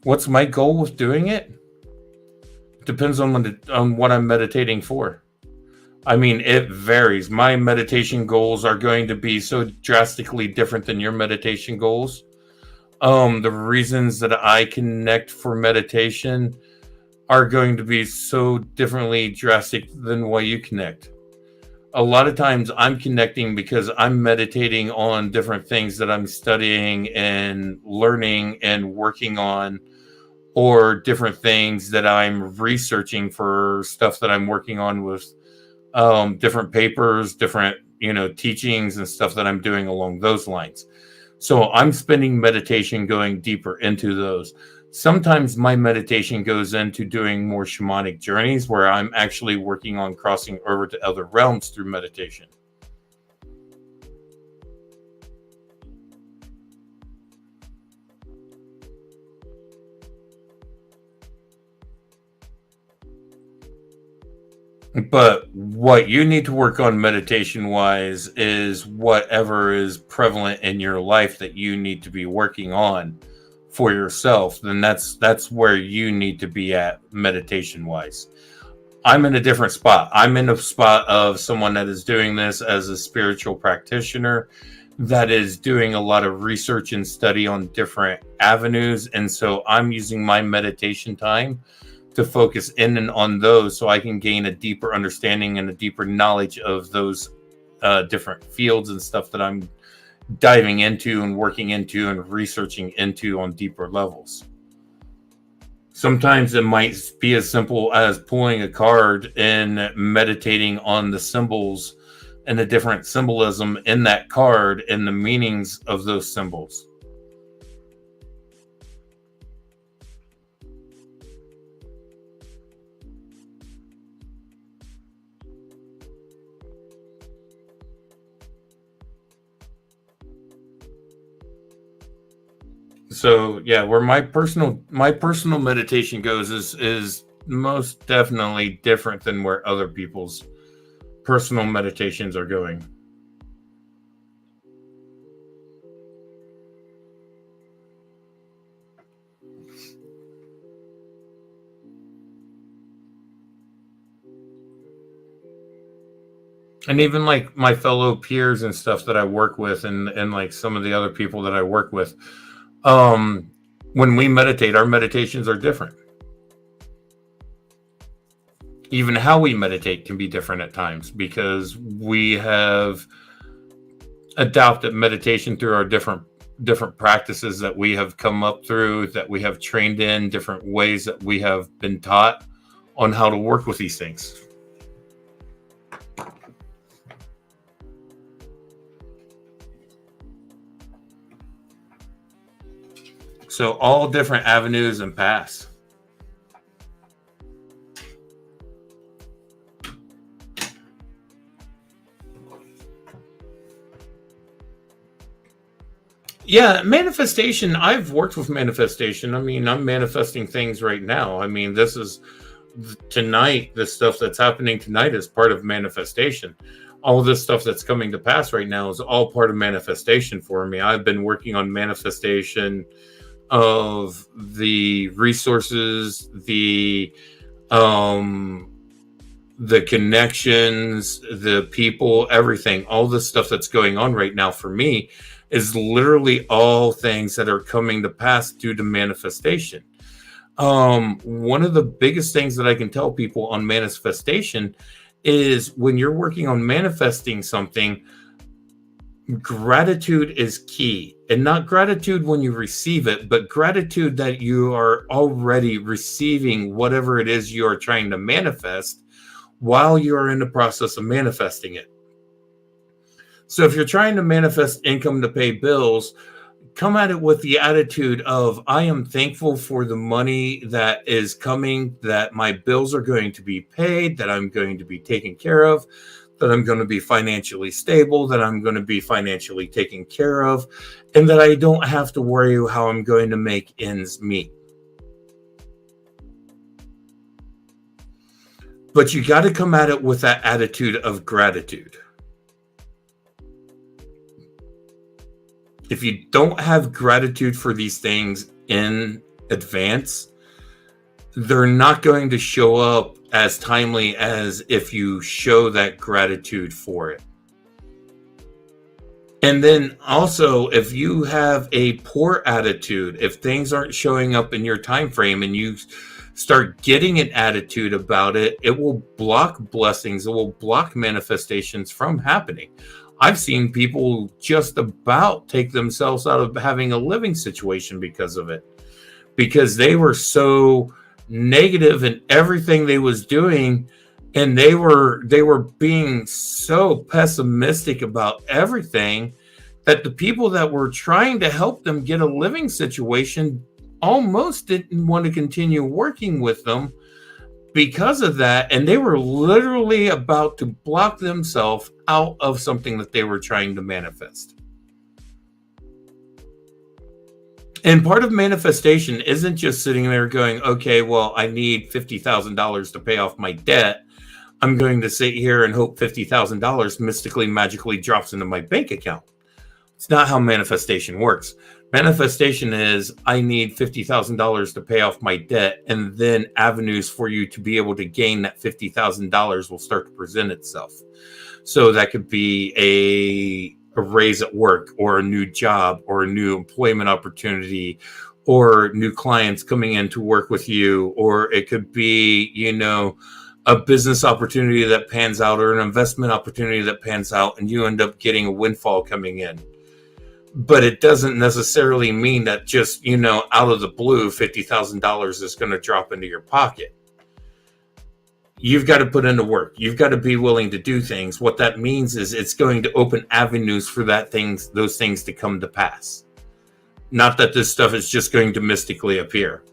Speaker 1: What's my goal with doing it? Depends on what I'm meditating for. I mean, it varies. My meditation goals are going to be so drastically different than your meditation goals. The reasons that I connect for meditation are going to be so differently drastic than why you connect. A lot of times I'm connecting because I'm meditating on different things that I'm studying and learning and working on, or different things that I'm researching for stuff that I'm working on with different papers, different, teachings and stuff that I'm doing along those lines. So I'm spending meditation going deeper into those. Sometimes my meditation goes into doing more shamanic journeys where I'm actually working on crossing over to other realms through meditation. But what you need to work on meditation wise is whatever is prevalent in your life that you need to be working on for yourself. Then that's where you need to be at meditation wise. I'm in a different spot. I'm in a spot of someone that is doing this as a spiritual practitioner that is doing a lot of research and study on different avenues. And so I'm using my meditation time to focus in and on those so I can gain a deeper understanding and a deeper knowledge of those different fields and stuff that I'm diving into and working into and researching into on deeper levels. Sometimes it might be as simple as pulling a card and meditating on the symbols and the different symbolism in that card and the meanings of those symbols. So yeah, where my personal meditation goes is most definitely different than where other people's personal meditations are going. And even like my fellow peers and stuff that I work with, and like some of the other people that I work with, um when we meditate, our meditations are different. Even how we meditate can be different at times because we have adopted meditation through our different practices that we have come up through, that we have trained in, different ways that we have been taught on how to work with these things. So all different avenues and paths. Yeah, manifestation. I've worked with manifestation. I mean, I'm manifesting things right now. I mean, this is tonight. The stuff that's happening tonight is part of manifestation. All of this stuff that's coming to pass right now is all part of manifestation for me. I've been working on manifestation of the resources, um the connections, the people, everything, all the stuff that's going on right now for me is literally all things that are coming to pass due to manifestation. One of the biggest things that I can tell people on manifestation is when you're working on manifesting something, gratitude is key. And not gratitude when you receive it, but gratitude that you are already receiving whatever it is you are trying to manifest while you're in the process of manifesting it. So if you're trying to manifest income to pay bills, come at it with the attitude of, I am thankful for the money that is coming, that my bills are going to be paid, that I'm going to be taken care of, that I'm going to be financially stable, that I'm going to be financially taken care of, and that I don't have to worry how I'm going to make ends meet. But you got to come at it with that attitude of gratitude. If you don't have gratitude for these things in advance, they're not going to show up as timely as if you show that gratitude for it. And then also, if you have a poor attitude, if things aren't showing up in your time frame and you start getting an attitude about it, it will block blessings, it will block manifestations from happening. I've seen people just about take themselves out of having a living situation because of it, because they were so negative in everything they was doing, and they were being so pessimistic about everything that the people that were trying to help them get a living situation almost didn't want to continue working with them because of that, and they were literally about to block themselves out of something that they were trying to manifest. And part of manifestation isn't just sitting there going, okay, well, I need $50,000 to pay off my debt. I'm going to sit here and hope $50,000 mystically, magically drops into my bank account. It's not how manifestation works. Manifestation is, I need $50,000 to pay off my debt, and then avenues for you to be able to gain that $50,000 will start to present itself. So that could be a raise at work, or a new job, or a new employment opportunity, or new clients coming in to work with you, or it could be, a business opportunity that pans out, or an investment opportunity that pans out, and you end up getting a windfall coming in. But it doesn't necessarily mean that just, out of the blue, $50,000 is going to drop into your pocket. You've got to put in the work. You've got to be willing to do things. What that means is it's going to open avenues for those things to come to pass. Not that this stuff is just going to mystically appear.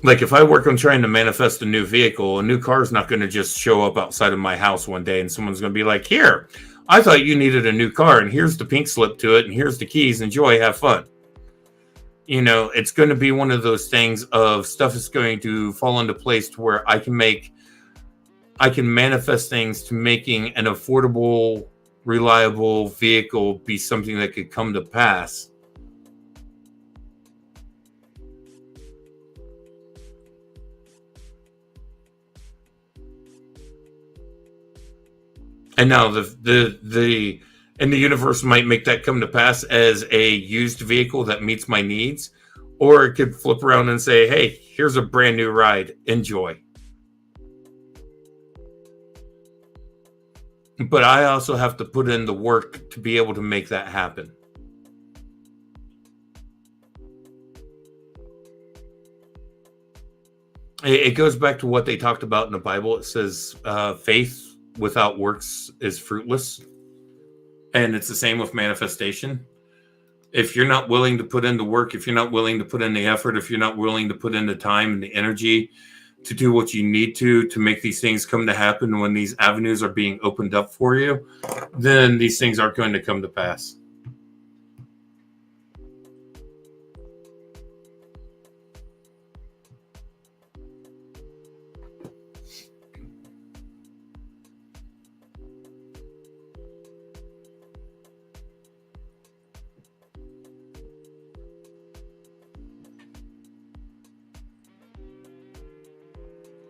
Speaker 1: Like if I work on trying to manifest a new vehicle, a new car is not going to just show up outside of my house one day and someone's going to be like, here, I thought you needed a new car, and here's the pink slip to it, and here's the keys, enjoy, have fun. It's going to be one of those things of stuff is going to fall into place to where I can manifest things to making an affordable, reliable vehicle be something that could come to pass. And now the universe might make that come to pass as a used vehicle that meets my needs, or it could flip around and say, hey, here's a brand new ride, enjoy. But I also have to put in the work to be able to make that happen. It goes back to what they talked about in the Bible. It says faith without works is fruitless. And it's the same with manifestation. If you're not willing to put in the work, if you're not willing to put in the effort, if you're not willing to put in the time and the energy to do what you need to make these things come to happen. When these avenues are being opened up for you, then these things are going to come to pass.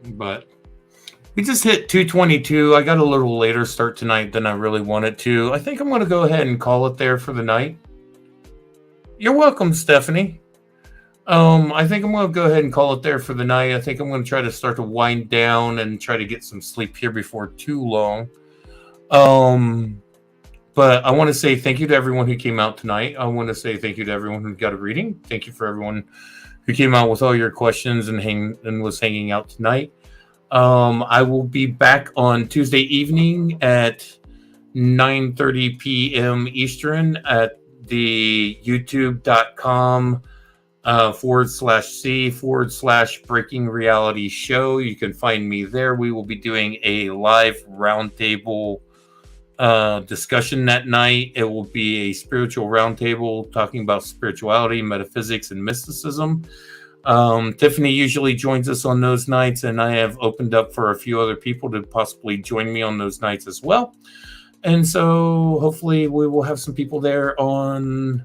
Speaker 1: But we just hit 2:22. I got a little later start tonight than I really wanted to. I think I'm going to go ahead and call it there for the night. You're welcome, Stephanie. I think I'm going to go ahead and call it there for the night. I think I'm going to try to start to wind down and try to get some sleep here before too long. But I want to say thank you to everyone who came out tonight. I want to say thank you to everyone who got a reading. Thank you for everyone who came out with all your questions and was hanging out tonight. I will be back on Tuesday evening at 9:30 p.m. Eastern at the youtube.com /C/Breaking Reality Show. You can find me there. We will be doing a live roundtable discussion that night. It will be a spiritual roundtable talking about spirituality, metaphysics, and mysticism. Tiffany usually joins us on those nights, and I have opened up for a few other people to possibly join me on those nights as well. And so hopefully we will have some people there on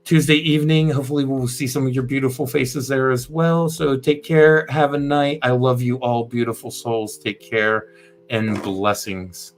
Speaker 1: Tuesday evening. Hopefully we'll see some of your beautiful faces there as well. So take care. Have a night. I love you all, beautiful souls. Take care and blessings.